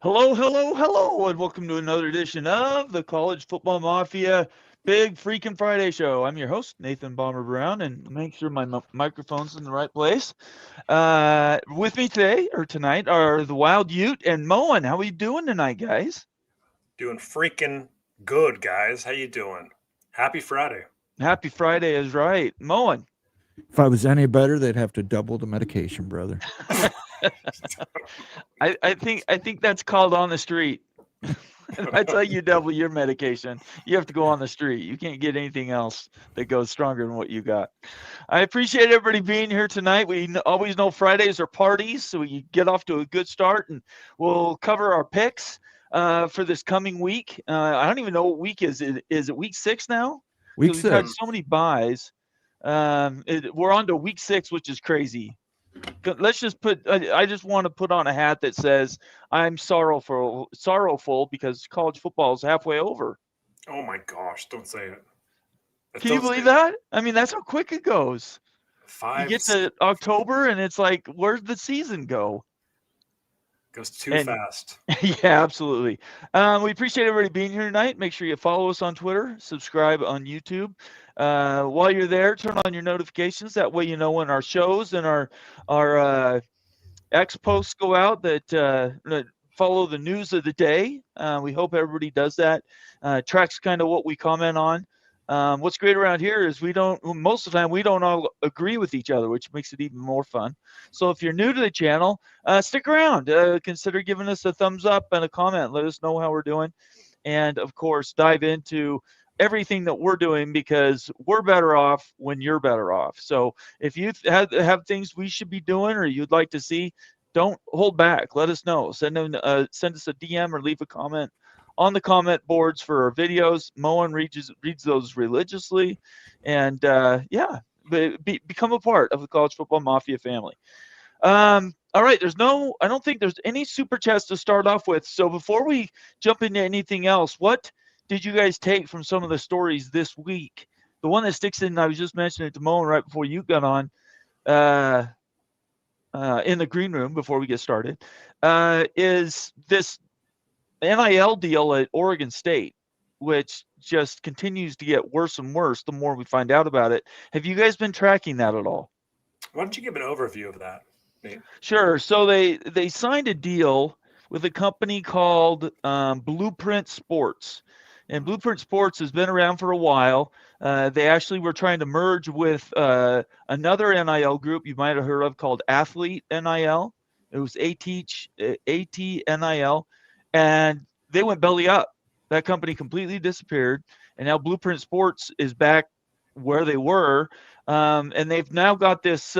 Hello, hello, hello, and welcome to another edition of the College Football Mafia Big Freaking Friday Show. I'm your host, Nathan Bomber Brown, and make sure my microphone's in the right place. With me today, or tonight, are the Wild Ute and Moen. How are you doing tonight, guys? Doing freaking good, guys. How you doing? Happy Friday. Happy Friday is right. Moen. If I was any better, they'd have to double the medication, brother. I think that's called on the street. That's how you double your medication. You have to go on the street. You can't get anything else that goes stronger than what you got. I appreciate everybody being here tonight. We always know Fridays are parties, so we get off to a good start, and we'll cover our picks for this coming week. I don't even know what week is it. Is it week 6 now? Week Because we've had 6. so many buys. We're on to week 6, which is crazy. Let's just put. I just want to put on a hat that says I'm sorrowful because college football is halfway over. Oh my gosh, don't say it. Can you believe that? I mean, that's how quick it goes. You 5 get to October and it's like, where'd the season go? goes too And fast. yeah, absolutely. We appreciate everybody being here tonight. Make sure you follow us on Twitter, subscribe on YouTube. While you're there, turn on your notifications. That way, you know when our shows and our X posts go out that follow the news of the day. We hope everybody does that. Tracks kind of what we comment on. What's great around here is most of the time we don't all agree with each other, which makes it even more fun. So if you're new to the channel, stick around. Consider giving us a thumbs up and a comment. Let us know how we're doing. And of course, dive into everything that we're doing because we're better off when you're better off. So if you have things we should be doing or you'd like to see, don't hold back. Let us know. Send us a DM or leave a comment on the comment boards for our videos. Moen reads those religiously, and become a part of the College Football Mafia family. All right, I don't think there's any super chats to start off with. So before we jump into anything else, what did you guys take from some of the stories this week? The one that sticks in, I was just mentioning it to Moen right before you got on, uh, in the green room before we get started, is this NIL deal at Oregon State, which just continues to get worse and worse the more we find out about it. Have you guys been tracking that at all? Why don't you give an overview of that, Nate? Sure. So they signed a deal with a company called Blueprint Sports. And Blueprint Sports has been around for a while. They actually were trying to merge with another NIL group you might have heard of called Athlete NIL. It was ATNIL, and they went belly up. That company completely disappeared, and now Blueprint Sports is back where they were, and they've now got this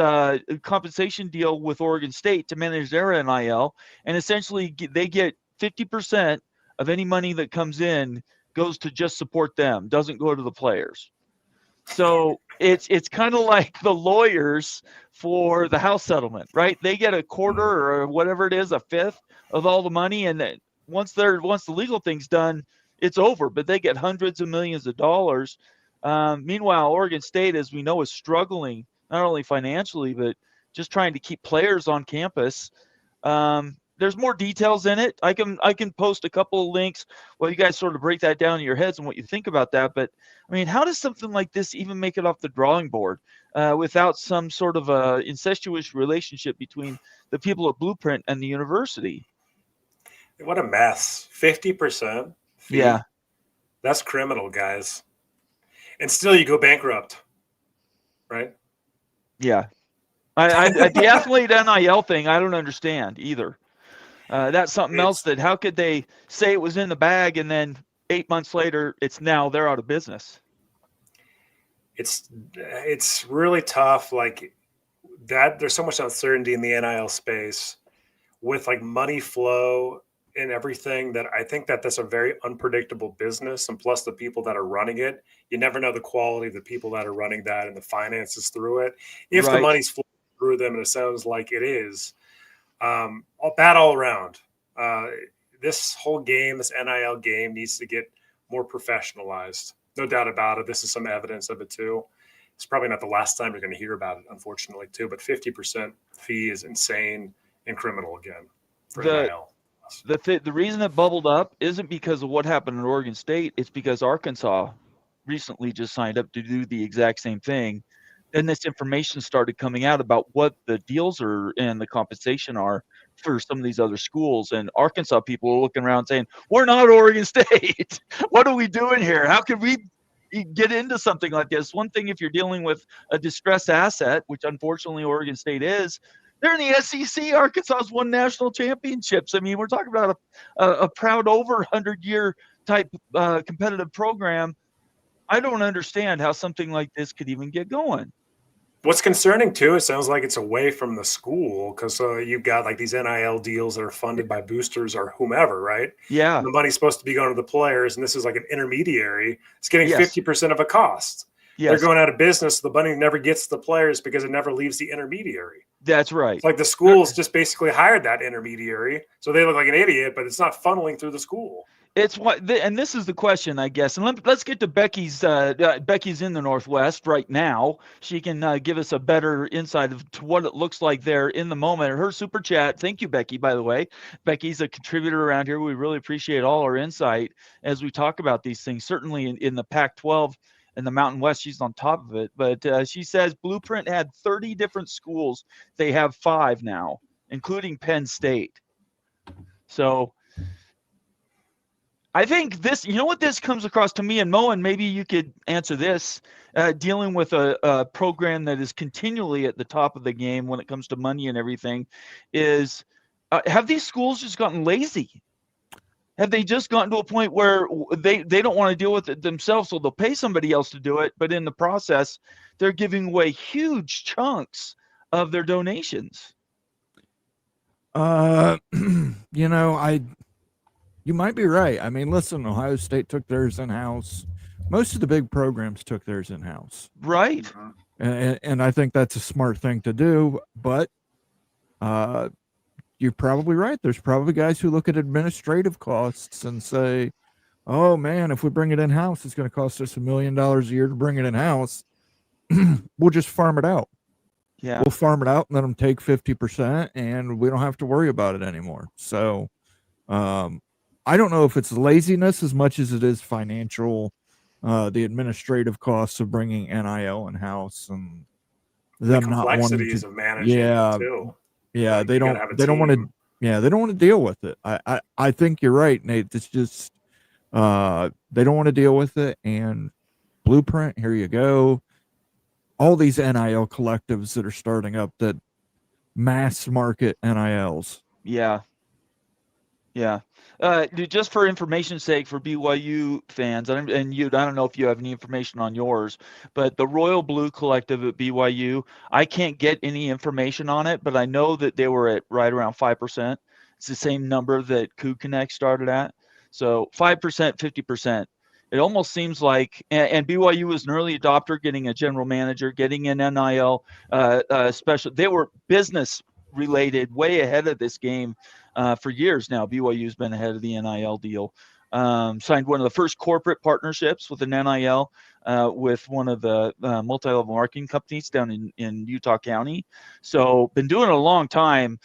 compensation deal with Oregon State to manage their NIL, and essentially they get 50% of any money that comes in goes to just support them, doesn't go to the players. So it's kind of like the lawyers for the house settlement, right? They get a quarter or whatever it is, a fifth of all the money, and then once the legal thing's done, it's over. But they get hundreds of millions of dollars. Meanwhile, Oregon State, as we know, is struggling not only financially but just trying to keep players on campus. There's more details in it. I can post a couple of links while you guys sort of break that down in your heads and what you think about that. But I mean, how does something like this even make it off the drawing board without some sort of a incestuous relationship between the people at Blueprint and the university? What a mess. 50% fee. Yeah, That's criminal, guys. And still you go bankrupt, right? yeah. The athlete NIL thing, I don't understand either. That's something else It's that how could they say it was in the bag and then 8 months later they're out of business? it's really tough. Like that, there's so much uncertainty in the NIL space with like money flow and everything that I think that that's a very unpredictable business. And plus the people that are running it, you never know the quality of the people that are running that and the finances through it. If the Right. money's flowing through them, and it sounds like it is, bad all around. Uh, this whole game, this NIL game, needs to get more professionalized. No doubt about it. This is some evidence of it too. It's probably not the last time you're going to hear about it, unfortunately, too. But 50% fee is insane and criminal again for The NIL. the reason it bubbled up isn't because of what happened at Oregon State. It's because Arkansas recently just signed up to do the exact same thing. Then this information started coming out about what the deals are and the compensation are for some of these other schools. And Arkansas people are looking around saying, we're not Oregon State. What are we doing here? How could we get into something like this? One thing if you're dealing with a distressed asset, which unfortunately Oregon State is, they're in the SEC. Arkansas's won national championships. I mean, we're talking about a proud over 100-year type competitive program. I don't understand how something like this could even get going. What's concerning too, it sounds like it's away from the school because you've got like these NIL deals that are funded by boosters or whomever, right? Yeah. And the money's supposed to be going to the players, and this is like an intermediary. It's getting Yes. 50% of a cost. Yes. They're going out of business. The money never gets to the players because it never leaves the intermediary. That's right. It's like the schools just basically hired that intermediary, so they look like an idiot, but it's not funneling through the school. It's what, and this is the question, I guess. And let's get to Becky's. Becky's in the Northwest right now. She can give us a better insight to what it looks like there in the moment. Her super chat. Thank you, Becky. By the way, Becky's a contributor around here. We really appreciate all her insight as we talk about these things. Certainly in the Pac-12 and the Mountain West, she's on top of it. But she says Blueprint had 30 different schools. They have 5 now, including Penn State. So I think this, you know what this comes across to me, and Mo, and maybe you could answer this, dealing with a program that is continually at the top of the game when it comes to money and everything, is have these schools just gotten lazy? Have they just gotten to a point where they don't want to deal with it themselves, so they'll pay somebody else to do it, but in the process, they're giving away huge chunks of their donations? You might be right. I mean, listen, Ohio State took theirs in-house. Most of the big programs took theirs in-house. Right. And I think that's a smart thing to do. But you're probably right. There's probably guys who look at administrative costs and say, oh, man, if we bring it in-house, it's going to cost us $1 million a year to bring it in-house. We'll just farm it out. Yeah. We'll farm it out and let them take 50%, and we don't have to worry about it anymore. So I don't know if it's laziness as much as it is financial, the administrative costs of bringing NIL in house and them not wanting to, of managing too. Yeah, like they don't want to. Yeah, they don't want to deal with it. I think you're right, Nate. It's just they don't want to deal with it. And Blueprint, here you go. All these NIL collectives that are starting up that mass market NILs. Yeah. Yeah. Just for information's sake, for BYU fans, and you, I don't know if you have any information on yours, but the Royal Blue Collective at BYU, I can't get any information on it, but I know that they were at right around 5%. It's the same number that Coup Connect started at. So 5%, 50%. It almost seems like, and BYU was an early adopter, getting a general manager, getting an NIL special. They were business related, way ahead of this game. For years now, BYU's been ahead of the NIL deal. Signed one of the first corporate partnerships with an NIL with one of the multi-level marketing companies down in Utah County. So been doing it a long time.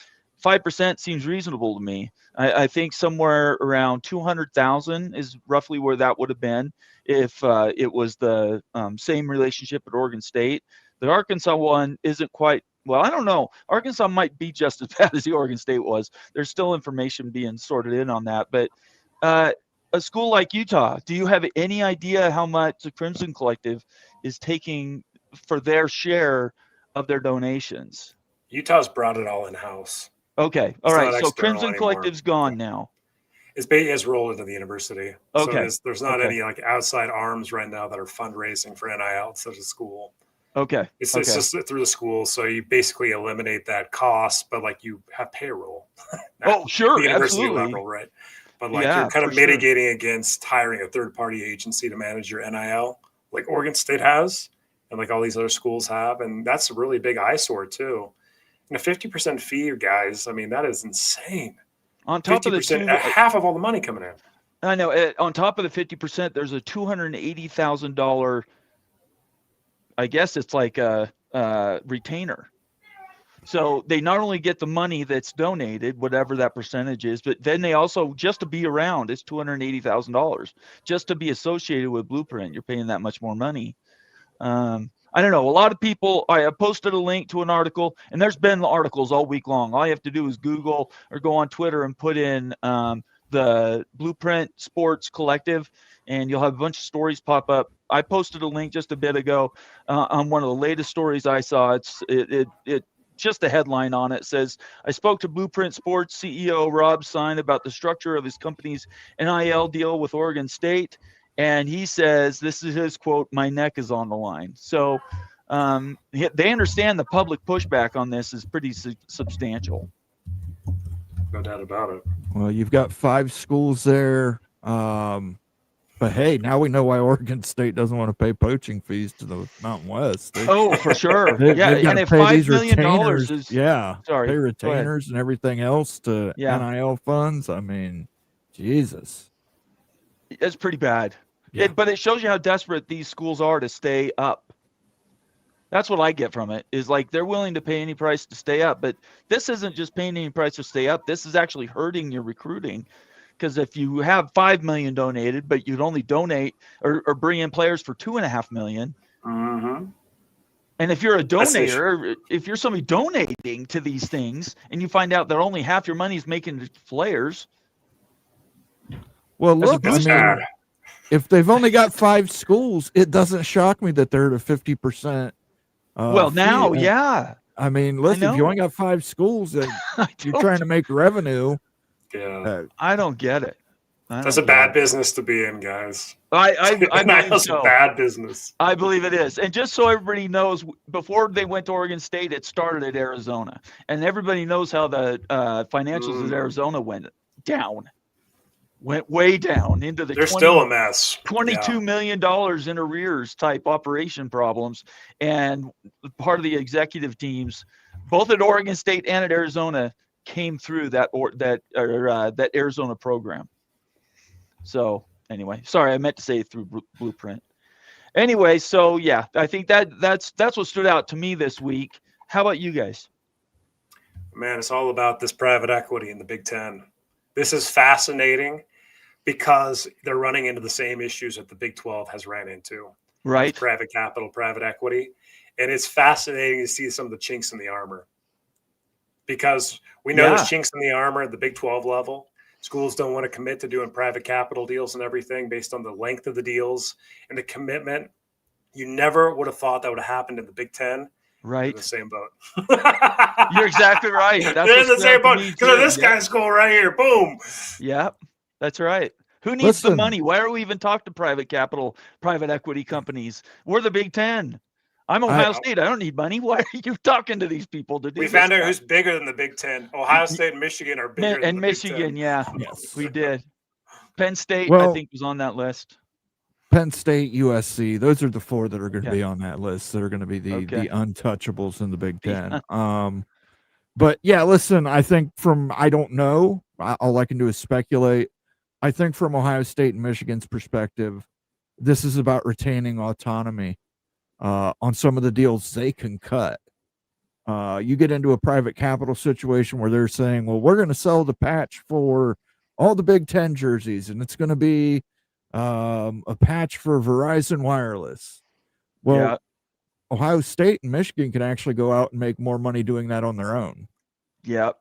5% seems reasonable to me. I think somewhere around 200,000 is roughly where that would have been if it was the same relationship at Oregon State. The Arkansas one isn't quite. Well, I don't know. Arkansas might be just as bad as the Oregon State was. There's still information being sorted in on that. But a school like Utah, do you have any idea how much the Crimson Collective is taking for their share of their donations? Utah's brought it all in-house. Okay. All right. So Crimson anymore. Collective's gone now. It's rolled into the university. Okay. So there's not any like outside arms right now that are fundraising for NIL outside of school. Okay. It's just through the school. So you basically eliminate that cost, but like you have payroll. Oh, sure. The university Absolutely. level, right? But like you're kind of mitigating against hiring a third-party agency to manage your NIL, like Oregon State has, and like all these other schools have. And that's a really big eyesore too. And a 50% fee, guys, I mean, that is insane. On top of the half of all the money coming in. I know. On top of the 50%, there's a $280,000. I guess it's like a retainer. So they not only get the money that's donated, whatever that percentage is, but then they also, just to be around, it's $280,000 just to be associated with Blueprint. You're paying that much more money. I don't know. A lot of people, I posted a link to an article, and there's been articles all week long. All you have to do is Google or go on Twitter and put in the Blueprint Sports Collective, and you'll have a bunch of stories pop up. I posted a link just a bit ago on one of the latest stories I saw. It just the headline on it says, I spoke to Blueprint Sports CEO Rob Sine about the structure of his company's NIL deal with Oregon State. And he says, this is his quote, my neck is on the line. So they understand the public pushback on this is pretty substantial. No doubt about it. Well, you've got 5 schools there. But hey, now we know why Oregon State doesn't want to pay poaching fees to the Mountain West. For sure. Yeah, and if $5 million is pay retainers and everything else to NIL funds. I mean, Jesus, it's pretty bad. Yeah. But it shows you how desperate these schools are to stay up. That's what I get from it, is like they're willing to pay any price to stay up. But this isn't just paying any price to stay up. This is actually hurting your recruiting. Because if you have $5 million donated, but you'd only donate or bring in players for $2.5 million, and if you're a donator, if you're somebody donating to these things, and you find out that only half your money is making to players, well, look, I mean, if they've only got 5 schools, it doesn't shock me that they're at a 50%. Well, now, yeah. I mean, listen, if you only got 5 schools and you're trying to make revenue. Yeah, I don't get it. That's a bad business to be in, guys. I believe so. A bad business. I believe it is. And just so everybody knows, before they went to Oregon State, it started at Arizona, and everybody knows how the financials of Arizona went way down into the. They're still a mess. $22 million in arrears type operation problems, and part of the executive teams, both at Oregon State and at Arizona, came through that Arizona program. So anyway, sorry, I meant to say through Blueprint. Anyway, so yeah, I think that's what stood out to me this week. How about you guys? Man, it's all about this private equity in the Big Ten. This is fascinating because they're running into the same issues that the Big 12 has ran into. Right. Private capital, private equity. And it's fascinating to see some of the chinks in the armor. Because we know there's chinks in the armor at the Big 12 level. Schools don't want to commit to doing private capital deals and everything based on the length of the deals and the commitment. You never would have thought that would have happened in the Big 10. Right. In the same boat. You're exactly right. They're in the same boat because of this guy's school right here. Boom. Yeah, that's right. Who needs the money? Why are we even talking to private capital, private equity companies? We're the Big 10. I'm Ohio State. I don't need money. Why are you talking to these people to do We found out who's bigger than the Big 10. Ohio State and Michigan are bigger than the Michigan, Big 10. Yes, we did. Penn State, I think, was on that list. Penn State, USC, those are the 4 that are going to be on that list. That are going to be the untouchables in the Big 10. But yeah, listen, I think I don't know. All I can do is speculate. I think from Ohio State and Michigan's perspective, this is about retaining autonomy on some of the deals they can cut. You get into a private capital situation where they're saying, well, we're going to sell the patch for all the Big 10 jerseys, and it's going to be a patch for Verizon Wireless. Well, Ohio State and Michigan can actually go out and make more money doing that on their own. Yep.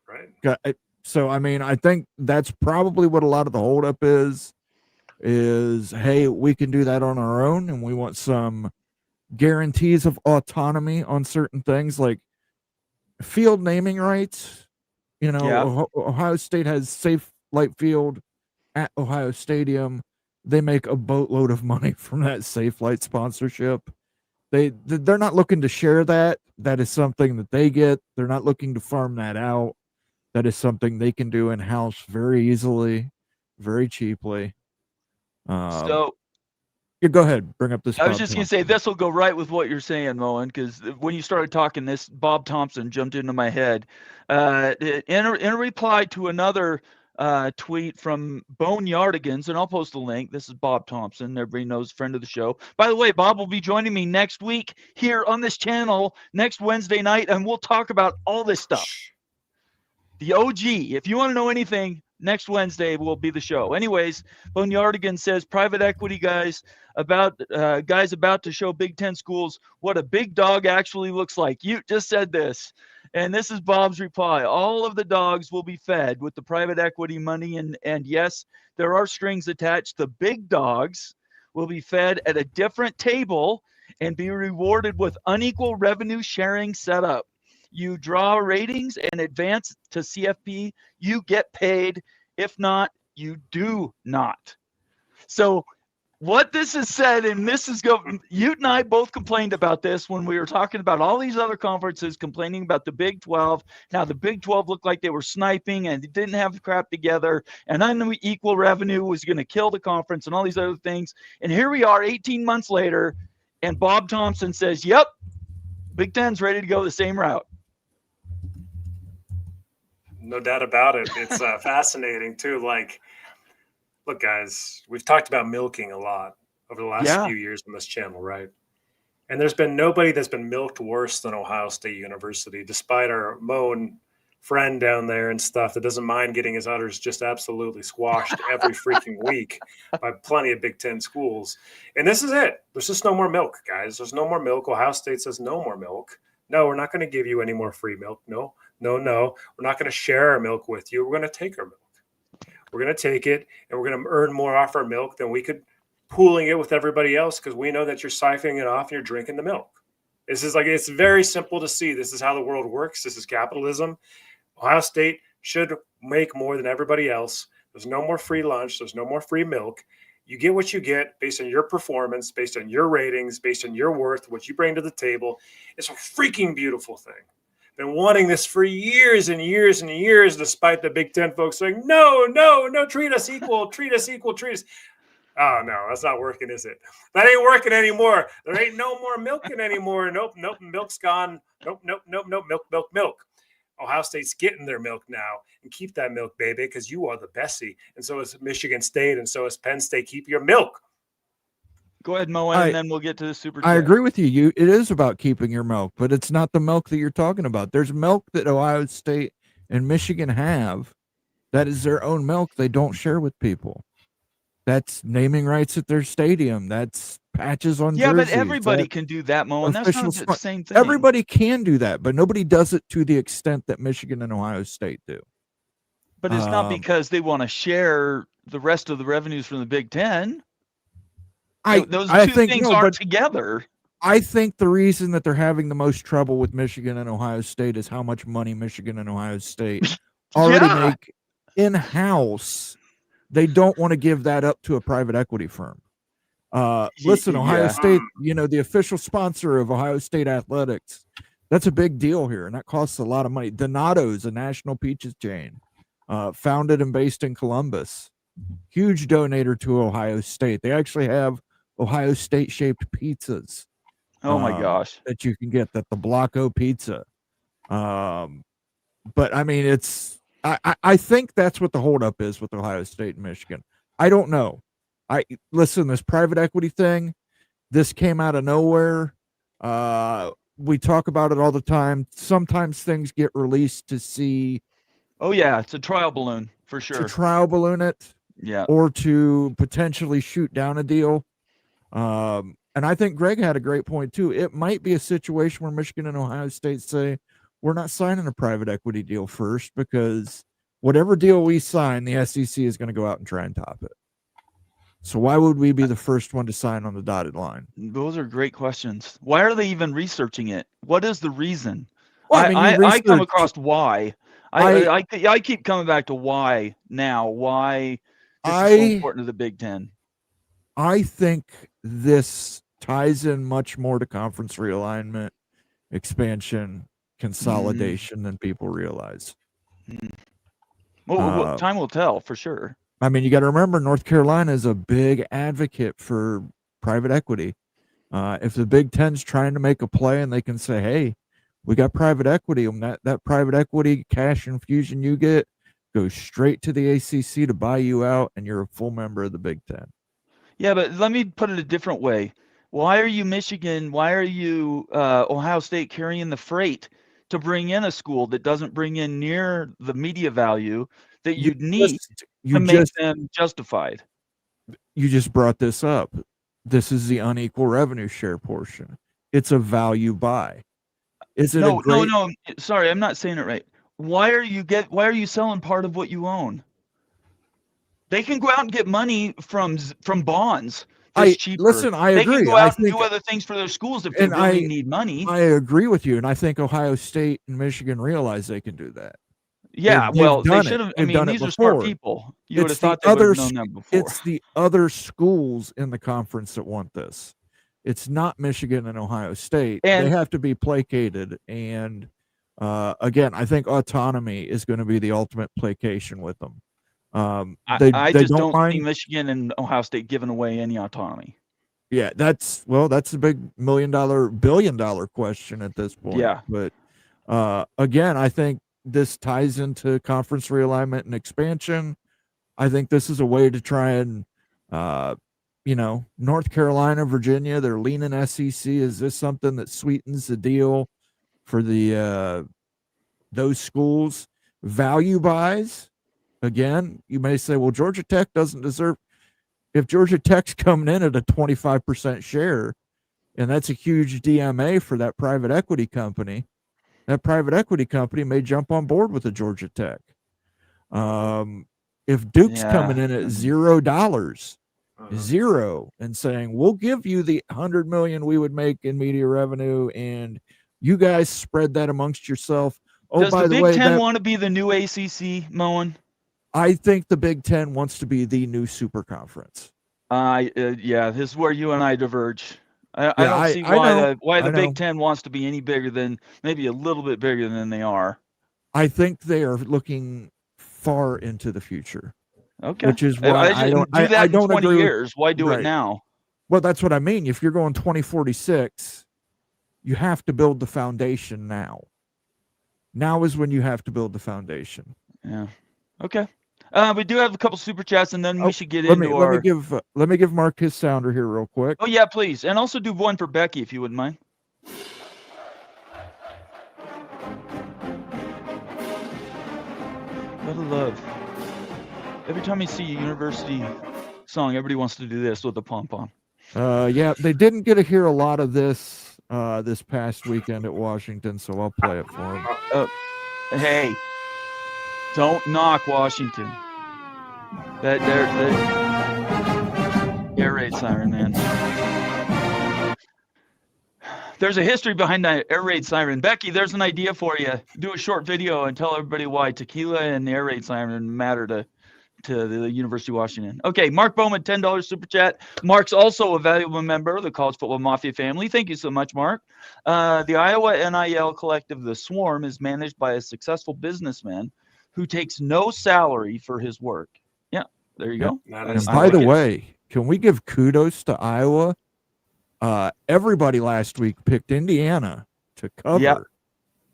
Right. So, I mean, I think that's probably what a lot of the holdup is, hey, we can do that on our own, and we want some guarantees of autonomy on certain things like field naming rights. You know, Ohio State has Safe Light Field at Ohio Stadium. They make a boatload of money from that Safe Light sponsorship. They're not looking to share that. That is something that they get. They're not looking to farm that out. That is something they can do in-house very easily, very cheaply. So go ahead, bring up this. I was just going to say, this will go right with what you're saying, Moen, because when you started talking this, Bob Thompson jumped into my head. In a reply to another tweet from Boneyardigans, and I'll post a link. This is Bob Thompson. Everybody knows, friend of the show. By the way, Bob will be joining me next week here on this channel next Wednesday night, and we'll talk about all this stuff. The OG. If you want to know anything, next Wednesday will be the show. Anyways, Boneyardigan says private equity guys about to show Big Ten schools what a big dog actually looks like. You just said this. And this is Bob's reply. All of the dogs will be fed with the private equity money. And yes, there are strings attached. The big dogs will be fed at a different table and be rewarded with unequal revenue sharing setup. You draw ratings and advance to CFP, you get paid. If not, you do not. So what this has said, and this is you and I both complained about this when we were talking about all these other conferences complaining about the Big 12. Now the Big 12 looked like they were sniping and they didn't have the crap together, and unequal revenue was going to kill the conference and all these other things. And here we are 18 months later, and Bob Thompson says, yep, Big Ten's ready to go the same route. No doubt about it. It's fascinating too. Like, look, guys, we've talked about milking a lot over the last few years on this channel, right? And there's been nobody that's been milked worse than Ohio State University, despite our Moan friend down there and stuff that doesn't mind getting his udders just absolutely squashed every freaking week by plenty of Big Ten schools. And this is it. There's just no more milk, guys. There's no more milk. Ohio State says no more milk. No, we're not going to give you any more free milk. No. We're not going to share our milk with you. We're going to take our milk. We're going to take it, and we're going to earn more off our milk than we could pooling it with everybody else, because we know that you're siphoning it off and you're drinking the milk. This is it's very simple to see. This is how the world works. This is capitalism. Ohio State should make more than everybody else. There's no more free lunch. There's no more free milk. You get what you get based on your performance, based on your ratings, based on your worth, what you bring to the table. It's a freaking beautiful thing. Been wanting this for years and years and years, despite the Big Ten folks saying, no, treat us equal, treat us equal, treat us. Oh, no, that's not working, is it? That ain't working anymore. There ain't no more milking anymore. Nope, milk's gone. Nope, milk. Ohio State's getting their milk now, and keep that milk, baby, because you are the bestie. And so is Michigan State, and so is Penn State. Keep your milk. Go ahead, Mo, and then we'll get to the super chat. I agree with you. It is about keeping your milk, but it's not the milk that you're talking about. There's milk that Ohio State and Michigan have that is their own milk they don't share with people. That's naming rights at their stadium. That's patches on jerseys. Yeah, but everybody can do that, Mo, and that's not the same thing. Everybody can do that, but nobody does it to the extent that Michigan and Ohio State do. But it's not because they want to share the rest of the revenues from the Big Ten. Those two things aren't together. I think the reason that they're having the most trouble with Michigan and Ohio State is how much money Michigan and Ohio State already make in-house. They don't want to give that up to a private equity firm. Listen, Ohio State, the official sponsor of Ohio State athletics, that's a big deal here, and that costs a lot of money. Donato's, a national peaches chain, founded and based in Columbus. Huge donator to Ohio State. They actually have Ohio State shaped pizzas. Oh my gosh. That you can get, that the Blocko pizza. But I mean, I think that's what the holdup is with Ohio State and Michigan. I don't know. Listen, this private equity thing, this came out of nowhere. We talk about it all the time. Sometimes things get released to see. Oh yeah, it's a trial balloon for sure. To trial balloon it. Yeah. Or to potentially shoot down a deal. And I think Greg had a great point too. It might be a situation where Michigan and Ohio State say, we're not signing a private equity deal first, because whatever deal we sign, the SEC is going to go out and try and top it. So why would we be the first one to sign on the dotted line? Those are great questions. Why are they even researching it? What is the reason? Well, I come across why. I keep coming back to why now. Why this is so important to the Big Ten. I think this ties in much more to conference realignment, expansion, consolidation than people realize. Well, time will tell for sure. I mean, you got to remember, North Carolina is a big advocate for private equity. If the Big Ten's trying to make a play and they can say, hey, we got private equity, and that private equity cash infusion you get, goes straight to the ACC to buy you out, and you're a full member of the Big Ten. Yeah, but let me put it a different way. Why are you Michigan? Why are you Ohio State carrying the freight to bring in a school that doesn't bring in near the media value that you'd need to make them justified? You just brought this up. This is the unequal revenue share portion. It's a value buy. Is it no? Sorry, I'm not saying it right. Why are you selling part of what you own? They can go out and get money from bonds. Cheaper. Listen, I agree. They can go out and do other things for their schools if they really need money. I agree with you, and I think Ohio State and Michigan realize they can do that. Yeah, they should have. I mean, these are smart people. You would have thought they would have known that before. It's the other schools in the conference that want this. It's not Michigan and Ohio State. They have to be placated. And again, I think autonomy is going to be the ultimate placation with them. I just don't see Michigan and Ohio State giving away any autonomy. Yeah, that's a big billion-dollar question at this point. Yeah. But again, I think this ties into conference realignment and expansion. I think this is a way to try and, North Carolina, Virginia, they're leaning SEC. Is this something that sweetens the deal for those schools? Value buys. Again, you may say, well, Georgia Tech doesn't deserve. If Georgia Tech's coming in at a 25% share, and that's a huge DMA for that private equity company, that private equity company may jump on board with the Georgia Tech. If Duke's coming in at $0, and saying, we'll give you the $100 million we would make in media revenue, and you guys spread that amongst yourself. Oh, does by the way, Big Ten want to be the new ACC, Moen? I think the Big Ten wants to be the new super conference. This is where you and I diverge. I don't see why the Big Ten wants to be any bigger than, maybe a little bit bigger than they are. I think they are looking far into the future. Okay. Which is why I don't 20 agree years. Why do it now? Well, that's what I mean. If you're going 2046, you have to build the foundation now. Now is when you have to build the foundation. Yeah. Okay. We do have a couple super chats, and then we should get into our. Let me give Mark his sounder here real quick. Oh yeah, please, and also do one for Becky if you wouldn't mind. Gotta love. Every time you see a university song, everybody wants to do this with the pom pom. Yeah, they didn't get to hear a lot of this this past weekend at Washington, so I'll play it for them. Hey. Don't knock Washington. That air raid siren, man. There's a history behind that air raid siren. Becky, there's an idea for you. Do a short video and tell everybody why tequila and the air raid siren matter to the University of Washington. Okay, Mark Bowman, $10 super chat. Mark's also a valuable member of the College Football Mafia family. Thank you so much, Mark. The Iowa NIL collective, The Swarm, is managed by a successful businessman who takes no salary for his work. Yeah, there you go. And by the way, can we give kudos to Iowa? Everybody last week picked Indiana to cover. Yeah.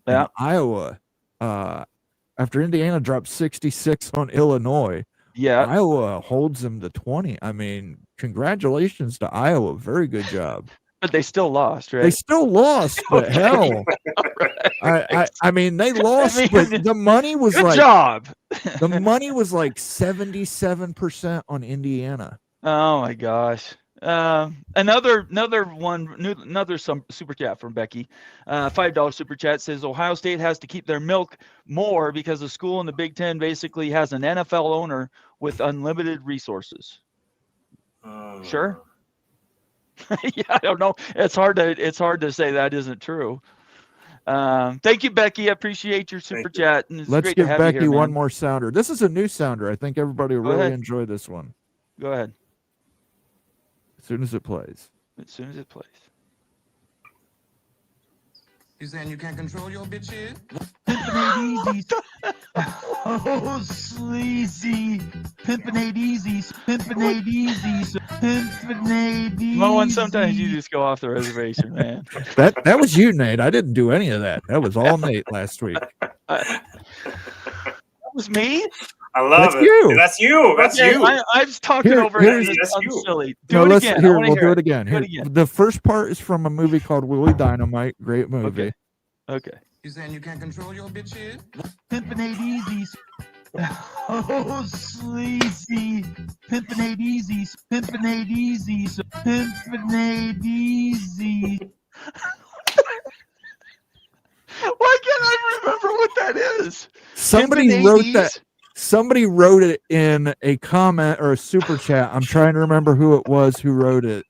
And Iowa, after Indiana dropped 66 on Illinois, Iowa holds them to 20. I mean, congratulations to Iowa. Very good job. But they still lost, right? They still lost, but hell. Right. I mean, they lost, but the money was good job. The money was like 77% on Indiana. Oh my gosh. Another super chat from Becky. $5 super chat says Ohio State has to keep their milk more because the school in the Big Ten basically has an NFL owner with unlimited resources. Sure. Yeah, I don't know. It's hard to say that isn't true. Thank you, Becky. I appreciate your super chat. And let's give Becky one more sounder. This is a new sounder. I think everybody will really enjoy this one. Go ahead. As soon as it plays. As soon as it plays. You saying you can't control your bitches? Pimpin' ain't easy. Oh, sleazy. Pimpin' ain't easy. Pimpin' ain't easy. Pimpin' ain't easy. Moen, sometimes you just go off the reservation, man. That was you, Nate. I didn't do any of that. That was all Nate last week. was me? I love That's it. you. That's you. That's Okay, you. I was talking over here's- him. That's I'm you. silly. No, Do it let's again. I here. wanna We'll hear do it again. Do Here, it again. the first part is from a movie called Willie Dynamite. Great movie. Okay. You saying you can't control your bitches? Pimpin' ain't easy. Oh, sleazy. Pimpin' ain't easy. Pimpin' ain't easy. So pimpin' ain't easy. Why can't I remember what that is? Somebody Pimpin' wrote 80s? that. Somebody wrote it in a comment or a super chat. I'm trying to remember who it was who wrote it.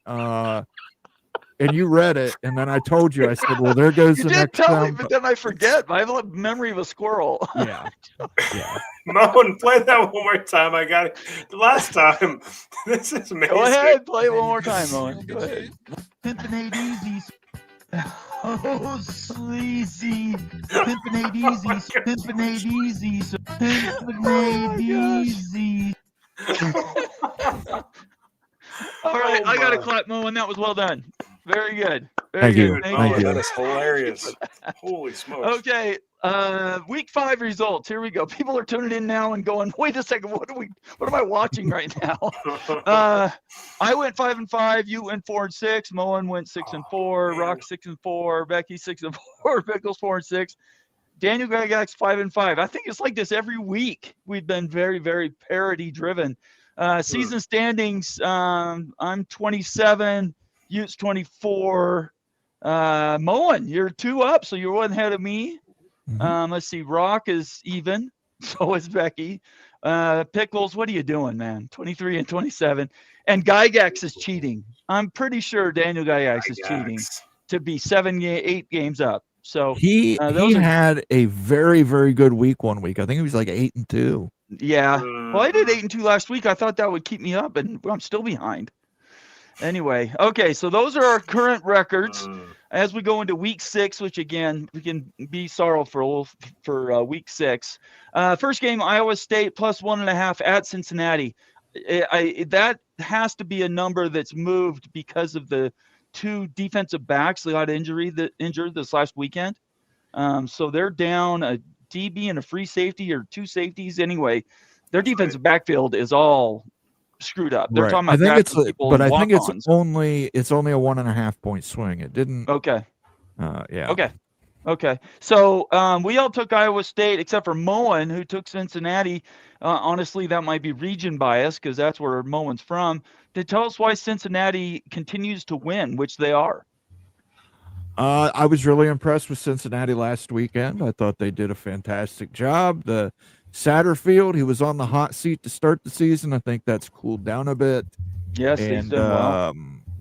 And you read it, and then I told you. I said, "Well, there goes You the did next tell me, sound." but then I forget. I have a memory of a squirrel. Yeah, yeah. Moen, play that one more time. I got it the last time. This is amazing. Go ahead, play it one You more can't time, control Owen. your Go ahead. bitches? Pimpin' ain't easy. Oh, sleazy. Pimpin' ain't easy. Pimpin' ain't easy. So pimpin' ain't easy. All right, I got to clap, Mo, and that was well done. Very good. Very Thank good. you. Thank Thank you. you. That is hilarious. Holy smokes. Okay, week 5 results. Here we go. People are tuning in now and going, "Wait a second, what am I watching right now?" I went 5-5. You went 4-6. Moen went 6-4. man. Rock 6-4. Becky 6-4. Pickles 4-6. Daniel Gygax 5-5. I think it's like this every week. We've been very, very parody driven. Season standings. I'm 27. Ute's 24. Moen, you're 2 up, so you're 1 ahead of me. Let's see. Rock is even. So is Becky. Pickles, what are you doing, man? 23 and 27. And Gygax is cheating. I'm pretty sure Daniel Gygax is cheating to be 8 games up. So He those are, had a very, very good week one week. I think he was like 8-2. yeah. Well, I did 8-2 last week. I thought that would keep me up, and I'm still behind. Anyway, okay, so those are our current records as we go into week 6, which again we can be sorrowful for week 6. First game, Iowa State plus 1.5 at Cincinnati. That has to be a number that's moved because of the 2 defensive backs that got injured this last weekend. So they're down a DB and a free safety or 2 safeties. Anyway, their defensive backfield is all screwed up. They're talking about drafting people but and I think it's walk-ons. only a 1.5 point swing. It didn't. Okay. Yeah. Okay. So we all took Iowa State except for Moen, who took Cincinnati. Honestly, that might be region bias because that's where Moen's from. To tell us why Cincinnati continues to win, which they are. I was really impressed with Cincinnati last weekend. I thought they did a fantastic job. The Satterfield, he was on the hot seat to start the season. I think that's cooled down a bit. Yes, he's done well.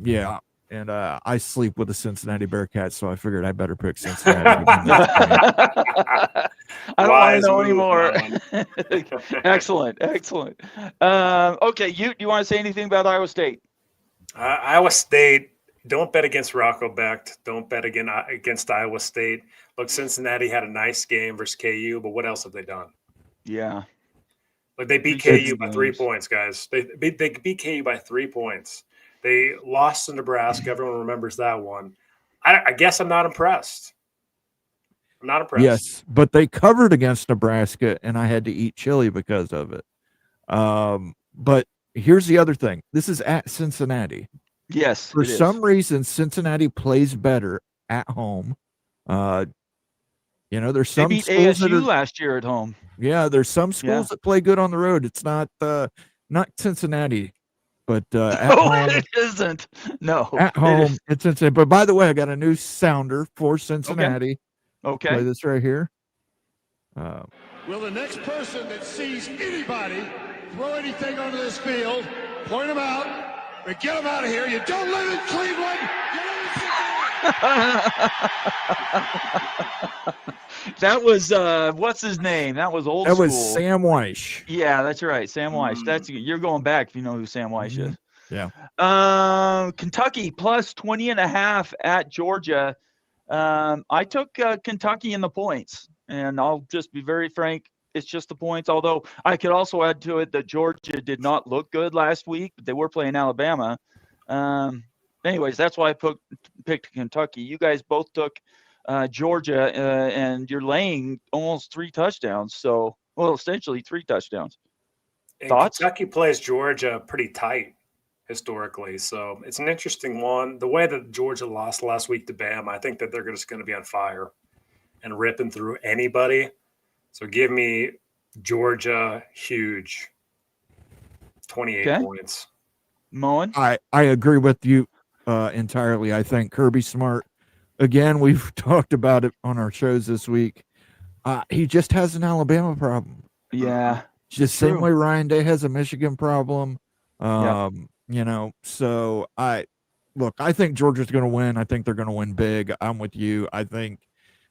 Yeah. And I sleep with the Cincinnati Bearcats, so I figured I better pick Cincinnati. I don't want to know anymore. Excellent. Okay, do you want to say anything about Iowa State? Iowa State, don't bet against Rocco Becht. Don't bet against Iowa State. Look, Cincinnati had a nice game versus KU, but what else have they done? Yeah. Like they beat KU by 3 points, guys. They beat KU by 3 points. They lost to Nebraska. Everyone remembers that one. I guess I'm not impressed. I'm not impressed. Yes, but they covered against Nebraska, and I had to eat chili because of it. But here's the other thing. This is at Cincinnati. Yes. For some reason, Cincinnati plays better at home. There's some they beat schools ASU that are, last year at home. Yeah, there's some schools that play good on the road. It's not Cincinnati, but at home it isn't. No, at home it's Cincinnati. But by the way, I got a new sounder for Cincinnati. Okay. Play this right here. Will the next person that sees anybody throw anything onto this field, point them out, and get them out of here? You don't live in Cleveland. You live in That was what's his name? That was old school. That was Sam Weish. Yeah, that's right. Sam Weish. You're going back if you know who Sam Weish is. Yeah. Kentucky plus 20.5 at Georgia. I took Kentucky in the points, and I'll just be very frank. It's just the points, although I could also add to it that Georgia did not look good last week. But they were playing Alabama. Anyways, that's why I picked Kentucky. You guys both took Georgia, and you're laying almost 3 touchdowns. So Well, essentially 3 touchdowns. And Thoughts? Kentucky plays Georgia pretty tight historically, so it's an interesting one. The way that Georgia lost last week to Bama, I think that they're just going to be on fire and ripping through anybody. So give me Georgia huge, 28 points. Moen? I agree with you entirely. I think Kirby Smart, again, we've talked about it on our shows this week. He just has an Alabama problem. Yeah. Just same way Ryan Day has a Michigan problem. So I think Georgia's going to win. I think they're going to win big. I'm with you. I think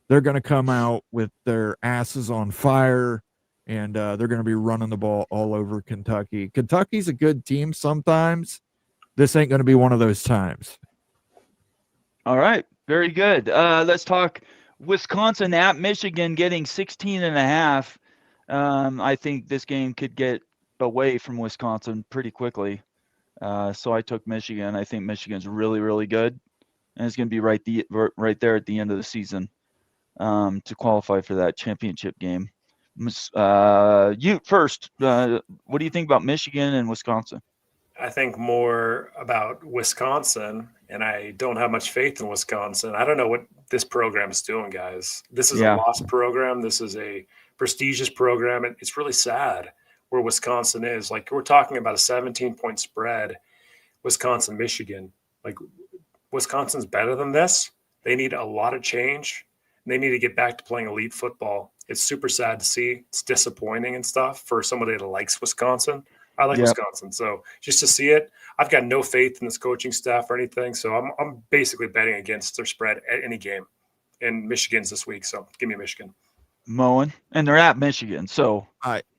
they're going to come out with their asses on fire, and they're going to be running the ball all over Kentucky. Kentucky's a good team sometimes. This ain't going to be one of those times. All right. Very good. Let's talk Wisconsin at Michigan getting 16.5. I think this game could get away from Wisconsin pretty quickly. So I took Michigan. I think Michigan's really, really good, and it's going to be right there at the end of the season to qualify for that championship game. You first. What do you think about Michigan and Wisconsin? I think more about Wisconsin, and I don't have much faith in Wisconsin. I don't know what this program is doing, guys. This is a lost program. This is a prestigious program. It's really sad where Wisconsin is. Like, we're talking about a 17-point spread, Wisconsin, Michigan. Like, Wisconsin's better than this. They need a lot of change. And they need to get back to playing elite football. It's super sad to see. It's disappointing and stuff for somebody that likes Wisconsin. I like Wisconsin. So just to see it, I've got no faith in this coaching staff or anything. So I'm basically betting against their spread at any game. And Michigan's this week. So give me Michigan. Moen, and they're at Michigan. So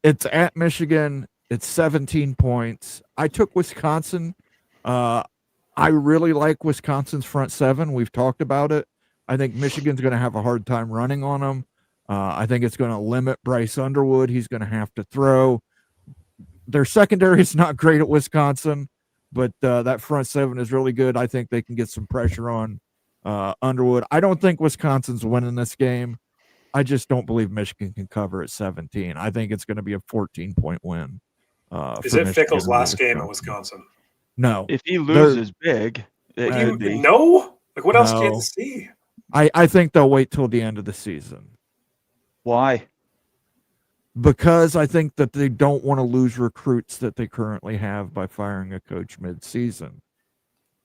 it's at Michigan. It's 17 points. I took Wisconsin. I really like Wisconsin's front seven. We've talked about it. I think Michigan's going to have a hard time running on them. I think it's going to limit Bryce Underwood. He's going to have to throw. Their secondary is not great at Wisconsin, but that front seven is really good. I think they can get some pressure on Underwood. I don't think Wisconsin's winning this game. I just don't believe Michigan can cover at 17. I think it's going to be a 14-point win. Is it Fickle's last game at Wisconsin? No. If he loses big, it could be. No? Like, what else can you see? I think they'll wait till the end of the season. Why? Because I think that they don't want to lose recruits that they currently have by firing a coach mid-season.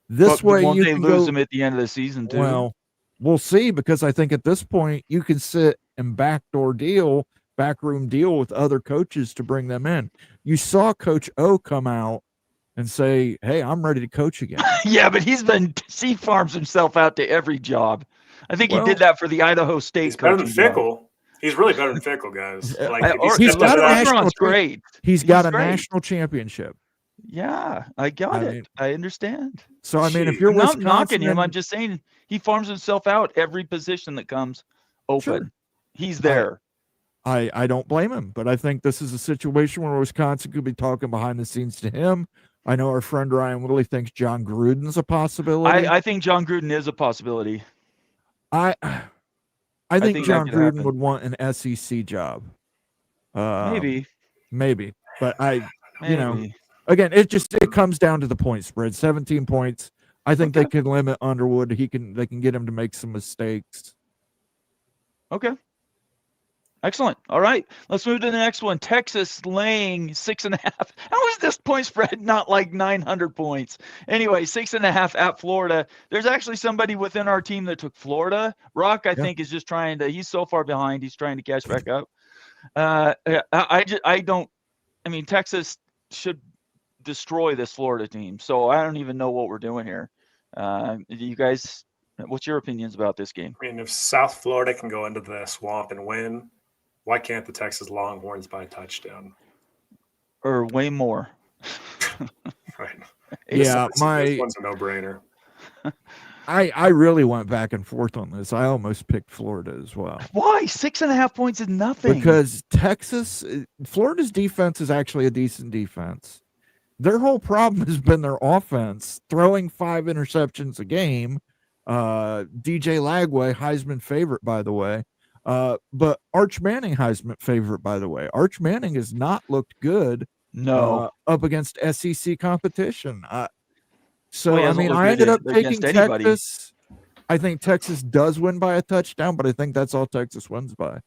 This way, won't you they can lose go, them at the end of the season too? Well, we'll see, because I think at this point you can sit and backroom deal with other coaches to bring them in. You saw Coach O come out and say, "Hey, I'm ready to coach again." Yeah, but he farms himself out to every job. I think he did that for the Idaho State. He's better than Fickle. He's really better than Fickle, guys. Like, he's got a national great. He's got a national championship. Yeah, I got it. I understand. So I mean, if you're not knocking him, I'm just saying he farms himself out every position that comes open. Sure. He's there. I don't blame him, but I think this is a situation where Wisconsin could be talking behind the scenes to him. I know our friend Ryan Whittley thinks John Gruden's a possibility. I think John Gruden is a possibility. I think John Gruden would want an SEC job. Maybe, but again, it comes down to the point spread. 17 points. I think they can limit Underwood. They can get him to make some mistakes. Okay. Excellent. All right. Let's move to the next one. Texas laying 6.5. How is this point spread not like 900 points? Anyway, 6.5 at Florida. There's actually somebody within our team that took Florida. Rock, I think, is just trying to, he's so far behind. He's trying to catch back up. Texas should destroy this Florida team. So I don't even know what we're doing here. You guys, what's your opinions about this game? I mean, if South Florida can go into the swamp and win, why can't the Texas Longhorns buy a touchdown? Or way more. Right. Yeah, this one's a no-brainer. I really went back and forth on this. I almost picked Florida as well. Why? 6.5 points is nothing. Because Florida's defense is actually a decent defense. Their whole problem has been their offense, throwing 5 interceptions a game. DJ Lagway, Heisman favorite, by the way. But Arch Manning Heisman favorite, by the way. Arch Manning has not looked good No. up against SEC competition. Well, he I hasn't mean, looked I good ended up against taking anybody. Texas. I think Texas does win by a touchdown, but I think that's all Texas wins by.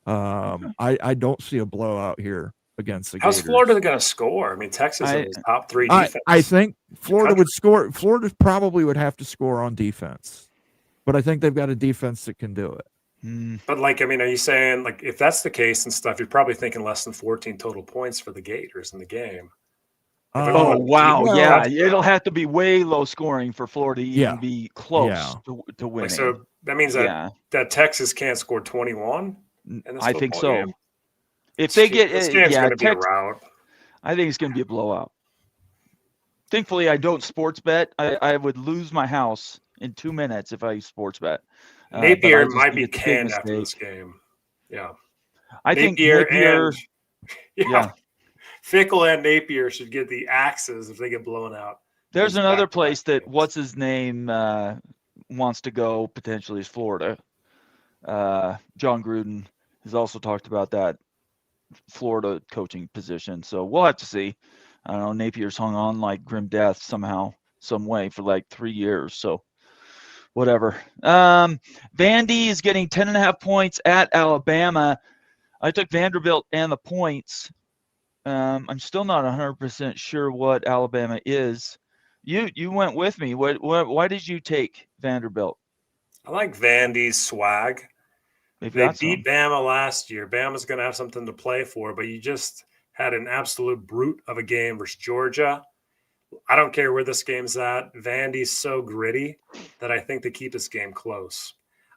I don't see a blowout here against the How's Gators. Florida going to score? I mean, Texas is the top 3 defense. I think Florida country. would score. Florida probably would have to score on defense, but I think they've got a defense that can do it. But like, I mean, are you saying like if that's the case and stuff, you're probably thinking less than 14 total points for the Gators in the game? Oh wow, well, yeah, it'll have to be way low scoring for Florida to even Yeah. be close to winning. Like, so that means that Texas can't score 21. In this I think football so. game? If they get, this game's going to be a rout. I think it's going to be a blowout. Thankfully, I don't sports bet. I would lose my house in 2 minutes if I sports bet. Napier might be canned after this game. Yeah, I think Napier and Fickle and Napier should get the axes if they get blown out. There's another place that what's his name wants to go potentially is Florida. John Gruden has also talked about that Florida coaching position. So we'll have to see. I don't know. Napier's hung on like grim death somehow, some way for like 3 years. So whatever. Vandy is getting 10.5 points at Alabama. I took Vanderbilt and the points. I'm still not 100% sure what Alabama is. You went with me. Why did you take Vanderbilt? I like Vandy's swag. They beat Bama last year. Bama's going to have something to play for, but you just had an absolute brute of a game versus Georgia. I don't care where this game's at. Vandy's so gritty that I think they keep this game close.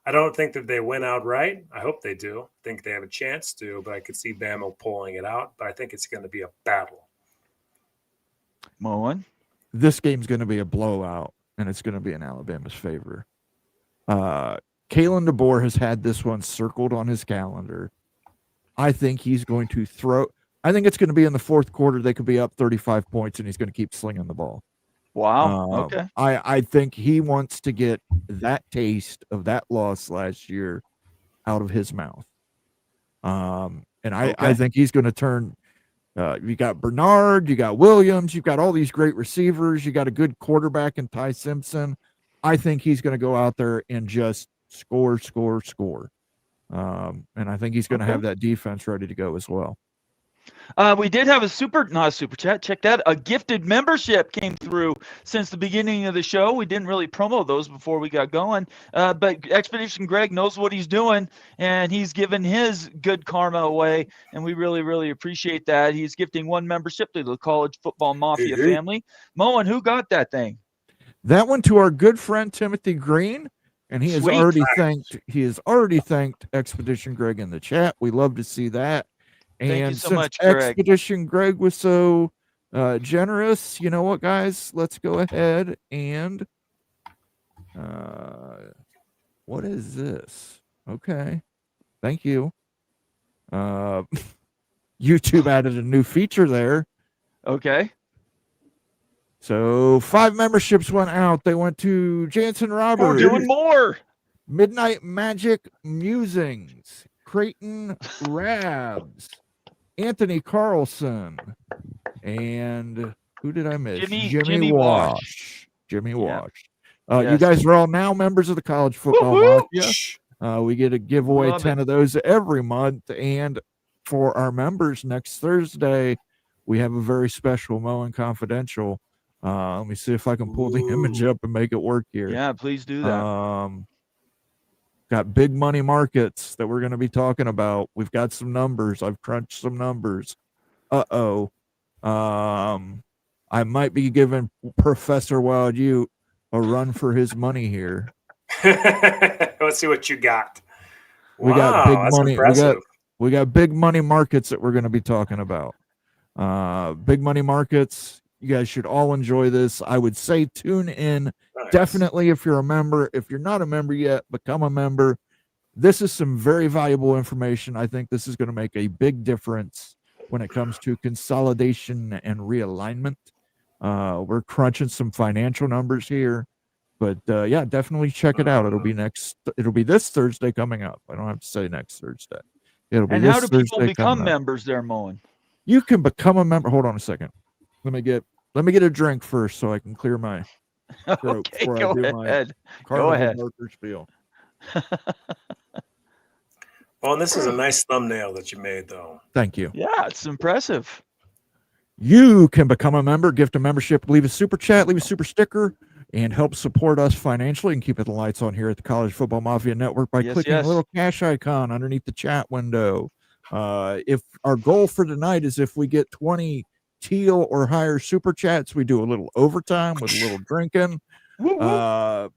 I don't think that they win outright. I hope they do. I think they have a chance to, but I could see Bama pulling it out. But I think it's going to be a battle. Moen? This game's going to be a blowout, and it's going to be in Alabama's favor. Kalen DeBoer has had this one circled on his calendar. I think he's going to throw. I think it's going to be in the fourth quarter. They could be up 35 points, and he's going to keep slinging the ball. Wow. Okay. I think he wants to get that taste of that loss last year out of his mouth. I think he's going to turn. You got Bernard, you got Williams, you've got all these great receivers, you got a good quarterback in Ty Simpson. I think he's going to go out there and just score. And I think he's going to have that defense ready to go as well. We did have not a super chat. Check that. A gifted membership came through since the beginning of the show. We didn't really promo those before we got going. But Expedition Greg knows what he's doing, and he's given his good karma away, and we really, really appreciate that. He's gifting one membership to the College Football Mafia family. Moen, who got that thing? That one to our good friend Timothy Green, and he has already thanked Expedition Greg in the chat. We love to see that. Thank you And so since much, Greg. Expedition Greg was so generous, you know what, guys? Let's go ahead and what is this? Okay, thank you. YouTube added a new feature there. Okay. So 5 memberships went out. They went to Jansen Roberts. We're doing more. Midnight Magic Musings, Creighton Rabs, Anthony Carlson, and who did I miss? Jimmy Wash. Jimmy Wash. Yes. You guys are all now members of the College Football Mafia. We get a giveaway Love 10 of those every month. And for our members next Thursday, we have a very special Moen Confidential. Let me see if I can pull the image up and make it work here. Yeah, please do that. Got big money markets that we're going to be talking about. We've got some numbers. I've crunched some numbers. I might be giving Professor Wild Ute a run for his money here. Let's see what you got. We got big money. Impressive. We got big money markets that we're going to be talking about. Big money markets. You guys should all enjoy this. I would say tune in. Nice. Definitely if you're a member. If you're not a member yet, become a member. This is some very valuable information. I think this is going to make a big difference when it comes to consolidation and realignment. We're crunching some financial numbers here. But yeah, definitely check it out. It'll be this Thursday coming up. I don't have to say next Thursday. It'll be And this how do people Thursday become coming up. members there, Moen? You can become a member. Hold on a second. Let me get a drink first so I can clear my throat Okay, before I go do my ahead. Carnival Go ahead. Barker spiel. Well, and this is a nice thumbnail that you made, though. Thank you. Yeah, it's impressive. You can become a member, gift a membership, leave a super chat, leave a super sticker, and help support us financially and keep the lights on here at the College Football Mafia Network by clicking the little cash icon underneath the chat window. If our goal for tonight is if we get 20 teal or higher super chats, we do a little overtime with a little drinking. So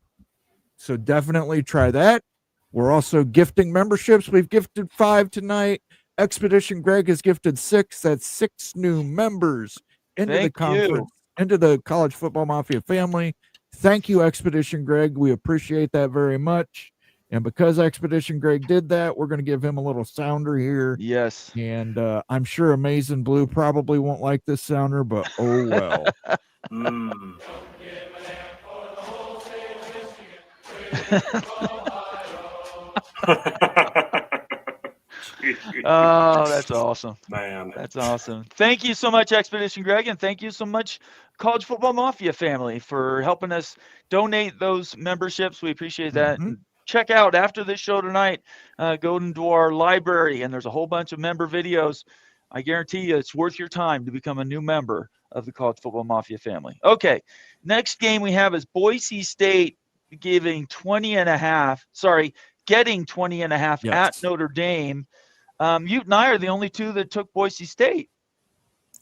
definitely try that. We're also gifting memberships. We've gifted 5 tonight. Expedition Greg has gifted 6. That's 6 new members into the conference, into the College Football Mafia family. Thank you, Expedition Greg. We appreciate that very much. And because Expedition Greg did that, we're going to give him a little sounder here. Yes. And I'm sure Amazing Blue probably won't like this sounder, but oh well. Oh, that's awesome. Man. That's awesome. Thank you so much, Expedition Greg, and thank you so much, College Football Mafia family, for helping us donate those memberships. We appreciate that. Mm-hmm. Check out, after this show tonight, go into our library, and there's a whole bunch of member videos. I guarantee you it's worth your time to become a new member of the College Football Mafia family. Okay, next game we have is Boise State getting 20 and a half at Notre Dame. You and I are the only two that took Boise State.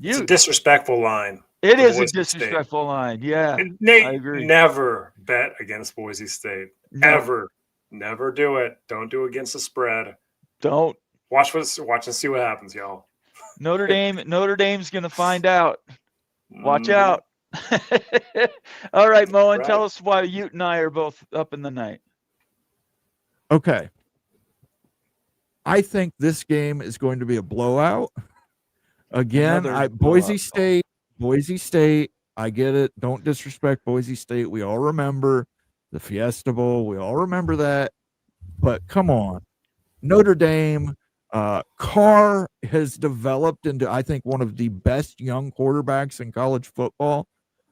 It's a disrespectful line. It is a disrespectful line. Yeah, Nate, I agree. Never bet against Boise State. No. Ever. Never do it. Don't do against the spread. Don't. Watch and see what happens, y'all. Notre Dame's going to find out. Watch out. All right, Moen, tell us why you and I are both up in the night. Okay. I think this game is going to be a blowout. Again, Boise State, I get it. Don't disrespect Boise State. We all remember the Fiesta Bowl. We all remember that. But come on. Notre Dame, Carr has developed into, I think, one of the best young quarterbacks in college football.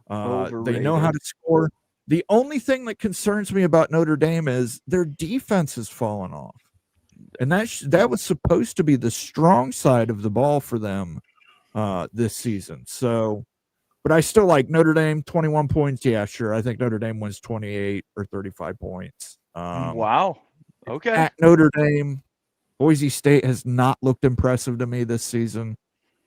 They know how to score. The only thing that concerns me about Notre Dame is their defense has fallen off. And that was supposed to be the strong side of the ball for them this season. So, but I still like Notre Dame, 21 points. Yeah, sure. I think Notre Dame wins 28 or 35 points. Wow. Okay. At Notre Dame, Boise State has not looked impressive to me this season.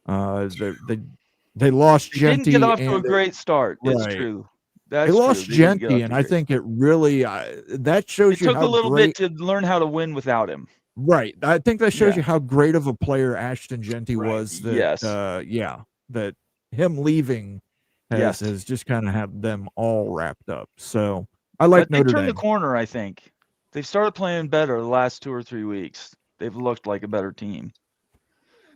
They lost Genty. Didn't get off to a great start. It's true. They lost Genty, and I think it really that shows you how it took a little bit to learn how to win without him. Right. I think that shows you how great of a player Ashton Genty was. That, that him leaving has just kind of had them all wrapped up. So I like Notre Dame. They turned the corner, I think. They've started playing better the last 2 or 3 weeks. They've looked like a better team.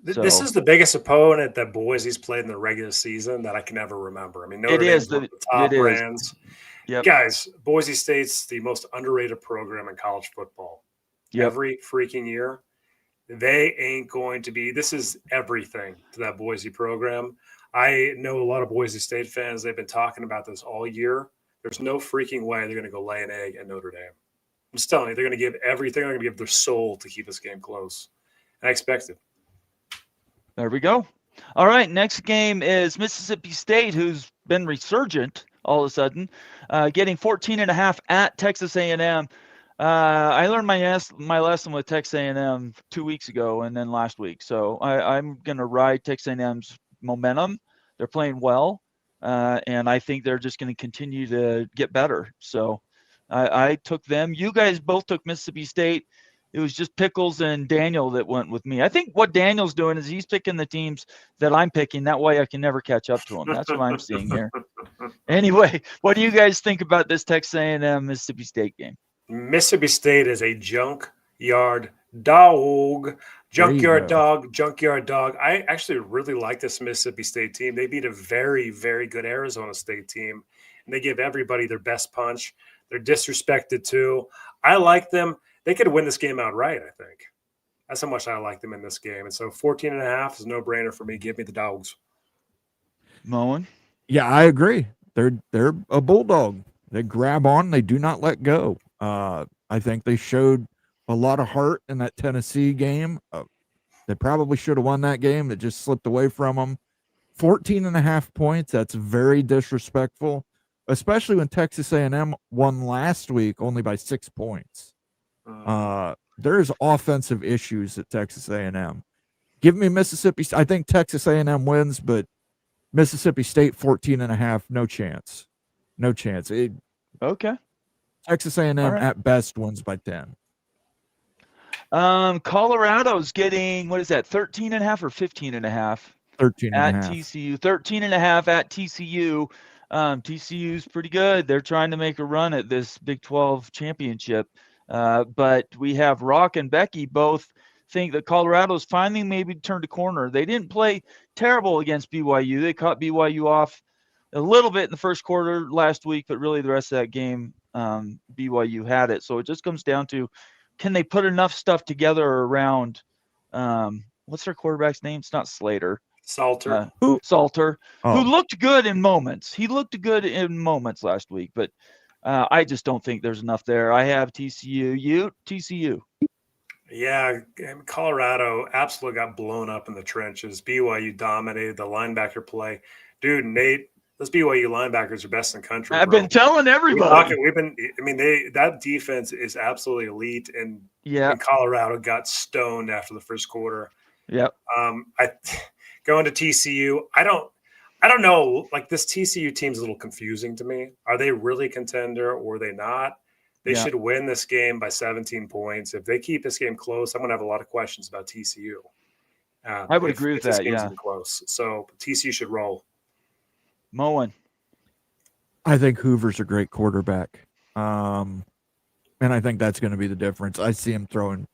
This is the biggest opponent that Boise's played in the regular season that I can ever remember. I mean, Notre Dame's one of the top brands. Yep. Guys, Boise State's the most underrated program in college football. Yep. Every freaking year. They ain't going to be – this is everything to that Boise program. I know a lot of Boise State fans. They've been talking about this all year. There's no freaking way they're going to go lay an egg at Notre Dame. I'm just telling you, they're going to give everything. They're going to give their soul to keep this game close. And I expect it. There we go. All right, next game is Mississippi State, who's been resurgent all of a sudden, getting 14.5 at Texas A&M. I learned my lesson with Texas A&M 2 weeks ago and then last week. So I'm going to ride Texas A&M's momentum. They're playing well, and I think they're just going to continue to get better. So I took them. You guys both took Mississippi State. It was just Pickles and Daniel that went with me. I think what Daniel's doing is he's picking the teams that I'm picking. That way I can never catch up to him. That's what I'm seeing here. Anyway, what do you guys think about this Texas A&M Mississippi State game? Mississippi State is a junkyard dog. Junkyard dog. I actually really like this Mississippi State team. They beat a very, very good Arizona State team. and they give everybody their best punch. They're disrespected too. I like them. They could win this game outright, I think. That's how much I like them in this game. And so 14.5 is a no-brainer for me. Give me the dogs. Moen? Yeah, I agree. They're a bulldog. They grab on. They do not let go. I think they showed a lot of heart in that Tennessee game. They probably should have won that game. That just slipped away from them. 14.5 points. That's very disrespectful, especially when Texas A&M won last week only by 6 points. There's offensive issues at Texas A&M. Give me Mississippi. I think Texas A&M wins, but Mississippi State 14.5. No chance. No chance. Okay. Texas A&M right. at best wins by 10. Colorado's getting, what is that, 13.5 or 15.5? 13.5. At TCU. 13.5 at TCU. TCU's pretty good. They're trying to make a run at this Big 12 championship. But we have Rock and Becky both think that Colorado's finally maybe turned a corner. They didn't play terrible against BYU. They caught BYU off a little bit in the first quarter last week, but really the rest of that game, BYU had it. So it just comes down to, can they put enough stuff together around, what's their quarterback's name? It's not Slater. Salter. Salter, Oh. who looked good in moments. He looked good in moments last week, but I just don't think there's enough there. I have TCU. TCU. Yeah, Colorado absolutely got blown up in the trenches. BYU dominated the linebacker play. Dude, Nate, those BYU linebackers are best in the country. I've been telling everybody. That defense is absolutely elite, and Colorado got stoned after the first quarter. Yep. Going to TCU, I don't know. Like, this TCU team's a little confusing to me. Are they really a contender or are they not? They should win this game by 17 points. If they keep this game close, I'm going to have a lot of questions about TCU. I would agree with that. Yeah. Close. So TCU should roll. Moen. I think Hoover's a great quarterback. And I think that's going to be the difference. I see him throwing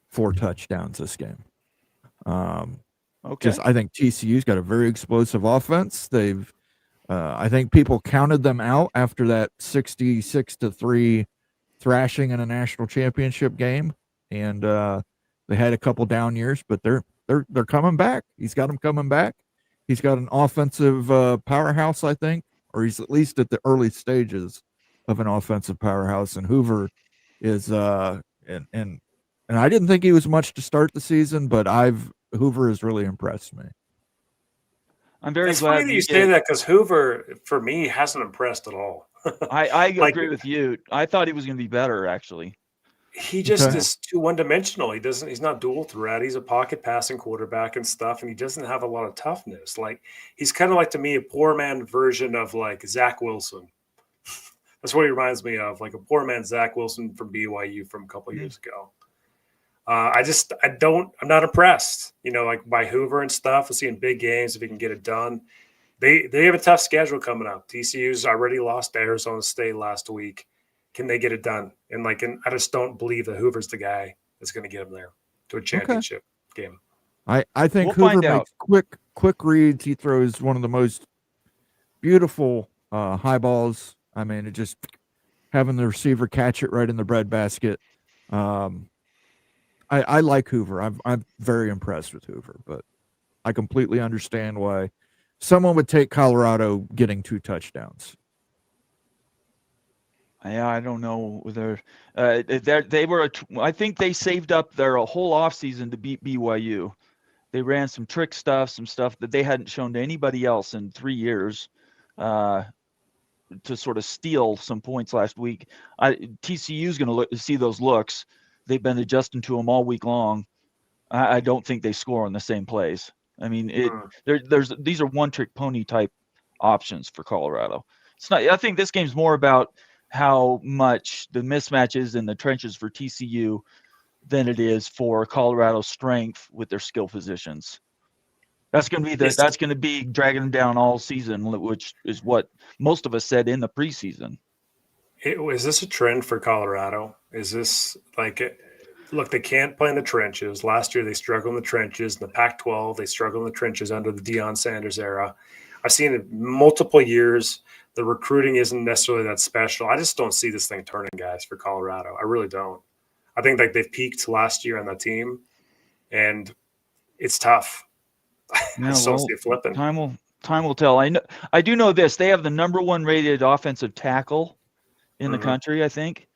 4 touchdowns this game. Okay. I think TCU's got a very explosive offense. They've, I think people counted them out after that 66-3 thrashing in a national championship game, and they had a couple down years, but they're coming back. He's got them coming back. He's got an offensive powerhouse, I think, or he's at least at the early stages of an offensive powerhouse. And Hoover is, and I didn't think he was much to start the season, but Hoover has really impressed me. I'm very glad funny that you say that, because Hoover, for me, hasn't impressed at all. I agree with you. I thought he was going to be better, actually. He just is too one-dimensional. He's not dual threat. He's a pocket passing quarterback and stuff, and he doesn't have a lot of toughness. Like, he's kind of like, to me, a poor man version of like Zach Wilson. That's what he reminds me of, like a poor man Zach Wilson from BYU from a couple years ago. I'm not impressed, like by Hoover and stuff. We'll see in big games if he can get it done. They have a tough schedule coming up. TCU's already lost to Arizona State last week. Can they get it done? And I just don't believe that Hoover's the guy that's going to get them there to a championship game. I think Hoover makes quick reads. He throws one of the most beautiful high balls. I mean, it just having the receiver catch it right in the breadbasket. I like Hoover. I'm very impressed with Hoover, but I completely understand why someone would take Colorado getting 2 touchdowns. Yeah, I don't know whether I think they saved up their whole offseason to beat BYU. They ran some trick stuff, some stuff that they hadn't shown to anybody else in 3 years, to sort of steal some points last week. TCU's going to see those looks. They've been adjusting to them all week long. I don't think they score on the same plays. I mean, these are one-trick pony type options for Colorado. It's not. I think this game's more about how much the mismatch is in the trenches for TCU than it is for Colorado's strength with their skill positions. That's going to be dragging them down all season, which is what most of us said in the preseason. Is this a trend for Colorado? Is this look, they can't play in the trenches. Last year they struggled in the trenches. In the Pac-12, they struggled in the trenches under the Deion Sanders era. I've seen it multiple years. The recruiting isn't necessarily that special. I just don't see this thing turning, guys, for Colorado. I really don't. I think like they've peaked last year on that team, and it's tough. I just don't see it flipping. Time will tell. I do know this. They have the number 1 rated offensive tackle in the country, I think.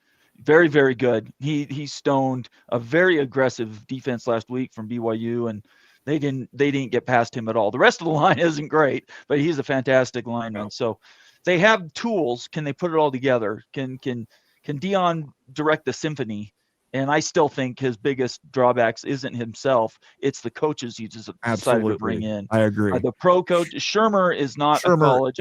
Very, very good. He stoned a very aggressive defense last week from BYU, and they didn't get past him at all. The rest of the line isn't great, but he's a fantastic lineman. So they have tools. Can they put it all together? Can Dion direct the symphony? And I still think his biggest drawbacks isn't himself; it's the coaches he just decided to bring in. I agree. The pro coach Shermer is not a college.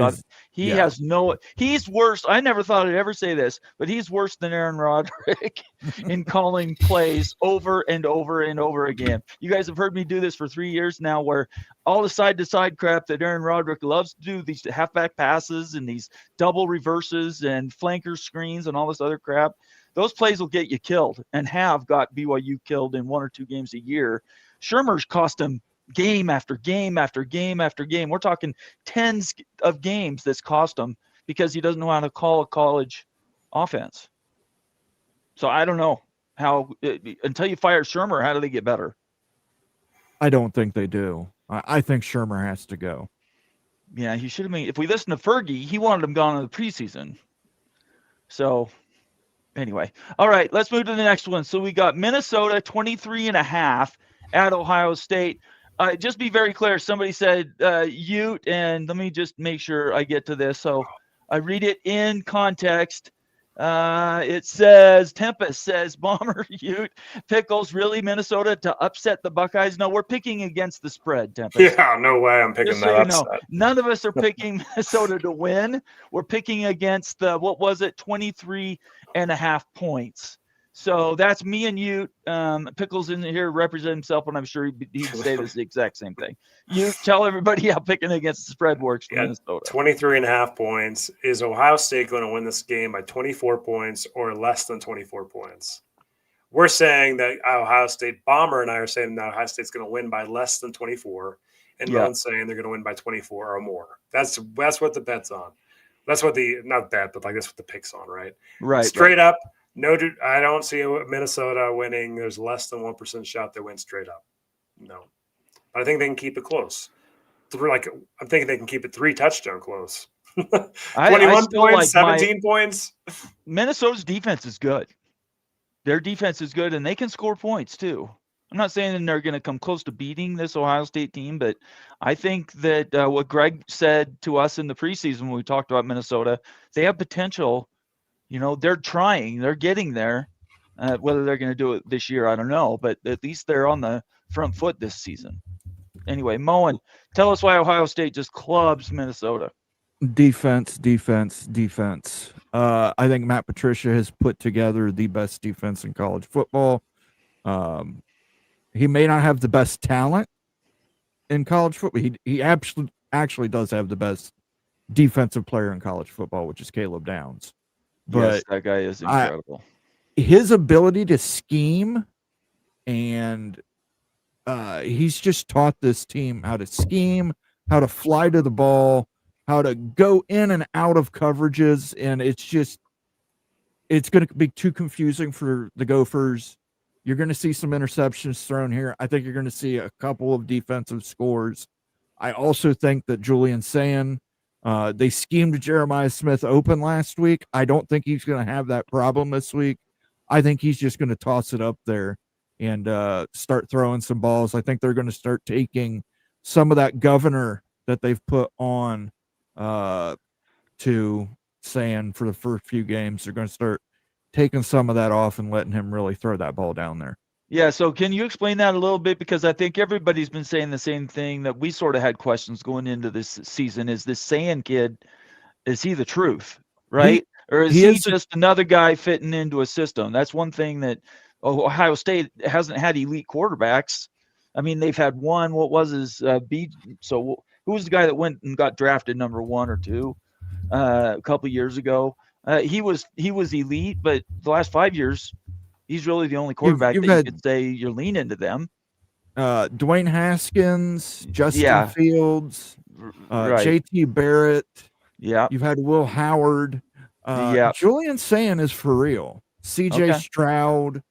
He's worse. I never thought I'd ever say this, but he's worse than Aaron Roderick in calling plays over and over and over again. You guys have heard me do this for 3 years now, where all the side-to-side crap that Aaron Roderick loves to do, these halfback passes and these double reverses and flanker screens and all this other crap. Those plays will get you killed and have got BYU killed in 1 or 2 games a year. Shermer's cost him game after game after game after game. We're talking tens of games that's cost him because he doesn't know how to call a college offense. So I don't know how, until you fire Shermer, how do they get better? I don't think they do. I think Shermer has to go. Yeah, he should have been. If we listen to Fergie, he wanted him gone in the preseason. So anyway, all right, let's move to the next one. So we got Minnesota 23.5 at Ohio State. Just be very clear. Somebody said Ute, and let me just make sure I get to this. So I read it in context. It says, Tempest says, Bomber, Ute, Pickles, really Minnesota to upset the Buckeyes? No, we're picking against the spread, Tempest. Yeah, no way I'm picking that upset. None of us are picking Minnesota to win. We're picking against the, 23.5 points. So that's me and Ute. Pickles in here represent himself, and I'm sure he'd say this the exact same thing. You tell everybody how picking against the spread works for Minnesota. 23.5 points. Is Ohio State going to win this game by 24 points or less than 24 points? We're saying that Ohio State, Bomber and I are saying that Ohio State's going to win by less than 24, and Moan's saying they're going to win by 24 or more. That's what the bet's on. That's what not bet, but that's what the pick's on, right? Right. Straight up. No, I don't see Minnesota winning. There's less than 1% shot they win straight up. No, but I think they can keep it close. I'm thinking they can keep it 3 touchdown close. 21 points, 17 points. Minnesota's defense is good. Their defense is good, and they can score points too. I'm not saying they're going to come close to beating this Ohio State team, but I think that what Greg said to us in the preseason when we talked about Minnesota, they have potential. They're trying. They're getting there. Whether they're going to do it this year, I don't know. But at least they're on the front foot this season. Anyway, Moen, tell us why Ohio State just clubs Minnesota. Defense. I think Matt Patricia has put together the best defense in college football. He may not have the best talent in college football. He actually does have the best defensive player in college football, which is Caleb Downs. But yes, that guy is incredible. His ability to scheme, and he's just taught this team how to scheme, how to fly to the ball, how to go in and out of coverages, and it's going to be too confusing for the Gophers. You're going to see some interceptions thrown here. I think you're going to see a couple of defensive scores. I also think that Julian Sand, they schemed Jeremiah Smith open last week. I don't think he's going to have that problem this week. I think he's just going to toss it up there and start throwing some balls. I think they're going to start taking some of that governor that they've put on to Sand for the first few games. They're going to start taking some of that off and letting him really throw that ball down there. Yeah, so can you explain that a little bit? Because I think everybody's been saying the same thing that we sort of had questions going into this season. Is this Sand kid, is he the truth, right? Or is he just another guy fitting into a system? That's one thing that Ohio State hasn't had elite quarterbacks. I mean, they've had one. What was his So who was the guy that went and got drafted number 1 or 2 a couple years ago? He was elite, but the last 5 years, he's really the only quarterback that you could say you're leaning to them. Dwayne Haskins, Justin Yeah. Fields, Right. JT Barrett. Yeah. You've had Will Howard. Yeah. Julian Sand is for real. CJ Okay. Stroud.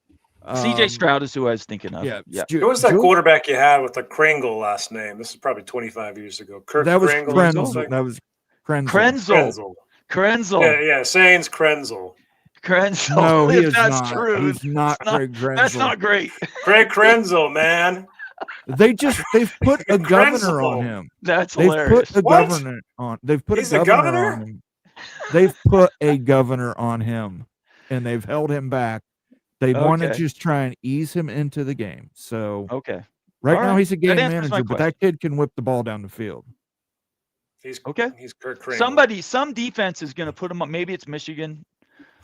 CJ Stroud is who I was thinking of. Yeah. Who was that quarterback you had with the Kringle last name? This is probably 25 years ago. Kirk That was Kringle. Krenzel. That was Krenzel. Yeah, Sainz Krenzel. Krenzel. No, he if is that's not. true. He's not Craig Krenzel. That's not great. Craig Krenzel, man. They've put a governor on him. That's They've hilarious. put a What? governor on. They've put He's a a governor governor? on him. They've put a governor on him, and they've held him back. They want to Okay. just try and ease him into the game. So Okay. right All now right. he's a game That answers my manager, but that kid can whip the ball down the field. He's Kirk Kringle. Some defense is going to put him up. Maybe it's Michigan.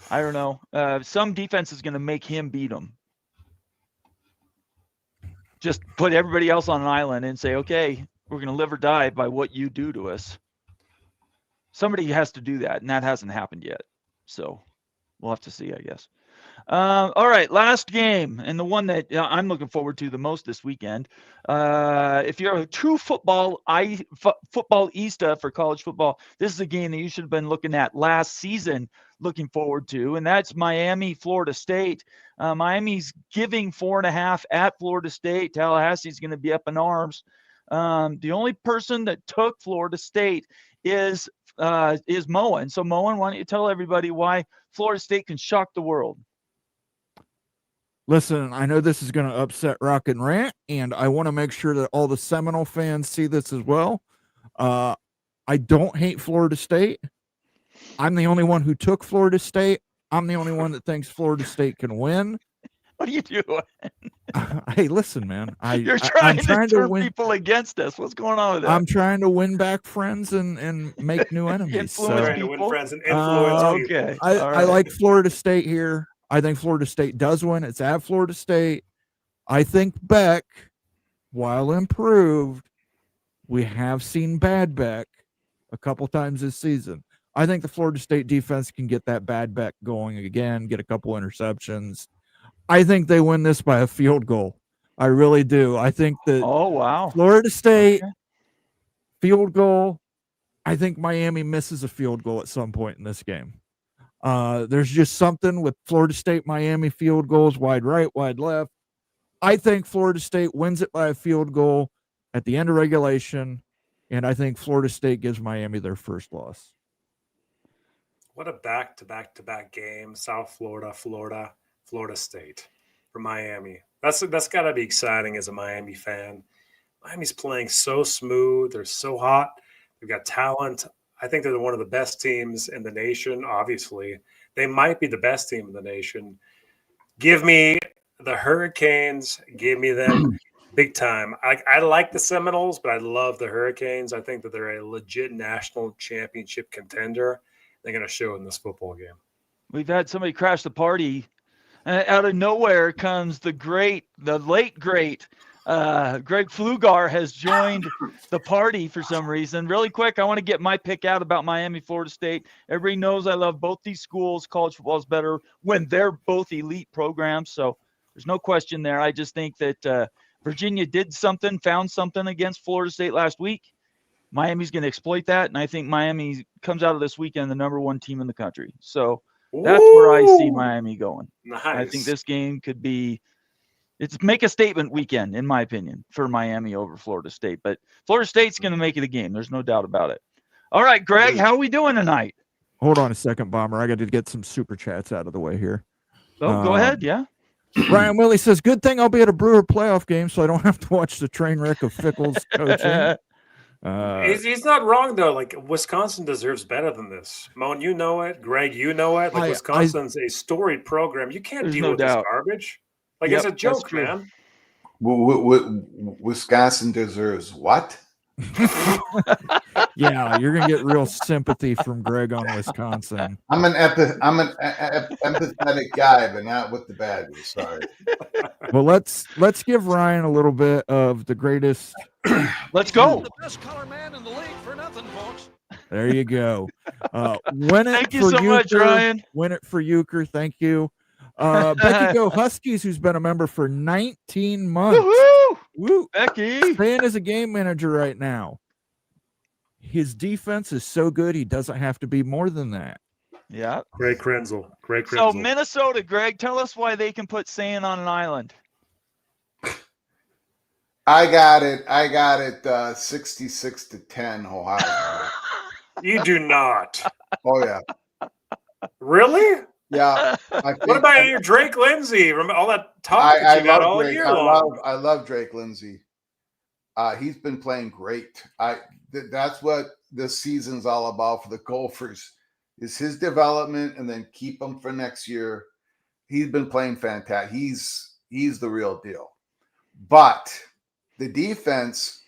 I don't know. Some defense is going to make him beat him. Just put everybody else on an island and say, okay, we're going to live or die by what you do to us. Somebody has to do that, and that hasn't happened yet. So we'll have to see, I guess. All right, last game, and the one that I'm looking forward to the most this weekend. If you're a true footballista for college football, this is a game that you should have been looking at last season, looking forward to, and that's Miami, Florida State. Miami's giving 4.5 at Florida State. Tallahassee's going to be up in arms. The only person that took Florida State is Moen. So Moen, why don't you tell everybody why Florida State can shock the world? Listen, I know this is going to upset Rock and Rant, and I want to make sure that all the Seminole fans see this as well. I don't hate Florida State. I'm the only one who took Florida State. I'm the only one that thinks Florida State can win. What are you doing? Hey, listen, man. You're trying to turn win people against us. What's going on with that? I'm trying to win back friends and make new enemies. Influence Trying to win people? friends and influence people. Okay. I All right. like Florida State here. I think Florida State does win. It's at Florida State. I think Beck, while improved, we have seen bad Beck a couple times this season. I think the Florida State defense can get that bad Beck going again, get a couple interceptions. I think they win this by a field goal. I really do. I think that Oh, wow. Florida State field goal. I think Miami misses a field goal at some point in this game. There's just something with Florida State, Miami field goals, wide right, wide left. I think Florida State wins it by a field goal at the end of regulation, and I think Florida State gives Miami their first loss. What a back-to-back-to-back game. South Florida, Florida State for Miami. That's got to be exciting as a Miami fan. Miami's playing so smooth. They're so hot. They've got talent. I think they're one of the best teams in the nation, obviously. They might be the best team in the nation. Give me the Hurricanes. Give me them big time. I like the Seminoles, but I love the Hurricanes. I think that they're a legit national championship contender. They're going to show in this football game. We've had somebody crash the party. Out of nowhere comes the late great Greg Flugar has joined the party for some reason. Really quick, I want to get my pick out about Miami, Florida State. Everybody knows I love both these schools. College football is better when they're both elite programs, so there's no question there. I just think that Virginia found something against Florida State last week. Miami's going to exploit that, and I think Miami comes out of this weekend the number one team in the country. So that's where I see Miami going. Nice. I think this game could be it's make a statement weekend, in my opinion, for Miami over Florida State. But Florida State's going to make it a game. There's no doubt about it. All right, Greg, how are we doing tonight? Hold on a second, Bomber. I got to get some super chats out of the way here. Oh, go ahead. Yeah. Ryan Willie says, good thing I'll be at a Brewer playoff game so I don't have to watch the train wreck of Fickle's coaching. He's not wrong, though. Like, Wisconsin deserves better than this. Moan, you know it. Greg, you know it. Like, Wisconsin's a storied program. You can't deal with this garbage. Like, it's a joke, man. Wisconsin deserves what? Yeah, you're gonna get real sympathy from Greg on Wisconsin. I'm an empathetic guy, but not with the badges. Sorry. Well, let's give Ryan a little bit of the greatest. Let's go. The best color man in the league for nothing, folks. There you go. Win it Thank you for so much, Ryan. Win it for Euchre. Thank you. Becky Go Huskies, who's been a member for 19 months. Woo-hoo! Woo. Becky. Stan is a game manager right now. His defense is so good, he doesn't have to be more than that. Yeah. Greg Krenzel. So Minnesota, Greg, tell us why they can put sand on an island. I got it 66-10 Ohio. You do not. Oh yeah. Really? Yeah. What about your Drake Lindsay? Remember all that talk that you got all year long? I love Drake Lindsay. He's been playing great. That's what this season's all about for the Gophers, is his development and then keep him for next year. He's been playing fantastic. He's the real deal. But the defense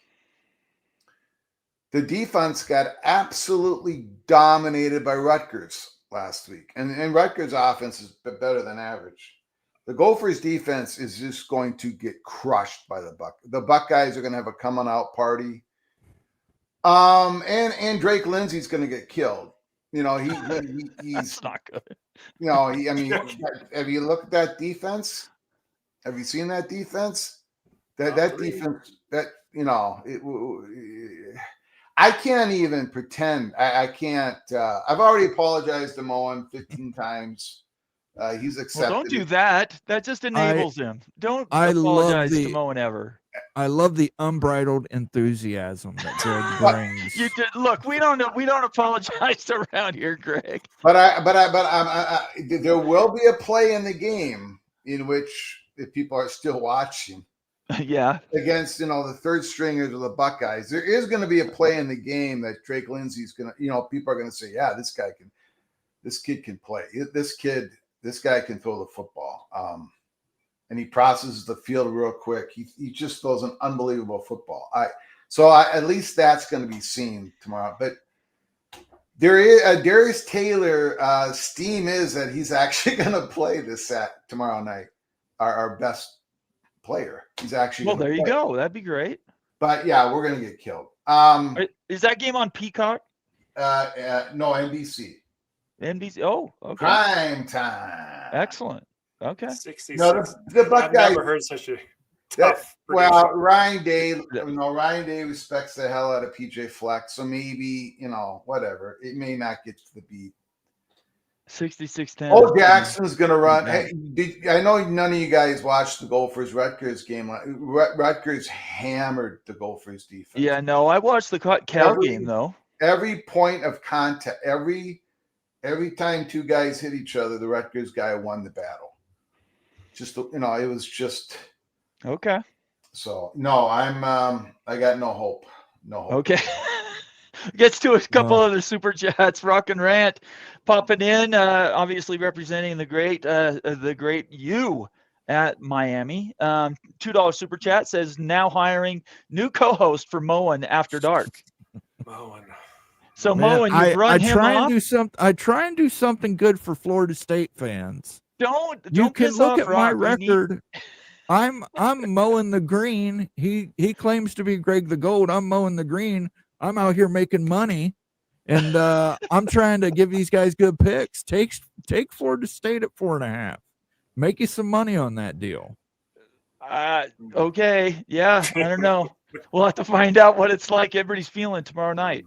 got absolutely dominated by Rutgers last week. And Rutgers' offense is better than average. The Gophers' defense is just going to get crushed by the Buckeyes are going to have a coming out party. And Drake Lindsay's going to get killed. You know, he's That's not good. You know, have you looked at that defense? Have you seen that defense? That defense, I can't even pretend. I can't. I've already apologized to Moen 15 times. He's accepted. Well, don't do that. That just enables him. Don't apologize to Moen ever. I love the unbridled enthusiasm that Greg brings. Look, we don't apologize around here, Greg. But there will be a play in the game in which, if people are still watching, yeah, against the third stringers of the Buckeyes, there is going to be a play in the game that Drake Lindsay's going to, people are going to say, yeah, this kid can play. This guy can throw the football. And he processes the field real quick. He just throws an unbelievable football. At least that's going to be seen tomorrow. But there is Darius Taylor. Steam is that he's actually going to play tomorrow night. Our best player. He's actually well. There you go. That'd be great. But yeah, we're going to get killed. Is that game on Peacock? No, NBC. NBC. Oh, okay. Prime time. Excellent. Okay. 66. No, the Buckeyes. I've never heard such a tough. Ryan Day. Ryan Day respects the hell out of PJ Fleck. So maybe whatever. It may not get to the beat. 66-10. Oh, Jackson's going to run. Hey, I know none of you guys watched the Gophers-Rutgers game. Rutgers hammered the Gophers defense. Yeah, no, I watched the Cal game, though. Every point of contact, every time two guys hit each other, the Rutgers guy won the battle. Just, it was just. Okay. So, no, I got no hope. No hope. Okay. Gets to a couple other super chats. Rock and Rant popping in, obviously representing the great you at Miami. $2 super chat says now hiring new co-host for Moen After Dark. Moen. So Moen, you've run him off. I try and do something good for Florida State fans. Don't you can piss look off, at my Rock. record. I'm mowing the green. He claims to be Greg the Gold. I'm mowing the green. I'm out here making money, and I'm trying to give these guys good picks. Take Florida State at 4.5. Make you some money on that deal. Okay. Yeah, I don't know. We'll have to find out what it's like. Everybody's feeling tomorrow night.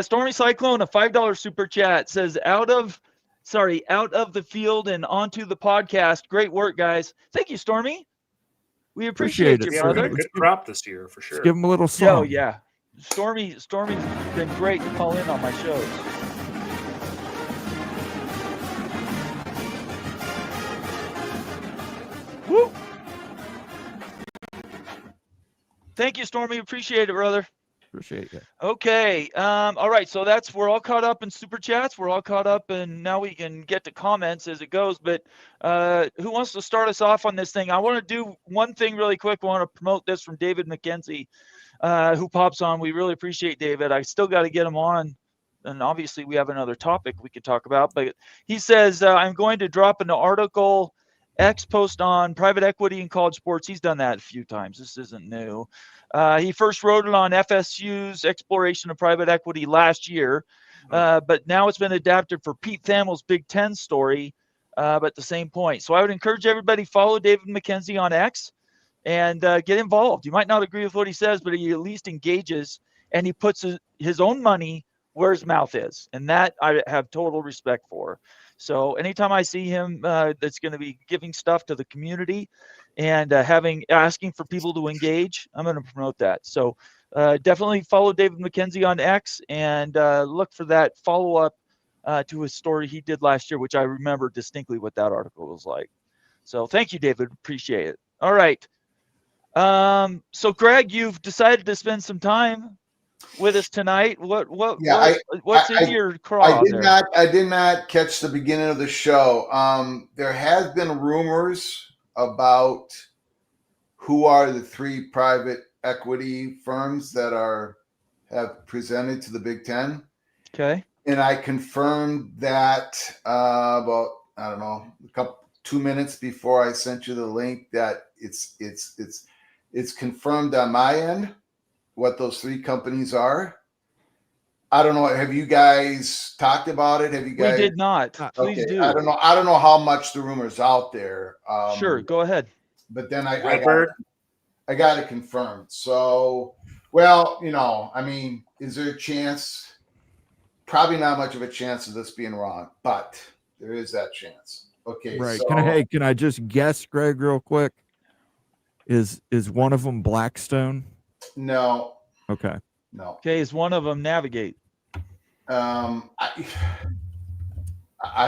Stormy Cyclone, a $5 super chat says out of the field and onto the podcast. Great work, guys. Thank you, Stormy. We appreciate you, brother. Good crop this year for sure. Let's give him a little song. Oh yeah. Stormy's been great to call in on my shows. Woo! Thank you, Stormy. Appreciate it, brother. Appreciate it. Okay. All right. So we're all caught up in super chats. We're all caught up, and now we can get to comments as it goes. But who wants to start us off on this thing? I want to do one thing really quick. I want to promote this from David McKenzie, who pops on. We really appreciate David. I still got to get him on. And obviously we have another topic we could talk about, but he says, I'm going to drop an article X post on private equity in college sports. He's done that a few times. This isn't new. He first wrote it on FSU's exploration of private equity last year, but now it's been adapted for Pete Thamel's Big Ten story, but at the same point. So I would encourage everybody follow David McKenzie on X. and get involved. You might not agree with what he says, but he at least engages and he puts his own money where his mouth is. And that I have total respect for. So anytime I see him that's going to be giving stuff to the community and asking for people to engage, I'm going to promote that. So definitely follow David McKenzie on X and look for that follow-up to his story he did last year, which I remember distinctly what that article was like. So thank you, David. Appreciate it. All right. So Greg, you've decided to spend some time with us tonight. What's in your craw there? I did not catch the beginning of the show. There has been rumors about who are the 3 private equity firms that have presented to the Big Ten. Okay. And I confirmed that about, I don't know, 2 minutes before I sent you the link, that it's confirmed on my end what those 3 companies are. I don't know. Have you guys talked about it? We did not. Please do. I don't know how much the rumor's out there. Sure, go ahead. But then I got it confirmed. So, well, I mean, is there a chance? Probably not much of a chance of this being wrong, but there is that chance. Okay. Right. So, Can I just guess, Greg, real quick? Is one of them Blackstone? No. Okay. No. Okay. Is one of them Navigate? I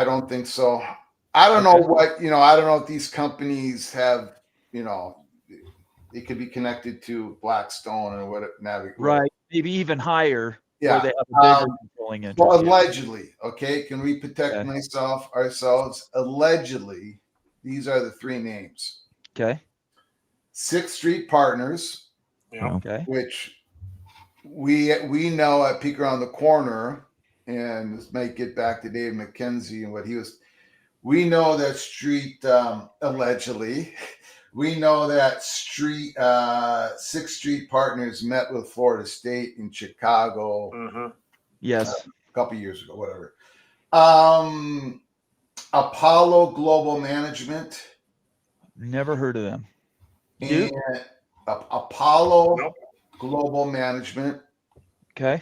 don't think so. I don't know what, I don't know if these companies have, it could be connected to Blackstone or what Navigate. Right. Maybe even higher. Yeah. Where they have a bigger controlling interest. Well, allegedly, okay. Can we protect ourselves? Allegedly, these are the 3 names. Okay. 6th Street Partners. Yeah. Okay. Which we know at Peek Around the Corner, and this might get back to Dave McKenzie and what he was. We know that Street allegedly. We know that 6th Street Partners met with Florida State in Chicago. Mm-hmm. Yes. A couple years ago, whatever. Apollo Global Management. Never heard of them. And Apollo Global Management. Okay.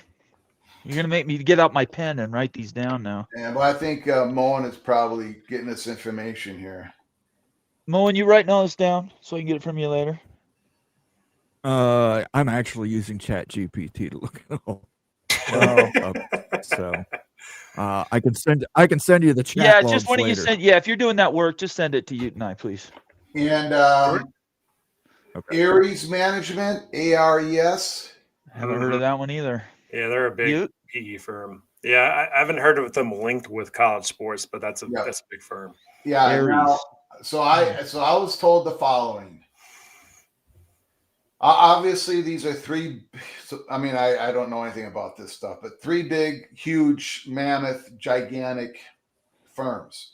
You're going to make me get out my pen and write these down now. And well, I think Moen is probably getting this information here. Moen, you writing all this down so I can get it from you later? I'm actually using ChatGPT to look it up. So I can send you the chat. Yeah, just when later. you send. Yeah, if you're doing that work, just send it to Ute and I, please. And Ares Management, ARES. Haven't heard of that one either. Yeah, they're a big PE firm. Yeah, I haven't heard of them linked with college sports, but that's a big firm. Yeah. Now, so I was told the following. Obviously, these are 3. I mean, I don't know anything about this stuff, but 3 big, huge, mammoth, gigantic firms.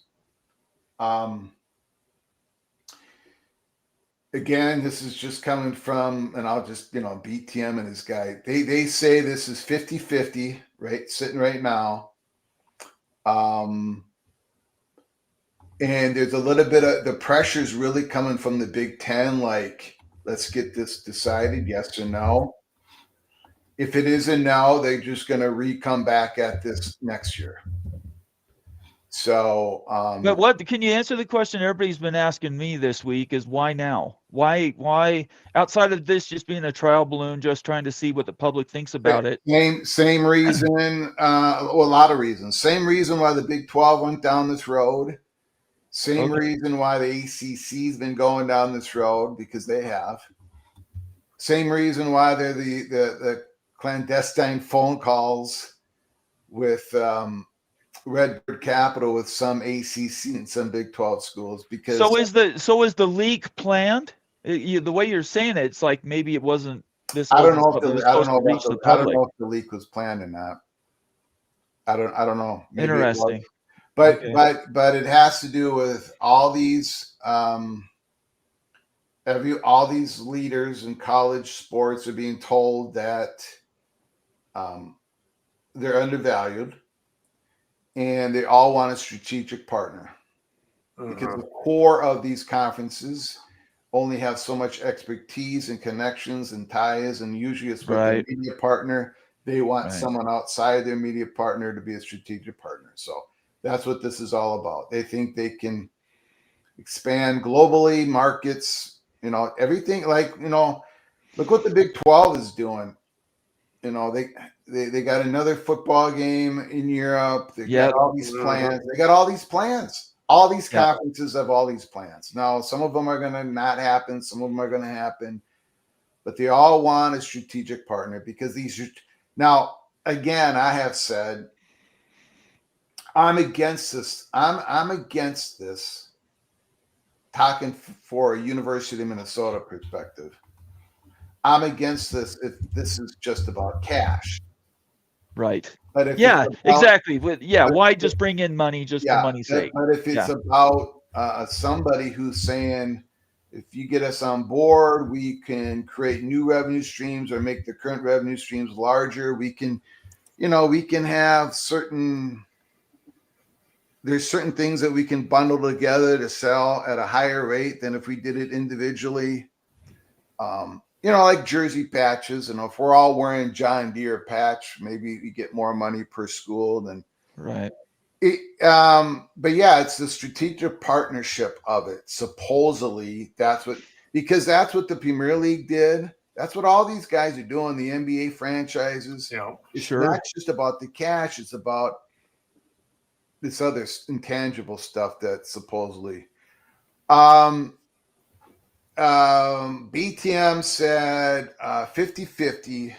Again, this is just coming from, and I'll just, BTM and his guy. They say this is 50-50, right? Sitting right now. And there's a little bit of the pressure's really coming from the Big Ten, like, let's get this decided, yes or no. If it is a no, they're just going to come back at this next year. So, but what can you answer the question everybody's been asking me this week is why now? Why outside of this just being a trial balloon, just trying to see what the public thinks about it? Same reason, a lot of reasons. Same reason why the Big 12 went down this road. Same reason why the ACC's been going down this road, because they have. Same reason why they're the clandestine phone calls with Redbird Capital with some ACC and some Big 12 schools. Because so is the leak planned? The way you're saying it, it's like maybe it wasn't this. I don't know if the leak was planned or not. I don't know. Maybe interesting. But it has to do with all these all these leaders in college sports are being told that they're undervalued, and they all want a strategic partner. Because the core of these conferences only have so much expertise and connections and ties, and usually it's with their Right. media partner. They want Right. someone outside their media partner to be a strategic partner. So that's what this is all about. They think they can expand globally, markets, everything. Like, look what the Big 12 is doing. They got another football game in Europe. They got all these plans. They got all these plans. All these conferences have all these plans. Now, some of them are going to not happen. Some of them are going to happen. But they all want a strategic partner because these are. Now, again, I have said I'm against this. I'm against this. Talking for a University of Minnesota perspective, I'm against this if this is just about cash. Right. But if exactly. Why just bring in money just for money's sake? But if it's about somebody who's saying, if you get us on board, we can create new revenue streams or make the current revenue streams larger. We can, we can have there's certain things that we can bundle together to sell at a higher rate than if we did it individually. Like jersey patches. If we're all wearing John Deere patch, maybe we get more money per school than right. But yeah, it's the strategic partnership of it. Supposedly, that's what the Premier League did. That's what all these guys are doing. The NBA franchises. It's not just about the cash. It's about this other intangible stuff that supposedly. BTM said 50-50.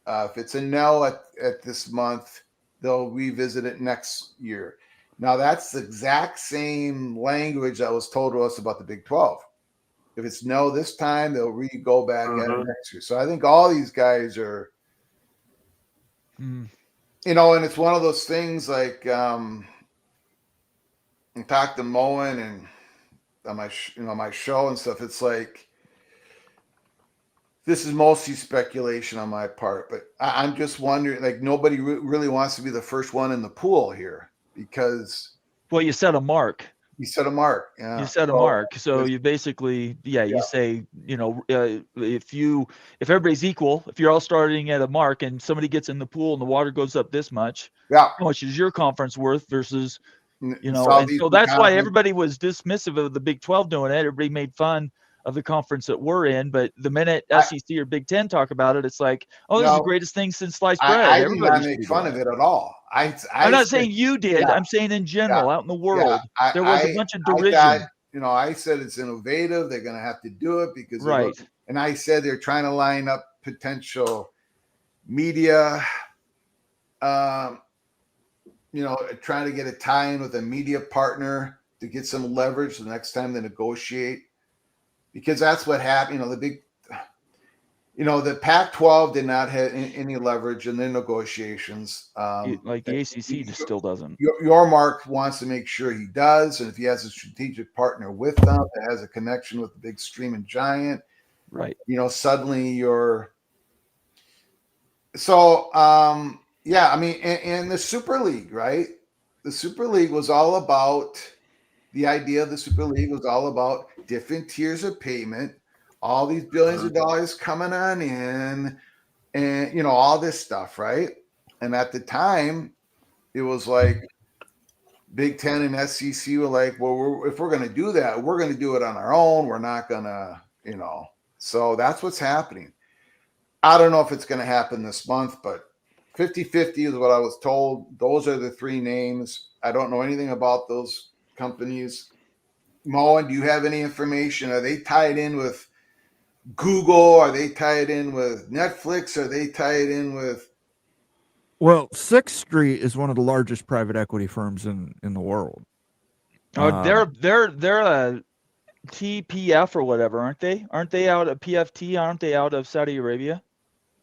If it's a no at this month, they'll revisit it next year. Now, that's the exact same language that was told to us about the Big 12. If it's no this time, they'll go back at it next year. So I think all these guys are, and it's one of those things like I talked to Moen and on my show and stuff. It's like, this is mostly speculation on my part, but I'm just wondering, like, nobody really wants to be the first one in the pool here because. Well, you set a mark. You set a mark. Yeah. You set a mark. So you basically, you say, if everybody's equal, if you're all starting at a mark and somebody gets in the pool and the water goes up this much, how much is your conference worth versus, and so that's why everybody was dismissive of the Big 12 doing it. Everybody made fun of the conference that we're in, but the minute SEC or Big 10 talk about it, it's like, this is the greatest thing since sliced bread. I did not make fun of it at all. I'm not saying you did. I'm saying in general, out in the world, there was a bunch of derision. I said it's innovative. They're going to have to do it because and I said they're trying to line up potential media, trying to get a tie-in with a media partner to get some leverage the next time they negotiate. Because that's what happened. The Pac-12 did not have any leverage in their negotiations. Like the ACC just still doesn't. Yormark wants to make sure he does, and if he has a strategic partner with them that has a connection with the big streaming giant, right? Suddenly you're. So and the Super League, right? The Super League was all about. The idea of the Super League was all about different tiers of payment, all these billions of dollars coming on in, and all this stuff, right? And at the time, it was like Big Ten and SEC were like, well, if we're going to do that, we're going to do it on our own. We're not going to, So that's what's happening. I don't know if it's going to happen this month, but 50-50 is what I was told. Those are the three names. I don't know anything about those companies. Moen, do you have any information? Are they tied in with Google? Are they tied in with Netflix? Are they tied in with? Well, Sixth Street is one of the largest private equity firms in the world. They're a TPF or whatever, aren't they? Aren't they out of PFT? Aren't they out of Saudi Arabia?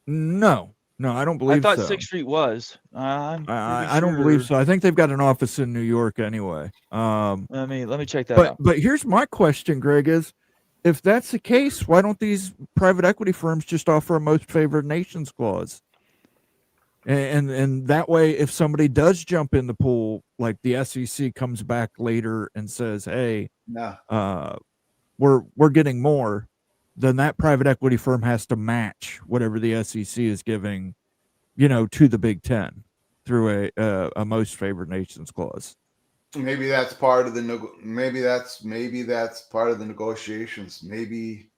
No, I don't believe so. I thought Sixth Street was. I don't believe so. I think they've got an office in New York anyway. Let me check that out. But here's my question, Greg, is if that's the case, why don't these private equity firms just offer a most favored nations clause? And that way, if somebody does jump in the pool, like the SEC comes back later and says, hey, we're getting more, then that private equity firm has to match whatever the SEC is giving, to the Big Ten through a most favored nations clause. Maybe that's part of the maybe that's part of the negotiations. Maybe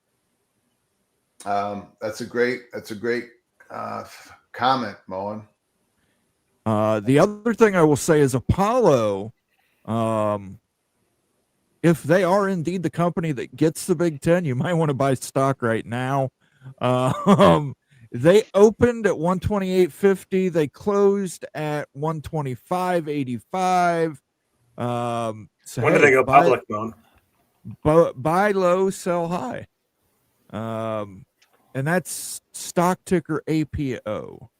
that's a great comment, Moen. The other thing I will say is Apollo, if they are indeed the company that gets the Big Ten, you might want to buy stock right now. They opened at 128.50. They closed at 125.85. So When do they go public, Moen? Buy low, sell high. And that's stock ticker APO.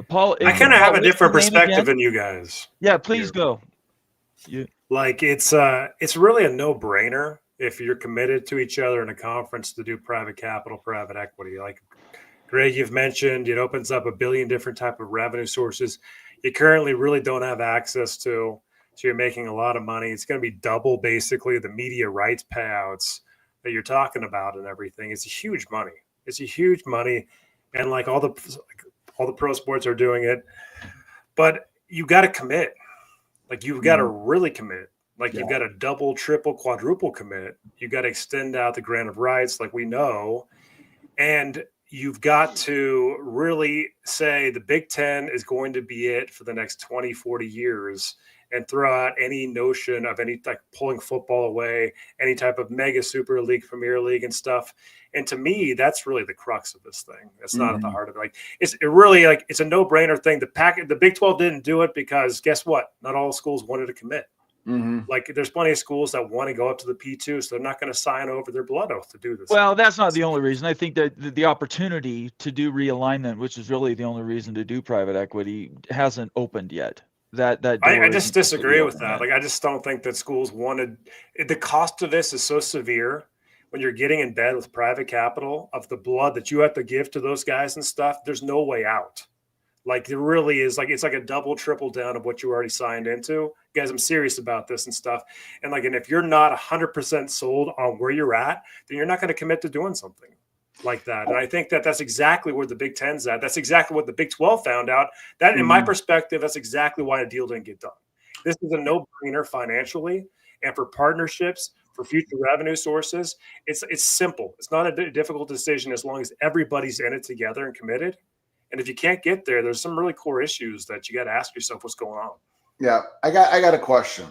Paul, I kind of have a different perspective than you guys. Yeah, please go. Like it's really a no-brainer if you're committed to each other in a conference to do private capital, private equity. Like Greg, you've mentioned, it opens up a billion different type of revenue sources you currently really don't have access to. So you're making a lot of money. It's going to be double basically the media rights payouts that you're talking about and everything. It's a huge money. It's a huge money, and like all the pro sports are doing it, but you got to commit. Like you've got to really commit. Like you've got to double, triple, quadruple commit. You've got to extend out the grant of rights, like we know, and you've got to really say the Big Ten is going to be it for the next 20, 40 years, and throw out any notion of any like pulling football away, any type of mega super league, Premier League and stuff. And to me, that's really the crux of this thing. It's not at the heart of it. Like it's a no-brainer thing. The Big 12 didn't do it because guess what? Not all schools wanted to commit. Like there's plenty of schools that want to go up to the P2, so they're not going to sign over their blood oath to do this. Well, that's not the only reason. I think that the opportunity to do realignment, which is really the only reason to do private equity, hasn't opened yet. I just disagree with that. Like I just don't think that schools wanted. The cost of this is so severe when you're getting in bed with private capital of the blood that you have to give to those guys and stuff. There's no way out. Like there really is. Like it's like a double, triple down of what you already signed into. Guys, I'm serious about this and stuff. And if you're not 100% sold on where you're at, then you're not going to commit to doing something like that. And I think that that's exactly where the Big Ten's at. That's exactly what the Big 12 found out. That, in my perspective, that's exactly why the deal didn't get done. This is a no-brainer financially, and for partnerships, for future revenue sources, it's simple. It's not a difficult decision as long as everybody's in it together and committed. And if you can't get there, there's some really core issues that you got to ask yourself what's going on. Yeah, I got a question.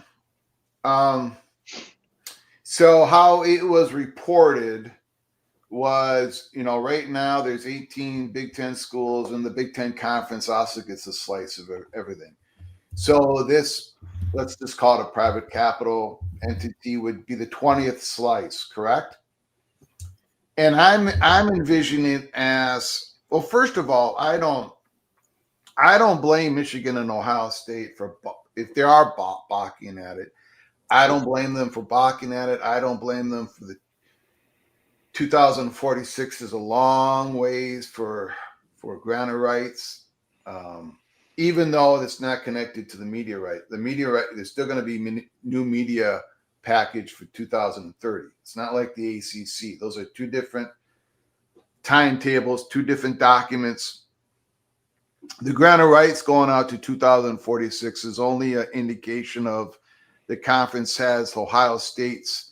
So how it was reported was, right now there's 18 Big Ten schools, and the Big Ten Conference also gets a slice of everything. So this, let's just call it a private capital entity, would be the 20th slice, correct? And I'm envisioning it as, well, first of all, I don't blame Michigan and Ohio State for if they are balking at it. I don't blame them for balking at it. I don't blame them for the 2046 is a long ways for granted rights, even though it's not connected to the media right. The media right, there's still going to be new media package for 2030. It's not like the ACC. Those are two different timetables, two different documents. The grant of rights going out to 2046 is only an indication of the conference has Ohio State's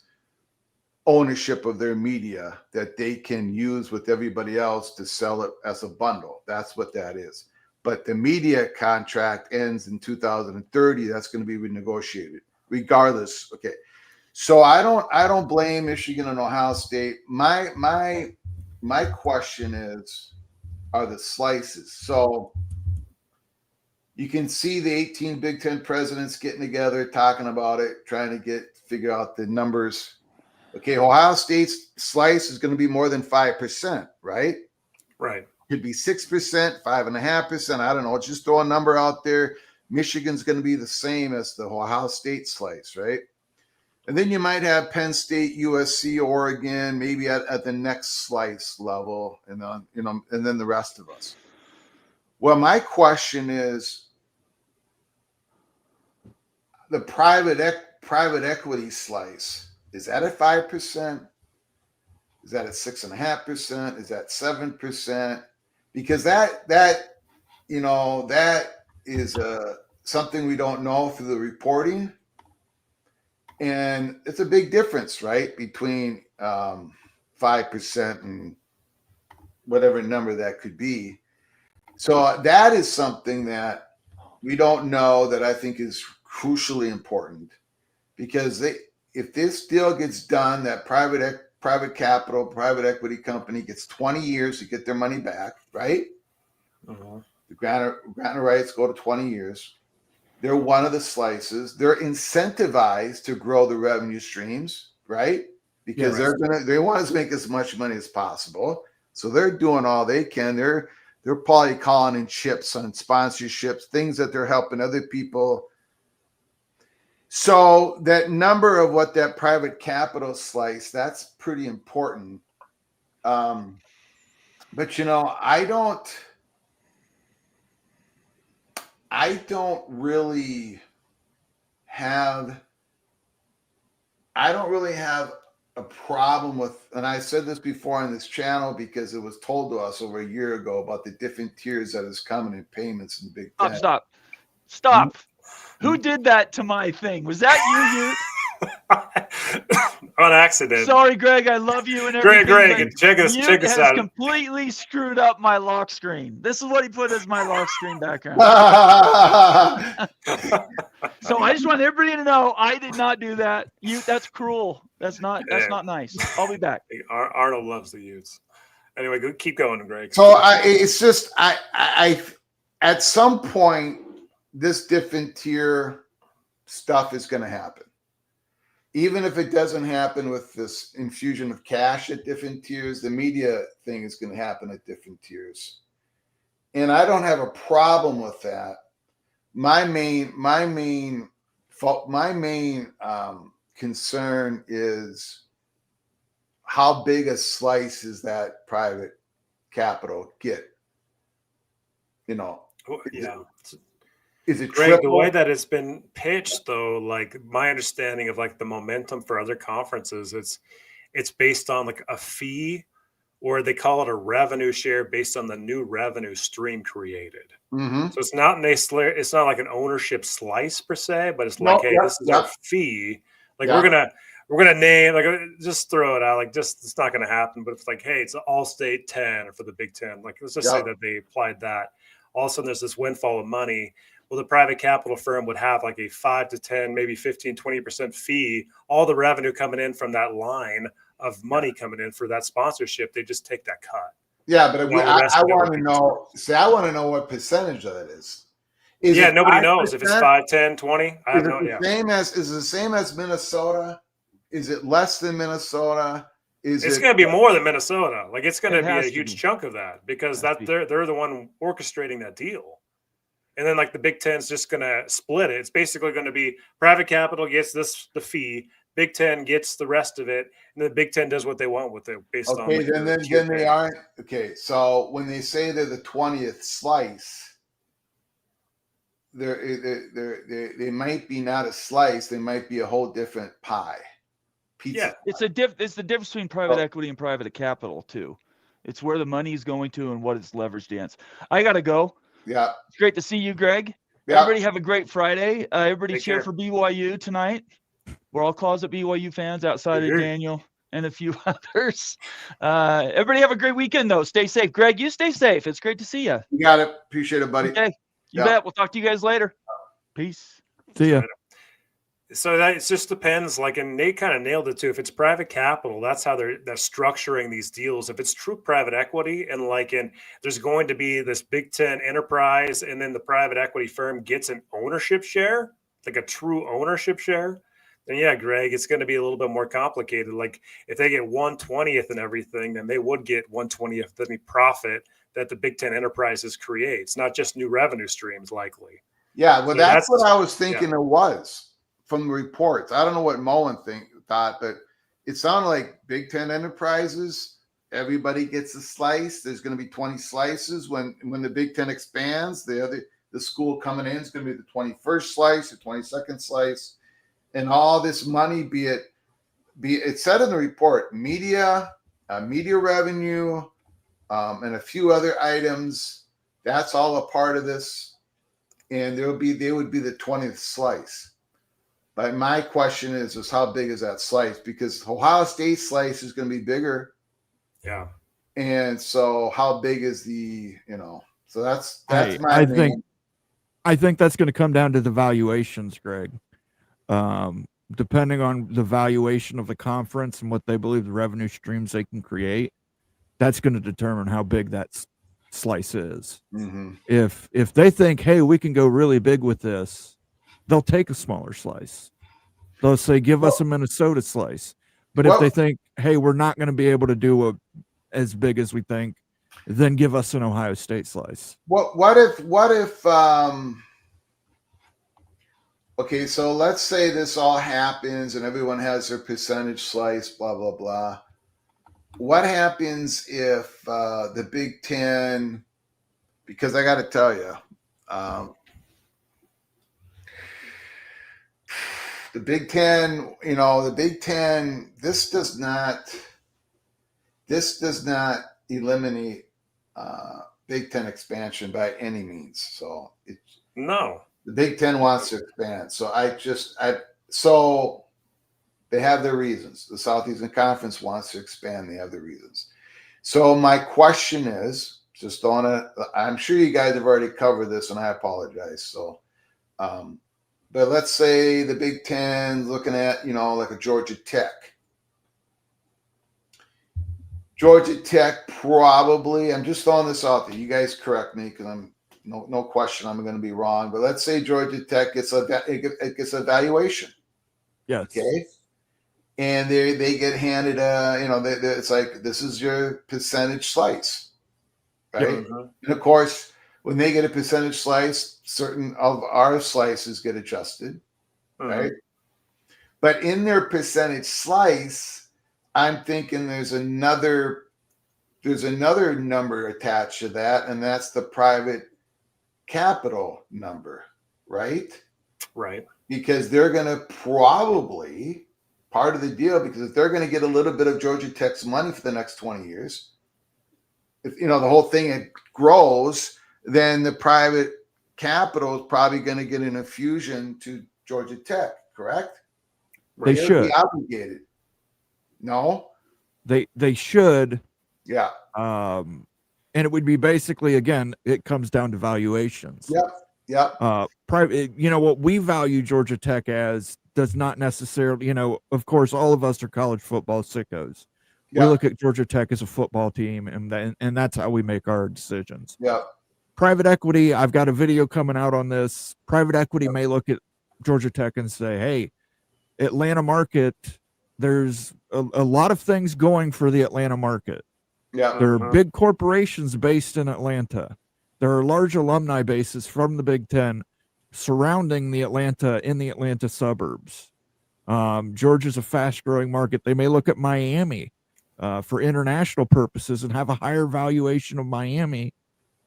ownership of their media that they can use with everybody else to sell it as a bundle. That's what that is. But the media contract ends in 2030. That's going to be renegotiated regardless. Okay. So I don't blame Michigan and Ohio State. My question are the slices. So you can see the 18 Big Ten presidents getting together, talking about it, trying to figure out the numbers. Okay, Ohio State's slice is going to be more than 5%, right? Right. Could be 6%, 5.5%. I don't know. Just throw a number out there. Michigan's going to be the same as the Ohio State slice, right? And then you might have Penn State, USC, Oregon, maybe at the next slice level, and then the rest of us. Well, my question is, the private equity slice Is that at 5%? Is that at 6.5%? Is that 7%? Because that is something we don't know through the reporting, and it's a big difference, right, between 5% and whatever number that could be. So that is something that we don't know, that I think is crucially important, because if this deal gets done, that private capital, private equity company gets 20 years to get their money back, right? Mm-hmm. The grant rights go to 20 years. They're one of the slices. They're incentivized to grow the revenue streams, right? Because they want to make as much money as possible. So they're doing all they can. They're probably calling in chips on sponsorships, things that they're helping other people. So that number of what that private capital slice, that's pretty important. But I don't really have a problem with, and I said this before on this channel because it was told to us over a year ago about the different tiers that is coming in payments in the Big Ten. Stop. Who did that to my thing? Was that you? On accident. Sorry, Greg. I love you and everything. Greg, check us has out. Completely screwed up my lock screen. This is what he put as my lock screen background. So I just want everybody to know I did not do that. That's cruel. That's not nice. I'll be back. Arnold loves the Utes. Anyway, keep going, Greg. So it's just I at some point this different tier stuff is going to happen. Even if it doesn't happen with this infusion of cash at different tiers, the media thing is going to happen at different tiers. And I don't have a problem with that. My main concern is how big a slice is that private capital get? Is it Greg, triple? the way that it's been pitched, though, like my understanding of like the momentum for other conferences, it's based on like a fee, or they call it a revenue share based on the new revenue stream created. Mm-hmm. So it's not like an ownership slice per se, but it's like, hey, this is our fee. Like we're gonna name, like, just throw it out, like just it's not gonna happen. But it's like, hey, it's an all-state 10 for the Big Ten. Like let's just say that they applied that. All of a sudden, there's this windfall of money. Well, the private capital firm would have like a 5 to 10, maybe 15, 20% fee. All the revenue coming in from that line of money coming in for that sponsorship, they just take that cut. Yeah, but I want to know. See, I want to know what percentage of that is. Nobody knows if it's 5, 10, 20. I have no idea. Is it the same as Minnesota? Is it less than Minnesota? It's going to be more than Minnesota. Like it's going to be a huge chunk of that, because they're the one orchestrating that deal. And then like the Big Ten's just going to split it. It's basically going to be private capital gets the fee, Big Ten gets the rest of it, and the Big Ten does what they want with it based on. Okay, then they aren't. Okay, so when they say they're the 20th slice, they might be not a slice. They might be a whole different pie. Pizza. Yeah, it's the difference between private equity and private capital too. It's where the money is going to and what it's leveraged against. I gotta go. Yeah. It's great to see you, Greg. Yeah. Everybody have a great Friday. Everybody cheer for BYU tonight. We're all closet BYU fans outside of Daniel and a few others. Everybody have a great weekend, though. Stay safe. Greg, you stay safe. It's great to see you. You got it. Appreciate it, buddy. Okay. You bet. We'll talk to you guys later. Peace. See ya. So that it just depends. Like, and Nate kind of nailed it too. If it's private capital, that's how they're structuring these deals. If it's true private equity, and there's going to be this Big Ten enterprise, and then the private equity firm gets an ownership share, like a true ownership share, then yeah, Greg, it's going to be a little bit more complicated. Like if they get 1/20th and everything, then they would get 1/20th of any profit that the Big Ten enterprises creates, not just new revenue streams, likely. Yeah, well, so that's what I was thinking. It was. From the reports, I don't know what Mullen thought, but it sounded like Big Ten enterprises, everybody gets a slice. There's going to be 20 slices when the Big Ten expands. The school coming in is going to be the 21st slice, the 22nd slice, and all this money, be it it said in the report, media revenue, and a few other items. That's all a part of this, and they would be the 20th slice. But my question is how big is that slice? Because Ohio State slice is going to be bigger. Yeah. And so how big is the, so that's my I think that's going to come down to the valuations, Greg. Depending on the valuation of the conference and what they believe the revenue streams they can create, that's going to determine how big that slice is. Mm-hmm. If they think, hey, we can go really big with this, they'll take a smaller slice. They'll say, give us a Minnesota slice. But if they think, hey, we're not going to be able to do as big as we think, then give us an Ohio State slice. What if okay, so let's say this all happens and everyone has their percentage slice, blah, blah, blah. What happens if the Big Ten, because I got to tell you, the Big Ten, this does not eliminate Big Ten expansion by any means. So No. the Big Ten wants to expand. So they have their reasons. The Southeastern Conference wants to expand. They have their reasons. So my question is, I'm sure you guys have already covered this, and I apologize. So, but let's say the Big Ten looking at, like a Georgia Tech. Georgia Tech probably, I'm just throwing this out there. You guys correct me because I'm no question I'm going to be wrong. But let's say Georgia Tech gets a valuation. Yes. Okay. And they get handed it's like, this is your percentage slice, right? Mm-hmm. And of course, when they get a percentage slice, certain of our slices get adjusted, right? But in their percentage slice, I'm thinking there's another number attached to that, and that's the private capital number, right? Right. Because they're going to probably, part of the deal, because if they're going to get a little bit of Georgia Tech's money for the next 20 years, if the whole thing grows, then the private capital is probably going to get an infusion to Georgia Tech, correct? They should be obligated. No, they should. Yeah. And it would be basically, again, it comes down to valuations. Yep. Private, what we value Georgia Tech as does not necessarily, of course, all of us are college football sickos. Yep. We look at Georgia Tech as a football team, and that's how we make our decisions. Yeah. Private equity, I've got a video coming out on this. Private equity may look at Georgia Tech and say, hey, Atlanta market, there's a lot of things going for the Atlanta market. Yeah. There are big corporations based in Atlanta. There are large alumni bases from the Big Ten surrounding the Atlanta suburbs. Georgia's a fast-growing market. They may look at Miami for international purposes and have a higher valuation of Miami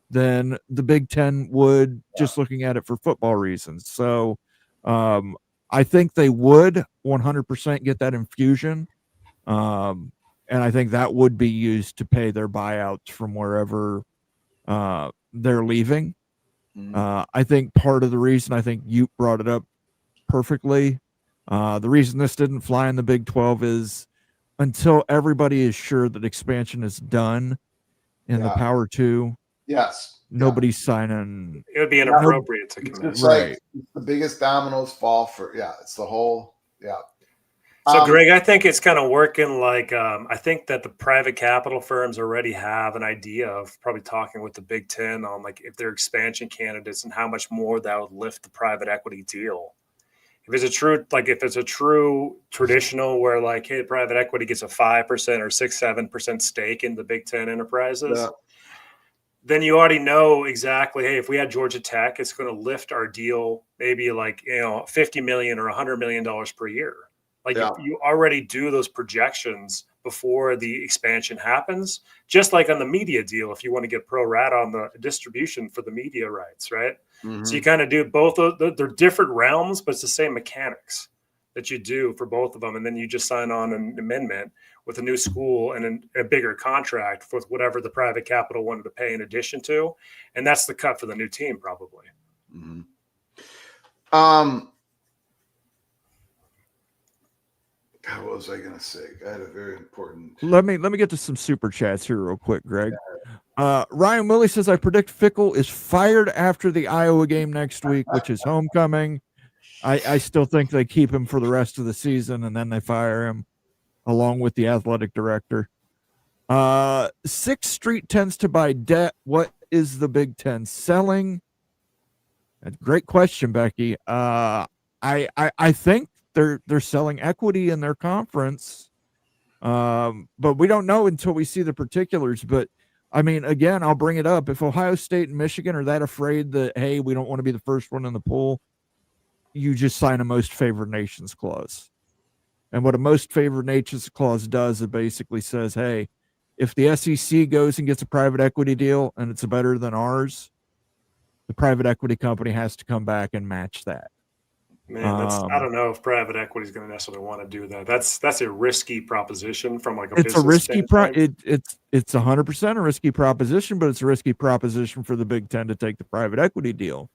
than the Big Ten would just looking at it for football reasons. So I think they would 100% get that infusion. And I think that would be used to pay their buyouts from wherever they're leaving. I think part of the reason, I think you brought it up perfectly, the reason this didn't fly in the Big 12 is until everybody is sure that expansion is done in the Power 2. Yes. Nobody's signing. It would be inappropriate to commit. It's like the biggest dominoes fall for, it's the whole, So, Greg, I think it's kind of working like I think that the private capital firms already have an idea of probably talking with the Big Ten on like if they're expansion candidates and how much more that would lift the private equity deal. If it's a true traditional where like, hey, private equity gets a 5% or 6-7% stake in the Big Ten enterprises, then you already know exactly, hey, if we had Georgia Tech, it's going to lift our deal maybe like, $50 million or $100 million per year. Like you already do those projections before the expansion happens, just like on the media deal, if you want to get pro rata on the distribution for the media rights, right? So you kind of do both. They're different realms, but it's the same mechanics. that you do for both of them, and then you just sign on an amendment with a new school and a bigger contract for whatever the private capital wanted to pay in addition to, and that's the cut for the new team probably. Mm-hmm. God, what was I going to say? I had a very important. Let me get to some super chats here real quick, Greg. Ryan Willie says, I predict Fickle is fired after the Iowa game next week, which is homecoming. I still think they keep him for the rest of the season and then they fire him along with the athletic director. 6th Street tends to buy debt. What is the Big Ten selling? Great question, Becky. I think they're selling equity in their conference, but we don't know until we see the particulars. But I mean, again, I'll bring it up. If Ohio State and Michigan are that afraid that, hey, we don't want to be the first one in the pool, you just sign a most favored nations clause. And what a most favored nations clause does, it basically says, hey, if the SEC goes and gets a private equity deal and it's better than ours, the private equity company has to come back and match that. Man, I don't know if private equity is going to necessarily want to do that. That's a risky proposition from like a it's business a risky it's 100% a risky proposition, but it's a risky proposition for the Big Ten to take the private equity deal.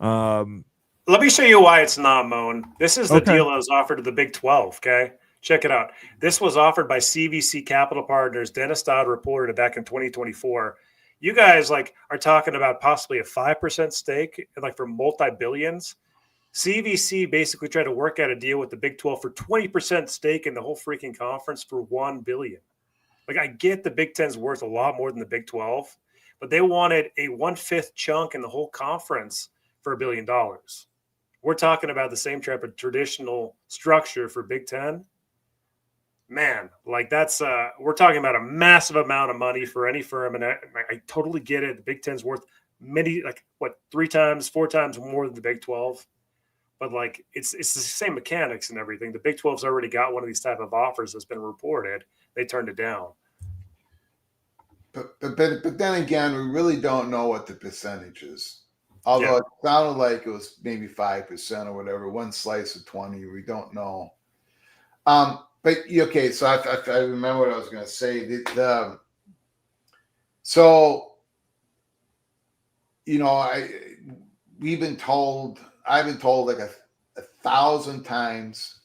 Let me show you why it's not, Moan. This is the deal that was offered to the Big 12. Okay, check it out. This was offered by CVC Capital Partners. Dennis Dodd reported it back in 2024. You guys like are talking about possibly a 5% stake, like for multi-billions. CVC basically tried to work out a deal with the Big 12 for 20% stake in the whole freaking conference for $1 billion. Like, I get the Big 10's worth a lot more than the Big 12, but they wanted a 1/5 chunk in the whole conference for $1 billion. We're talking about the same type of traditional structure for Big 10. Man, like that's we're talking about a massive amount of money for any firm, and I totally get it. The Big 10's worth many, like what, 3 times, 4 times more than the Big 12. But like it's the same mechanics and everything. The Big 12's already got one of these type of offers that's been reported. They turned it down. But then again, we really don't know what the percentage is. Although it sounded like it was maybe 5% or whatever, one slice of 20. We don't know. But okay, so I remember what I was going to say. So you know, I've been told like a 1,000 times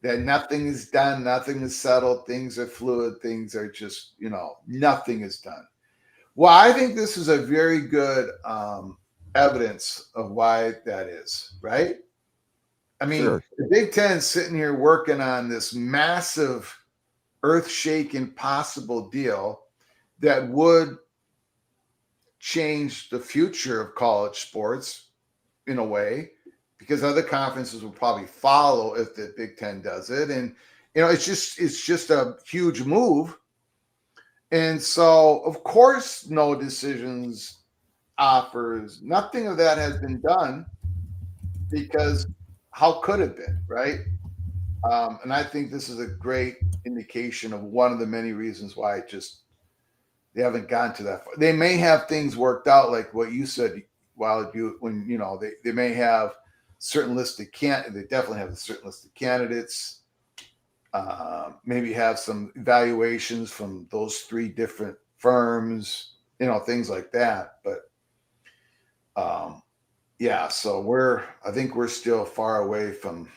that nothing is done, nothing is settled, things are fluid, things are just, nothing is done. Well, I think this is a very good evidence of why that is, right? I mean, Sure. The Big Ten sitting here working on this massive, earth-shaking possible deal that would change the future of college sports in a way, because other conferences will probably follow if the Big Ten does it. And, it's just a huge move. And so, of course, no decisions, offers, nothing of that has been done, because how could it be, right? And I think this is a great indication of one of the many reasons why they haven't gotten to that far. They may have things worked out, like what you said, they may have certain list of candidates. They definitely have a certain list of candidates. Maybe have some evaluations from those 3 different firms, things like that. But so I think we're still far away from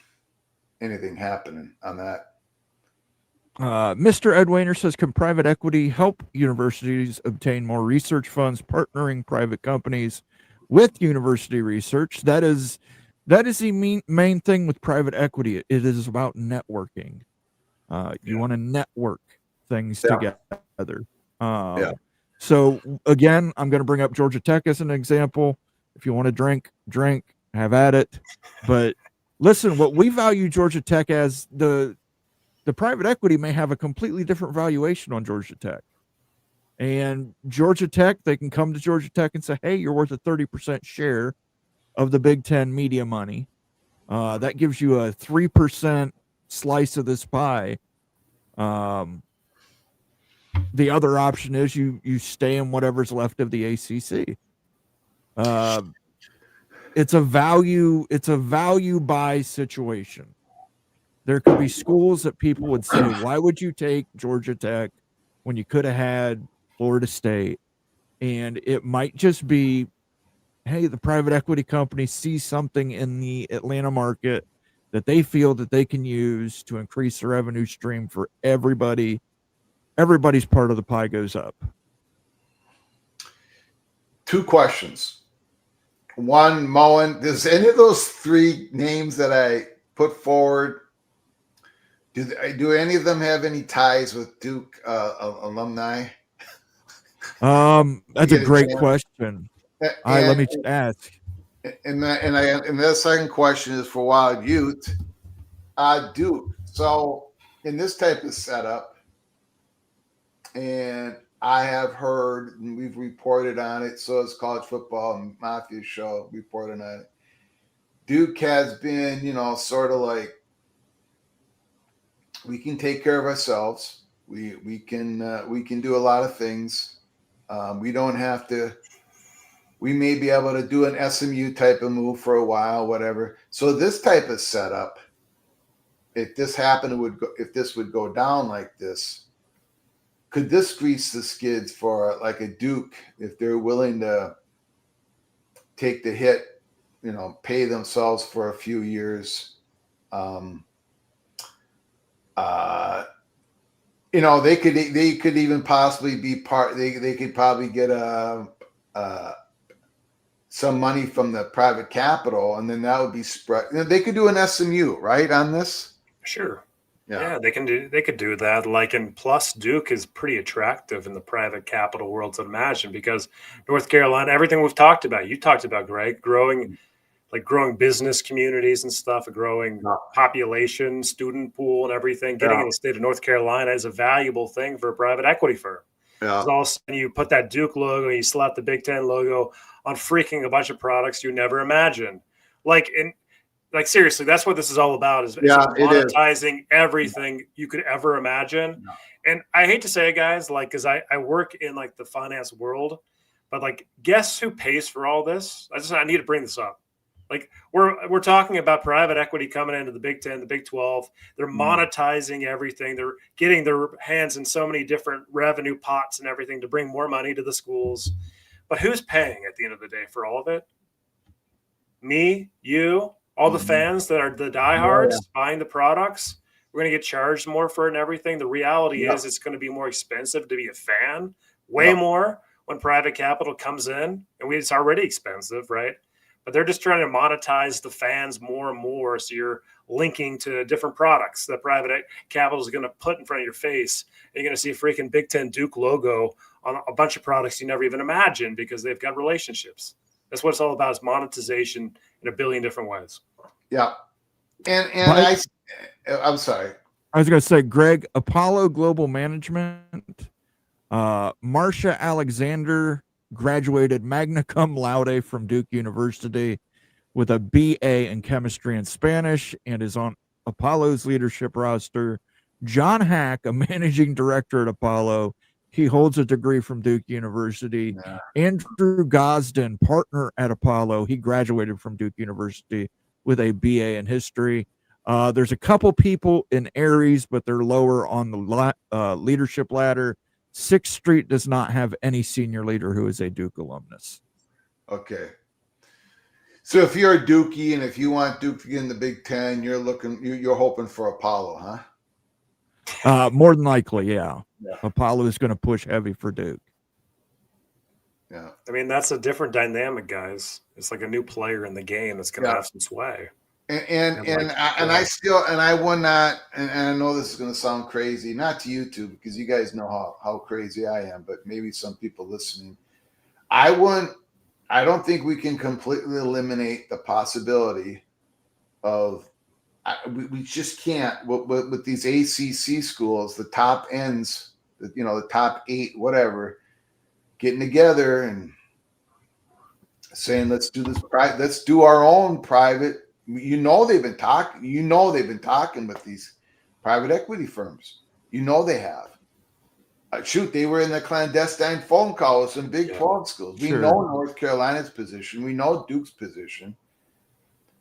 anything happening on that. Mr. Ed Wayner says, can private equity help universities obtain more research funds, partnering private companies with university research? That is the main thing with private equity. It is about networking. You want to network things together. So again, I'm going to bring up Georgia Tech as an example. If you want to drink, have at it. But listen, what we value Georgia Tech as, the private equity may have a completely different valuation on Georgia Tech. And Georgia Tech, they can come to Georgia Tech and say, hey, you're worth a 30% share of the Big Ten media money. That gives you a 3% slice of this pie. The other option is you stay in whatever's left of the ACC. It's a value buy situation. There could be schools that people would say, why would you take Georgia Tech when you could have had Florida State? And it might just be, hey, the private equity company sees something in the Atlanta market that they feel that they can use to increase the revenue stream for everybody. Everybody's part of the pie goes up. 2 questions. One, Moen, does any of those 3 names that I put forward, do any of them have any ties with Duke alumni? That's a great question. Let me ask. And the second question is for Wild Youth. Duke. So in this type of setup, and I have heard, and we've reported on it, so it's College Football and Mafia Show reported on it. Duke has been, sort of like, we can take care of ourselves. We can do a lot of things. We don't have to. We may be able to do an SMU type of move for a while, whatever. So this type of setup, if this happened, if this would go down like this, could this grease the skids for like a Duke if they're willing to take the hit, pay themselves for a few years? They could even possibly be part. They could probably get some money from the private capital, and then that would be spread. They could do an SMU, right, on this? Sure. Yeah, they could do that. And plus Duke is pretty attractive in the private capital world to imagine, because North Carolina, everything we've talked about, you talked about, Greg, growing business communities and stuff, a growing population, student pool and everything. Getting in the state of North Carolina is a valuable thing for a private equity firm. Yeah. All of a sudden you put that Duke logo, you slap the Big Ten logo on freaking a bunch of products you never imagined. Seriously, that's what this is all about, is monetizing everything you could ever imagine. Yeah. And I hate to say it, guys, because I work in the finance world, but guess who pays for all this? I need to bring this up. We're talking about private equity coming into the Big Ten, the Big 12. They're monetizing everything. They're getting their hands in so many different revenue pots and everything to bring more money to the schools. But who's paying at the end of the day for all of it? Me, you, all the fans that are the diehards buying the products. We're going to get charged more for it and everything. The reality is it's going to be more expensive to be a fan, way more when private capital comes in. And it's already expensive, right? But they're just trying to monetize the fans more and more. So you're linking to different products that private capital is going to put in front of your face. And you're going to see a freaking Big Ten Duke logo on a bunch of products you never even imagined, because they've got relationships. That's what it's all about, is monetization in a billion different ways. Yeah. And I'm sorry. I was going to say, Greg, Apollo Global Management, Marcia Alexander graduated magna cum laude from Duke University with a BA in chemistry and Spanish and is on Apollo's leadership roster. John Hack, a managing director at Apollo, he holds a degree from Duke University. Yeah. Andrew Gosden, partner at Apollo, he graduated from Duke University with a BA in history. There's a couple people in Aries, but they're lower on the leadership ladder. 6th Street does not have any senior leader who is a Duke alumnus. Okay. So if you're a Dookie and if you want Duke to get in the Big Ten, you're hoping for Apollo, huh? More than likely, yeah. Apollo is going to push heavy for Duke. Yeah. I mean, that's a different dynamic, guys. It's like a new player in the game that's going to have some sway. And I would not, and I know this is going to sound crazy, not to you two, because you guys know how crazy I am, but maybe some people listening. I don't think we can completely eliminate the possibility of, we just can't, with these ACC schools, the top ends, the top 8, whatever, getting together and saying, let's do our own private. They've been talking with these private equity firms. They have. They were in the clandestine phone call with some big 12 schools. We know North Carolina's position. We know Duke's position.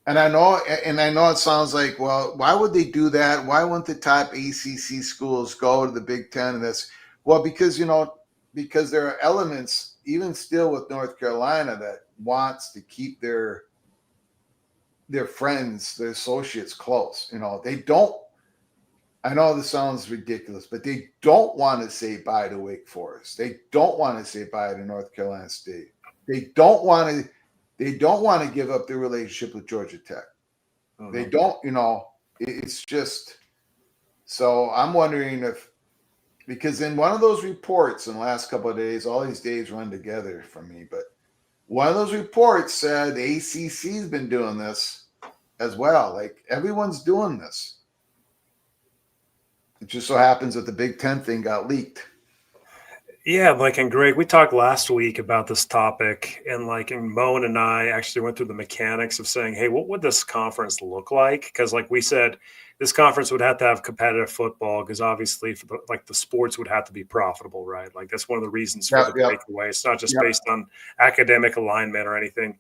And I know it sounds like, well, why would they do that? Why wouldn't the top ACC schools go to the Big Ten? And that's, well, because there are elements, even still with North Carolina, that wants to keep their friends, their associates close. They don't. I know this sounds ridiculous, but they don't want to say bye to Wake Forest. They don't want to say bye to North Carolina State. They don't want to give up their relationship with Georgia Tech. Mm-hmm. They don't, it's just, so I'm wondering because in one of those reports in the last couple of days, all these days run together for me, but one of those reports said the ACC's been doing this as well. Like, everyone's doing this. It just so happens that the Big Ten thing got leaked. Yeah, and Greg, we talked last week about this topic, and Moan and I actually went through the mechanics of saying, hey, what would this conference look like? Because we said, this conference would have to have competitive football, because obviously the sports would have to be profitable, right? That's one of the reasons for the breakaway. It's not just based on academic alignment or anything.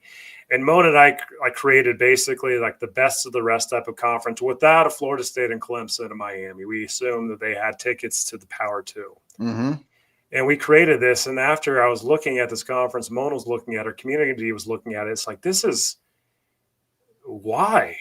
And Moan and I created basically the best of the rest type of conference without a Florida State and Clemson and Miami. We assumed that they had tickets to the Power 2. Mm-hmm. And we created this. And after I was looking at this conference, Mona was looking at it, our community was looking at it. It's this is why.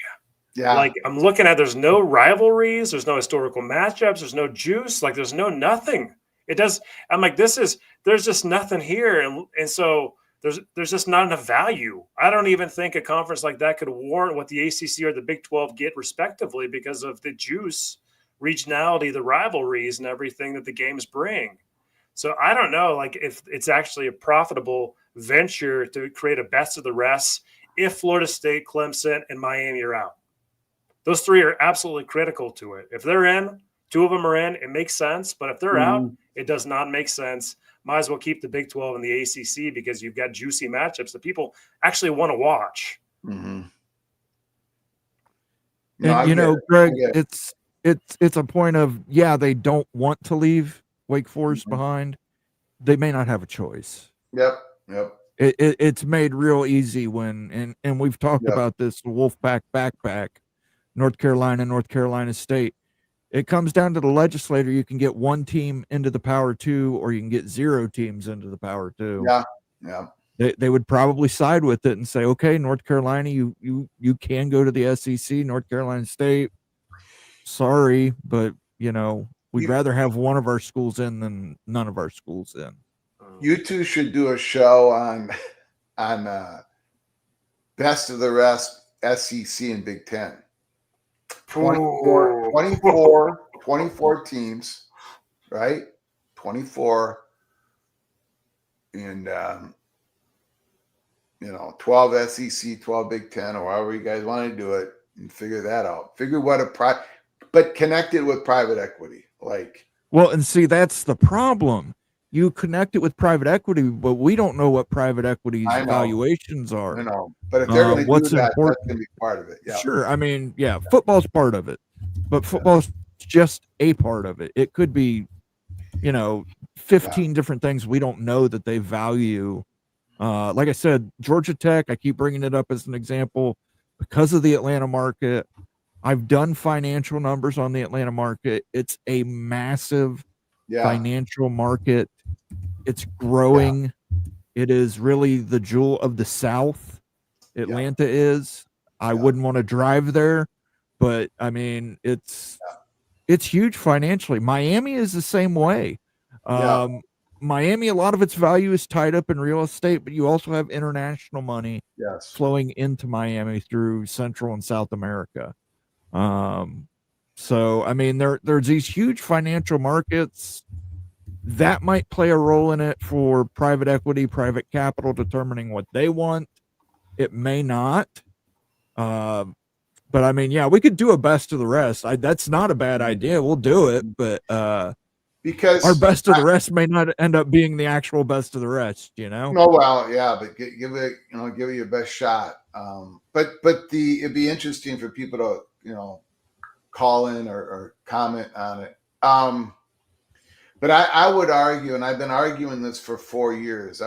Yeah. I'm looking at, there's no rivalries. There's no historical matchups. There's no juice. There's no nothing. It does. I'm there's just nothing here. And so there's just not enough value. I don't even think a conference like that could warrant what the ACC or the Big 12 get respectively, because of the juice, regionality, the rivalries, and everything that the games bring. So I don't know, if it's actually a profitable venture to create a best of the rest if Florida State, Clemson, and Miami are out. Those three are absolutely critical to it. If they're in, two of them are in, it makes sense. But if they're out, it does not make sense. Might as well keep the Big 12 and the ACC, because you've got juicy matchups that people actually want to watch. Mm-hmm. And Greg, it's a point of, they don't want to leave Wake Forest behind. They may not have a choice. Yep. It's made real easy when, and we've talked about this, the Wolfpack backpack, North Carolina State. It comes down to the legislator. You can get one team into the Power 2, or you can get 0 teams into the Power 2. Yeah. They would probably side with it and say, okay, North Carolina, you can go to the SEC. North Carolina State, sorry, but we'd rather have one of our schools in than none of our schools in. You two should do a show on best of the rest, SEC and Big Ten. 24 teams, right? 24, and 12 SEC, 12 Big Ten, or however you guys want to do it, and figure that out. Figure what but connect it with private equity. Well, and see, that's the problem. You connect it with private equity, but we don't know what private equity's valuations are. I know, but if they're going to do that, that's going to be part of it. Yeah. Sure. I mean, football's part of it, but football's just a part of it. It could be, 15 different things we don't know that they value. Like I said, Georgia Tech, I keep bringing it up as an example because of the Atlanta market. I've done financial numbers on the Atlanta market. It's a massive financial market. It's growing. It is really the jewel of the South. Atlanta is. I wouldn't want to drive there, but I mean, it's huge financially. Miami is the same way. Miami, a lot of its value is tied up in real estate, but you also have international money flowing into Miami through Central and South America. So, I mean, there's these huge financial markets that might play a role in it for private equity, private capital determining what they want. It may not. But I mean, we could do a best of the rest. That's not a bad idea. We'll do it, but because our best of the rest may not end up being the actual best of the rest, No, well, but give it your best shot. But it'd be interesting for people to call in or comment on it. But I would argue, and I've been arguing this for 4 years.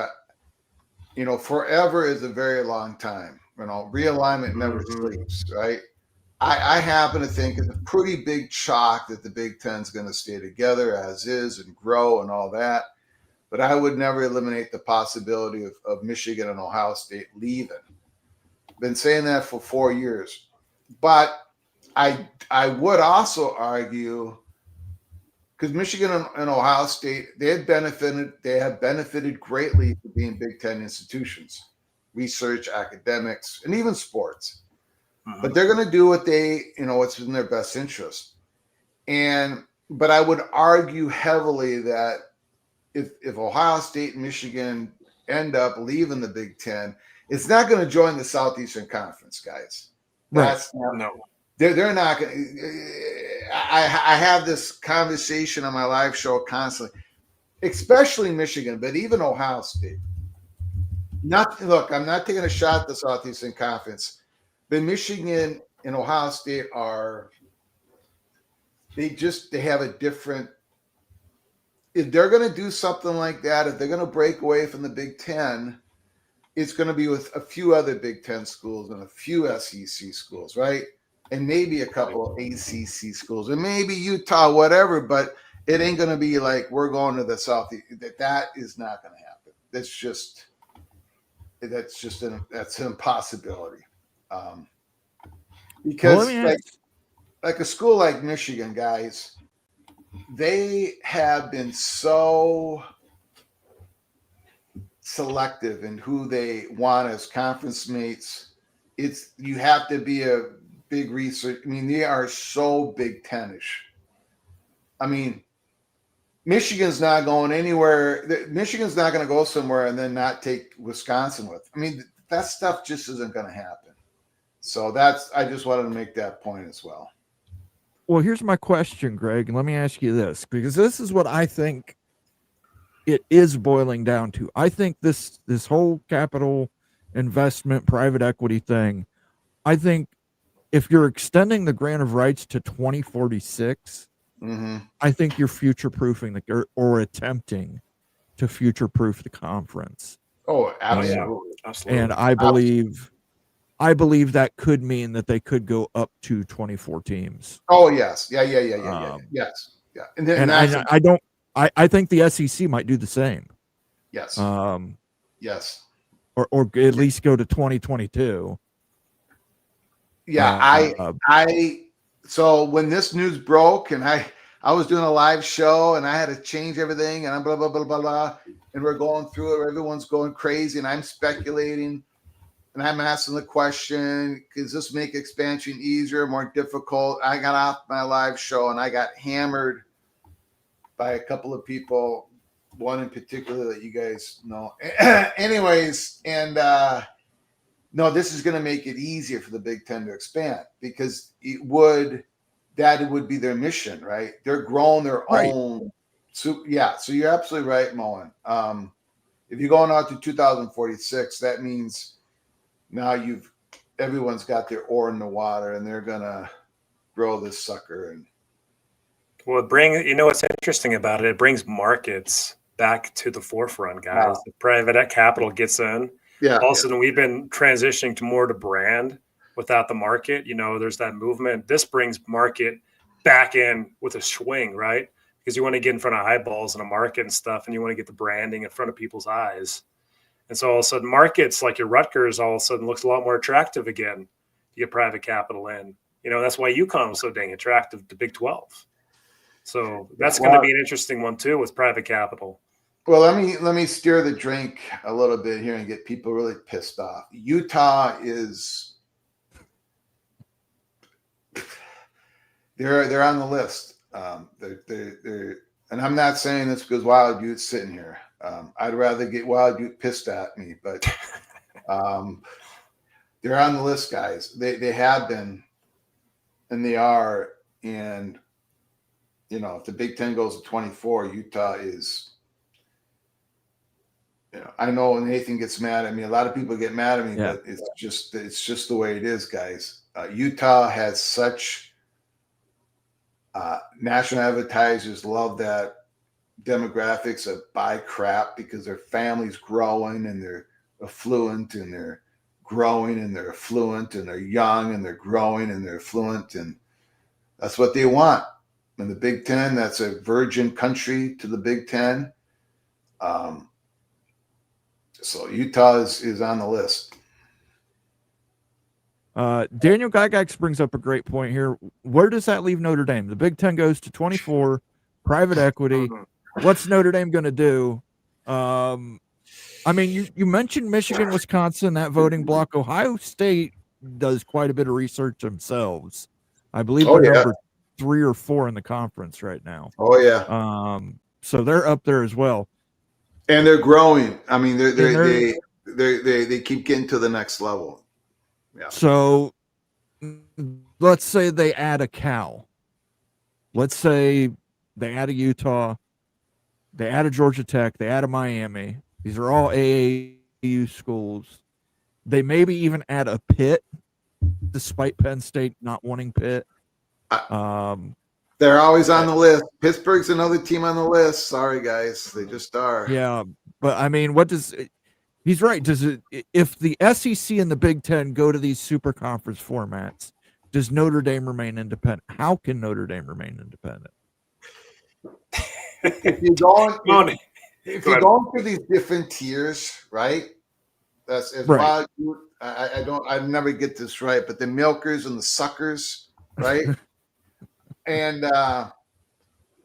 Forever is a very long time. Realignment never sleeps, right? I happen to think it's a pretty big chalk that the Big Ten's going to stay together as is and grow and all that. But I would never eliminate the possibility of Michigan and Ohio State leaving. Been saying that for 4 years. But I would also argue, because Michigan and Ohio State, they have benefited greatly from being Big Ten institutions, research, academics, and even sports. But they're going to do what what's in their best interest. But I would argue heavily that if Ohio State and Michigan end up leaving the Big Ten, it's not going to join the Southeastern Conference, guys. That's no. They're not going to. I have this conversation on my live show constantly, especially Michigan, but even Ohio State. Look, I'm not taking a shot at the Southeastern Conference, but Michigan and Ohio State they have a different. If they're going to do something like that, if they're going to break away from the Big Ten, it's going to be with a few other Big Ten schools and a few SEC schools, right? And maybe a couple of ACC schools, and maybe Utah, whatever. But it ain't going to be like we're going to the Southeast. That is not going to happen. That's an impossibility. Because like a school like Michigan, guys, they have been so selective in who they want as conference mates. You have to be a big research. I mean, they are so Big Ten-ish. I mean, Michigan's not going anywhere. Michigan's not going to go somewhere and then not take Wisconsin with. I mean, that stuff just isn't going to happen. So I just wanted to make that point as well. Well, here's my question, Greg, and let me ask you this, because this is what I think it is boiling down to. I think this whole capital investment, private equity thing, I think if you're extending the grant of rights to 2046, I think you're future-proofing or attempting to future-proof the conference. Oh, absolutely. Absolutely. And I believe that could mean that they could go up to 24 teams. Oh, yes. Yeah. Yes. Yeah. And I think the SEC might do the same. Yes. Yes. Or at least go to 2022. Yeah. So when this news broke and I was doing a live show and I had to change everything and I'm blah, blah, blah, blah, blah. And we're going through it. Everyone's going crazy and I'm speculating. And I'm asking the question, does this make expansion easier, more difficult? I got off my live show and I got hammered by a couple of people, one in particular that you guys know. Anyways, and no, this is going to make it easier for the Big Ten to expand because that would be their mission, right? They're growing their own. So you're absolutely right, Moen. If you're going out to 2046, that means now everyone's got their oar in the water and they're gonna grow this sucker. And what's interesting about it? It brings markets back to the forefront, guys. Wow. The private capital gets in. Yeah. All of a sudden, we've been transitioning to brand without the market. There's that movement. This brings market back in with a swing, right? Because you want to get in front of eyeballs in a market and stuff, and you want to get the branding in front of people's eyes. And so all of a sudden markets like your Rutgers all of a sudden looks a lot more attractive again. You get private capital in. That's why UConn was so dang attractive to Big 12. So that's going to be an interesting one too with private capital. Well, let me steer the drink a little bit here and get people really pissed off. Utah is they're on the list. They're and I'm not saying this because Wild Ute's sitting here. I'd rather get Wild Ute pissed at me, but they're on the list, guys. They have been, and they are. And if the Big Ten goes to 24, Utah is. I know Nathan gets mad at me. A lot of people get mad at me, but it's just the way it is, guys. Utah has such national advertisers love that. Demographics of buy crap because their family's growing and they're affluent and they're growing and they're affluent and they're young and they're growing and they're affluent, and that's what they want. In the Big Ten, that's a virgin country to the Big Ten. So Utah is on the list. Daniel Gygax brings up a great point here. Where does that leave Notre Dame? The Big Ten goes to 24, private equity. What's Notre Dame going to do? I mean, you mentioned Michigan, Wisconsin, that voting block. Ohio State does quite a bit of research themselves. I believe they're number 3 or 4 in the conference right now. Oh yeah. So they're up there as well, and they're growing. I mean, they keep getting to the next level. Yeah. So let's say they add a Cal. Let's say they add a Utah. They add a Georgia Tech. They add a Miami. These are all AAU schools. They maybe even add a Pitt, despite Penn State not wanting Pitt. They're always on the list. Pittsburgh's another team on the list. Sorry, guys. They just are. Yeah, but I mean, he's right. If the SEC and the Big Ten go to these super conference formats, does Notre Dame remain independent? How can Notre Dame remain independent? If you're going through these different tiers, right? That's as right. I never get this right, but the milkers and the suckers, right? And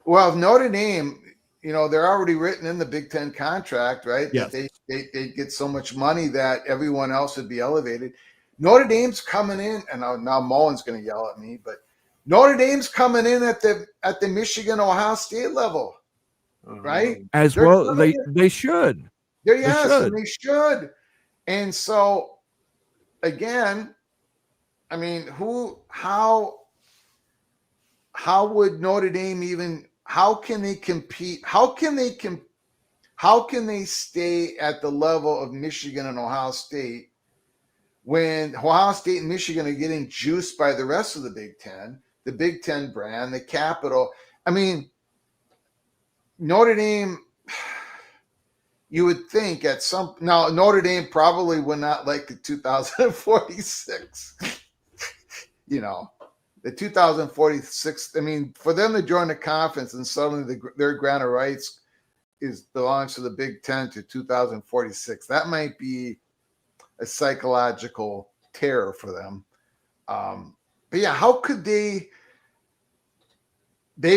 well, Notre Dame, they're already written in the Big Ten contract, right? Yes. That they get so much money that everyone else would be elevated. Notre Dame's coming in, and now Mullen's going to yell at me, but Notre Dame's coming in at the Michigan Ohio State level, right? They should. They should. And so, again, I mean, how would Notre Dame even? How can they compete? How can they stay at the level of Michigan and Ohio State when Ohio State and Michigan are getting juiced by the rest of the Big Ten brand, the capital? I mean, Notre Dame, you would think now Notre Dame probably would not like the 2046, the 2046. I mean, for them to join the conference and suddenly their grant of rights belongs to the Big Ten to 2046. That might be a psychological terror for them. But yeah, how could they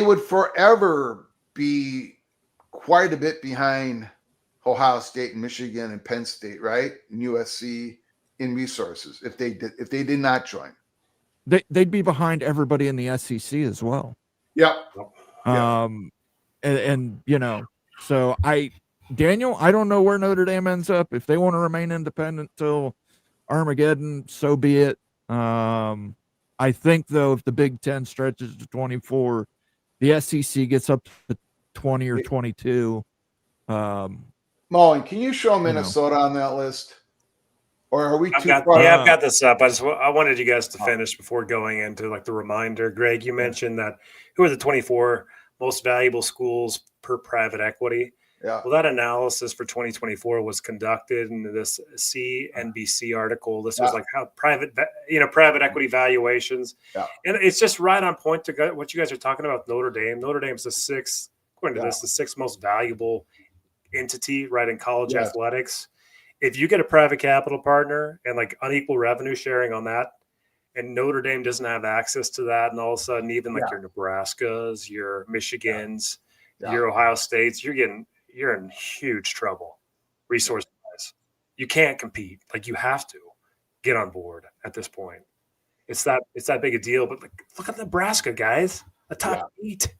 would forever be quite a bit behind Ohio State and Michigan and Penn State, right? And USC in resources if they did not join. They'd be behind everybody in the SEC as well. Yeah. So Daniel, I don't know where Notre Dame ends up. If they want to remain independent till Armageddon, so be it. I think though, if the Big Ten stretches to 24, the SEC gets up to 20 or 22. Mullen, can you show Minnesota on that list? Or are we too far? Yeah, I've got this up. I wanted you guys to finish before going into like the reminder. Greg, you mentioned that who are the 24 most valuable schools per private equity? Yeah. Well, that analysis for 2024 was conducted in this CNBC article. This was like how private equity valuations. Yeah. And it's just right on point to what you guys are talking about. Notre Dame. Notre Dame's the sixth most valuable entity, right, in college athletics. If you get a private capital partner and like unequal revenue sharing on that, and Notre Dame doesn't have access to that, and all of a sudden, even like your Nebraskas, your Michigans, your Ohio States, you're in huge trouble, resource wise. You can't compete. Like you have to get on board at this point. It's that big a deal. But like, look at Nebraska, guys, the top 8.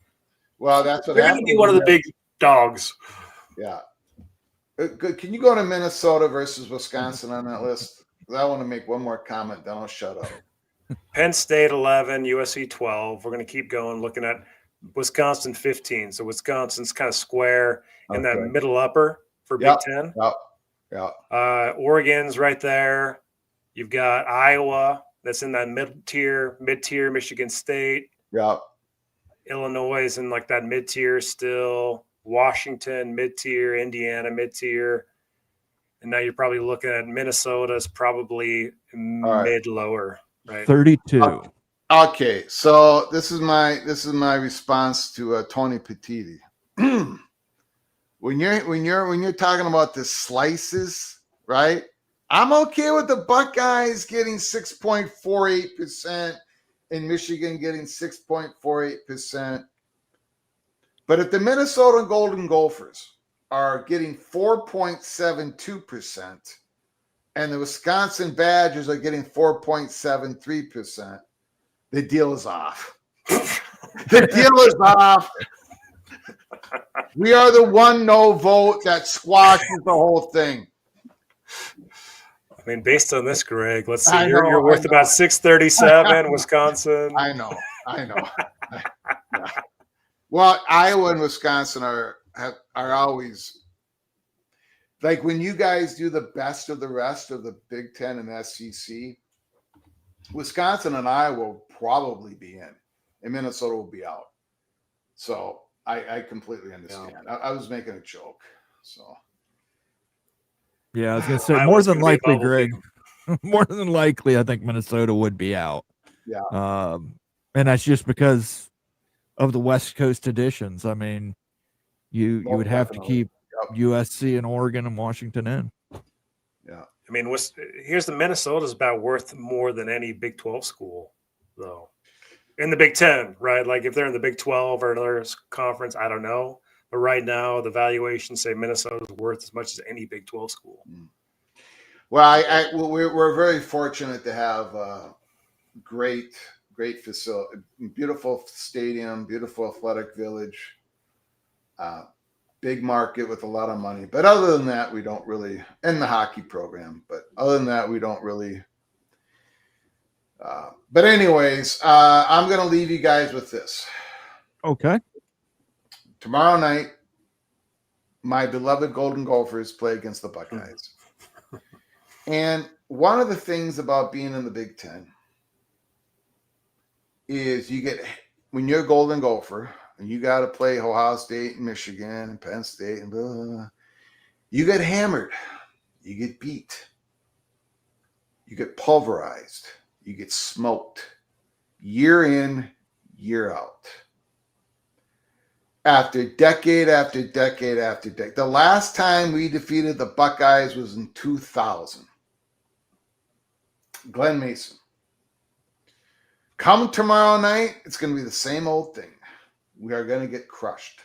Well, that's what they're going to be one of the big dogs. Yeah. Good. Can you go to Minnesota versus Wisconsin on that list? I want to make one more comment, then I'll shut up. Penn State 11, USC 12. We're going to keep going, looking at Wisconsin 15. So Wisconsin's kind of square in that middle upper for Big Ten. Yeah. Oregon's right there. You've got Iowa that's in that mid-tier, Michigan State. Yeah. Illinois is in like that mid-tier still. Washington, mid-tier. Indiana, mid-tier. And now you're probably looking at Minnesota's probably right. mid-lower, right? 32. Okay, so this is my response to Tony Petiti. when you're talking about the slices, right? I'm okay with the Buckeyes getting 6.48% and Michigan getting 6.48%. But if the Minnesota Golden Gophers are getting 4.72% and the Wisconsin Badgers are getting 4.73%, the deal is off. The deal is off. We are the one no vote that squashes the whole thing. I mean, based on this, Greg, let's see. I know, You're worth I know. about 637, Wisconsin. I know. Yeah. Well, Iowa and Wisconsin are always like when you guys do the best of the rest of the Big Ten and SEC. Wisconsin and Iowa will probably be in, and Minnesota will be out. So I completely understand. Yeah. I was making a joke. So Yeah, I was going to say, more Iowa's than gonna be a likely, bubble Greg, team. more than likely, I think Minnesota would be out. Yeah. And that's just because of the West Coast editions. I mean, you would have to keep USC and Oregon and Washington in. Yeah. I mean, here's the Minnesota's about worth more than any Big 12 school, though. In the Big 10, right? Like if they're in the Big 12 or another conference, I don't know. But right now, the valuations say Minnesota's worth as much as any Big 12 school. Well, we're very fortunate to have great facility, beautiful stadium, beautiful athletic village, big market with a lot of money. But other than that, we don't really, and the hockey program. But other than that, we don't really. But anyways, I'm going to leave you guys with this. Okay. Tomorrow night, my beloved Golden Gophers play against the Buckeyes. And one of the things about being in the Big Ten is when you're a Golden Gopher and you got to play Ohio State and Michigan and Penn State and blah, blah, blah, you get hammered. You get beat. You get pulverized. You get smoked year in, year out. After decade after decade after decade. The last time we defeated the Buckeyes was in 2000. Glenn Mason. Come tomorrow night, it's going to be the same old thing. We are going to get crushed.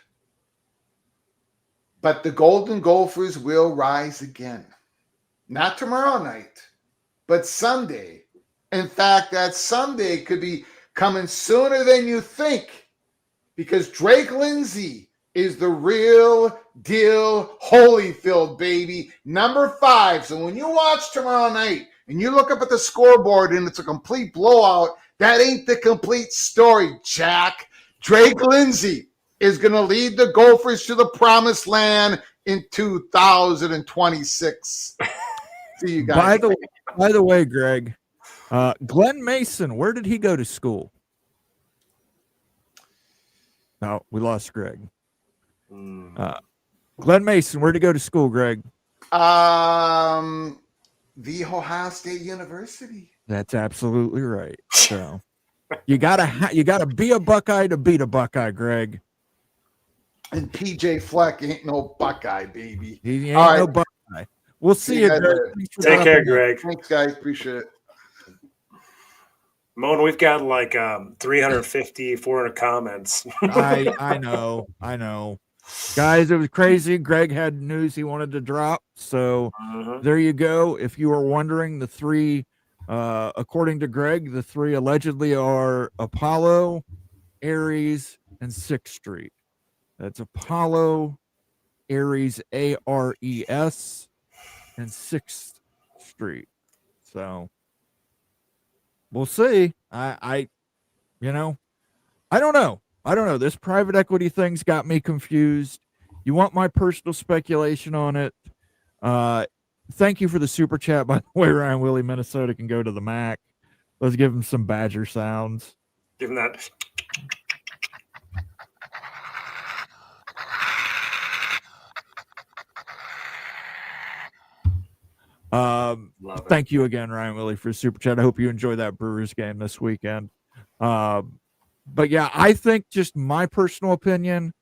But the Golden Gophers will rise again. Not tomorrow night, but Sunday. In fact, that Sunday could be coming sooner than you think because Drake Lindsay is the real deal Holyfield, baby. Number 5. So when you watch tomorrow night and you look up at the scoreboard and it's a complete blowout, that ain't the complete story, Jack. Drake Lindsay is going to lead the Gophers to the promised land in 2026. See you guys. By the way, Greg, Glenn Mason, where did he go to school? No, we lost Greg. Glenn Mason, where did he go to school, Greg? The Ohio State University. That's absolutely right. So you gotta be a Buckeye to beat a Buckeye, Greg. And PJ Fleck ain't no Buckeye, baby. He ain't no Buckeye. We'll see you, Greg. Take care, Greg. Thanks, guys. Appreciate it. Moan, we've got like 350, 400 comments. I know. Guys, it was crazy. Greg had news he wanted to drop. So there you go. If you were wondering, the 3, according to Greg, the 3 allegedly are Apollo, Aries, and 6th Street. That's Apollo, Aries, ARES, and 6th Street. So we'll see. I don't know. This private equity thing's got me confused. You want my personal speculation on it? Thank you for the super chat, by the way, Ryan Willie. Minnesota can go to the MAC. Let's give him some Badger sounds. Give him that. Love it. Thank you again, Ryan Willie, for super chat. I hope you enjoy that Brewers game this weekend. But yeah, I think, just my personal opinion,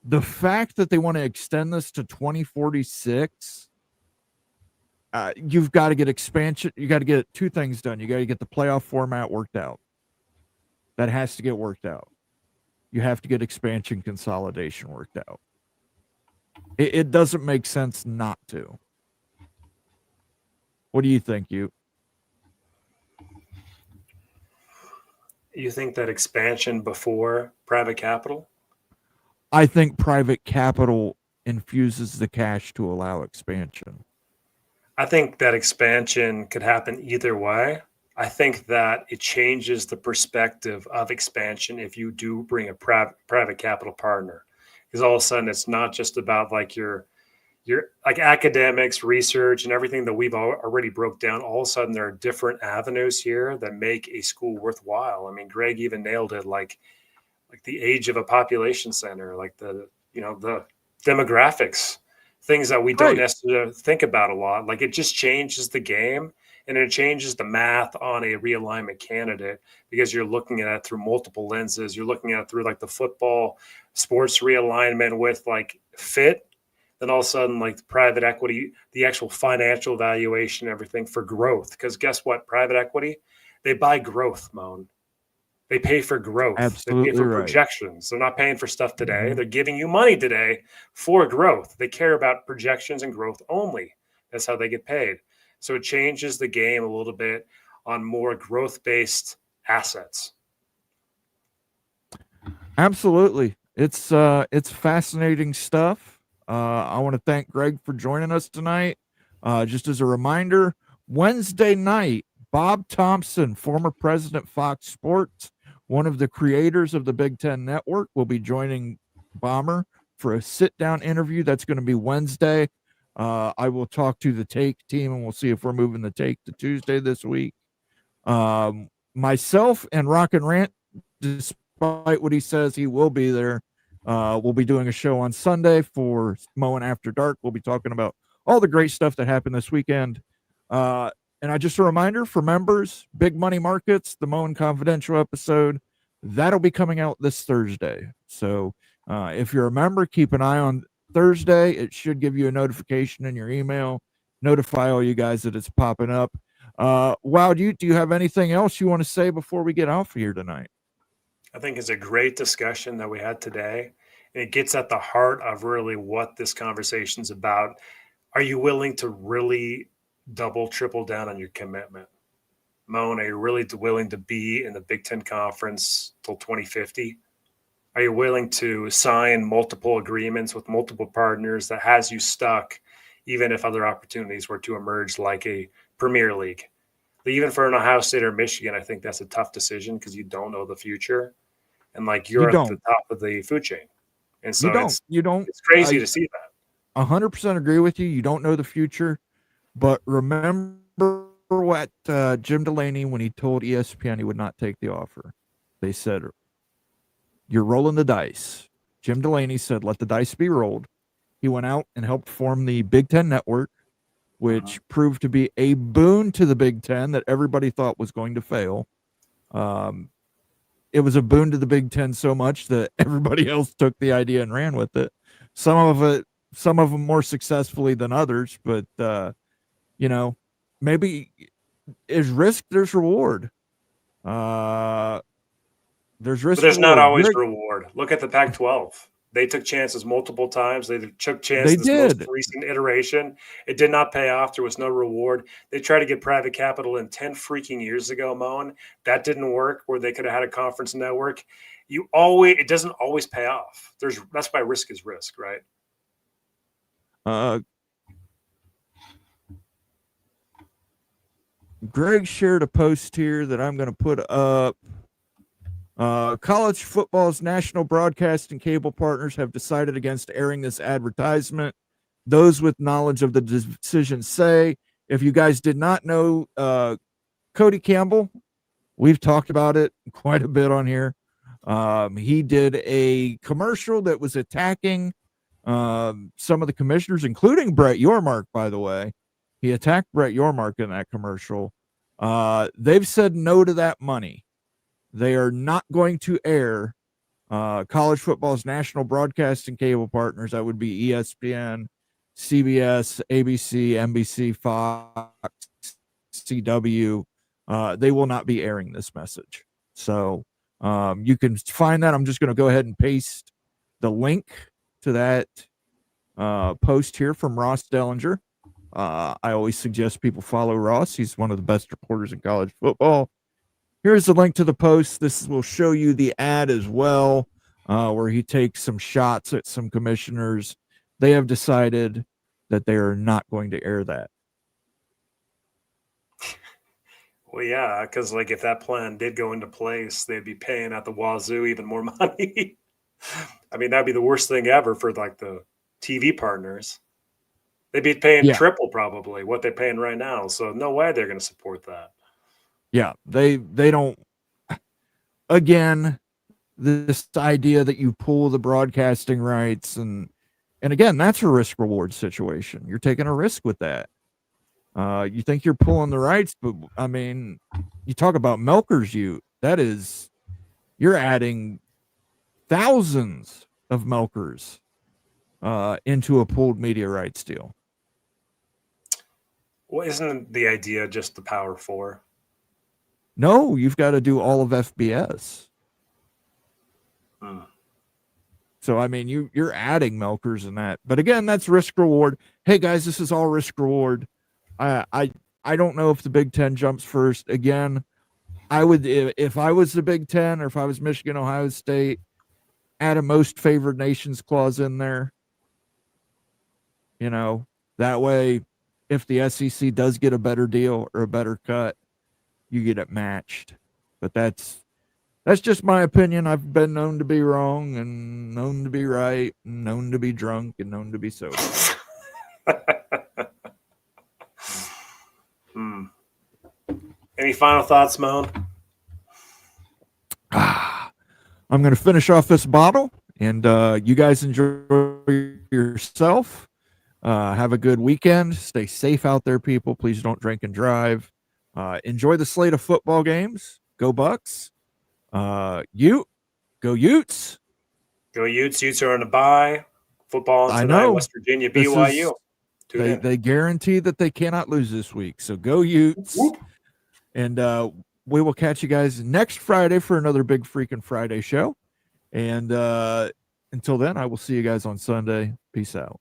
the fact that they want to extend this to 2046, you've got to get expansion. You got to get two things done. You got to get the playoff format worked out. That has to get worked out. You have to get expansion consolidation worked out. It doesn't make sense not to. What do you think, you? You think that expansion before private capital? I think private capital infuses the cash to allow expansion. I think that expansion could happen either way. I think that it changes the perspective of expansion if you do bring a private capital partner, because all of a sudden it's not just about like your like academics, research, and everything that we've already broke down. All of a sudden there are different avenues here that make a school worthwhile. I mean, Greg even nailed it, like the age of a population center, like the demographics, things that we don't necessarily think about a lot. Like, it just changes the game, and it changes the math on a realignment candidate, because you're looking at it through multiple lenses. You're looking at it through like the football sports realignment with like fit. Then all of a sudden, like the private equity, the actual financial valuation, everything for growth. Because guess what? Private equity, they buy growth, Moan. They pay for growth. Absolutely, they pay for right. Projections. They're not paying for stuff today. Mm-hmm. They're giving you money today for growth. They care about projections and growth only. That's how they get paid. So it changes the game a little bit on more growth-based assets. Absolutely. It's fascinating stuff. I want to thank Greg for joining us tonight. Just as a reminder, Wednesday night, Bob Thompson, former president Fox Sports, one of the creators of the Big Ten Network, will be joining Bomber for a sit-down interview. That's going to be Wednesday. I will talk to the Take team, and we'll see if we're moving the Take to Tuesday this week. Myself and Rock and Rant, despite what he says, he will be there. We'll be doing a show on Sunday for Mowing After Dark. We'll be talking about all the great stuff that happened this weekend. And just a reminder for members, Big Money Markets, the Mowing Confidential episode, that'll be coming out this Thursday. So if you're a member, keep an eye on Thursday. It should give you a notification in your email, notify all you guys that it's popping up. Wow, do you have anything else you want to say before we get off here tonight? I think it's a great discussion that we had today. And it gets at the heart of really what this conversation's about. Are you willing to really double, triple down on your commitment? Moan, are you really willing to be in the Big Ten Conference till 2050? Are you willing to sign multiple agreements with multiple partners that has you stuck, even if other opportunities were to emerge, like a Premier League? Even for an Ohio State or Michigan, I think that's a tough decision because you don't know the future. And like you're at the top of the food chain. And so it's crazy to see that. 100% agree with you. You don't know the future. But remember what Jim Delaney, when he told ESPN he would not take the offer, they said, you're rolling the dice. Jim Delaney said, let the dice be rolled. He went out and helped form the Big Ten Network, which proved to be a boon to the Big Ten that everybody thought was going to fail. It was a boon to the Big Ten so much that everybody else took the idea and ran with it. Some of them more successfully than others, but maybe is risk, there's reward. There's risk, but there's reward. Not always reward. Look at the Pac-12. They took chances multiple times. They took chances this most recent iteration. It did not pay off. There was no reward. They tried to get private capital in 10 freaking years ago, Moan. That didn't work, where they could have had a conference network. It doesn't always pay off. That's why risk is risk, right? Greg shared a post here that I'm going to put up. College football's national broadcast and cable partners have decided against airing this advertisement. Those with knowledge of the decision say, if you guys did not know, Cody Campbell, we've talked about it quite a bit on here. He did a commercial that was attacking some of the commissioners, including Brett Yormark, by the way. He attacked Brett Yormark in that commercial. They've said no to that money. They are not going to air college football's national broadcasting cable partners. That would be ESPN, CBS, ABC, NBC, Fox, CW. They will not be airing this message. So you can find that. I'm just going to go ahead and paste the link to that post here from Ross Dellinger. I always suggest people follow Ross. He's one of the best reporters in college football. Here's the link to the post. This will show you the ad as well, where he takes some shots at some commissioners. They have decided that they are not going to air that. Well, yeah, because like if that plan did go into place, they'd be paying at the wazoo even more money. I mean, that'd be the worst thing ever for like the TV partners. They'd be paying triple probably what they're paying right now. So no way they're going to support that. Yeah, they don't. Again, this idea that you pull the broadcasting rights and again, that's a risk reward situation. You're taking a risk with that. You think you're pulling the rights, but I mean, you talk about milkers. You're adding thousands of milkers into a pooled media rights deal. Well, isn't the idea just the Power Four? No, you've got to do all of FBS. So, I mean, you're adding milkers in that. But again, that's risk reward. Hey, guys, this is all risk reward. I don't know if the Big Ten jumps first. Again, I would, if I was the Big Ten or if I was Michigan, Ohio State, add a most favored nations clause in there. You know, that way, if the SEC does get a better deal or a better cut, you get it matched. But that's just my opinion. I've been known to be wrong and known to be right, and known to be drunk and known to be sober. Any final thoughts, Moan? I'm going to finish off this bottle, and you guys enjoy yourself. Have a good weekend. Stay safe out there, people. Please don't drink and drive. Enjoy the slate of football games. Go Bucks. Go Utes. Go Utes. Utes are on a bye. Football on tonight. West Virginia, BYU. They guarantee that they cannot lose this week. So go Utes. Whoop. And we will catch you guys next Friday for another big freaking Friday show. And until then, I will see you guys on Sunday. Peace out.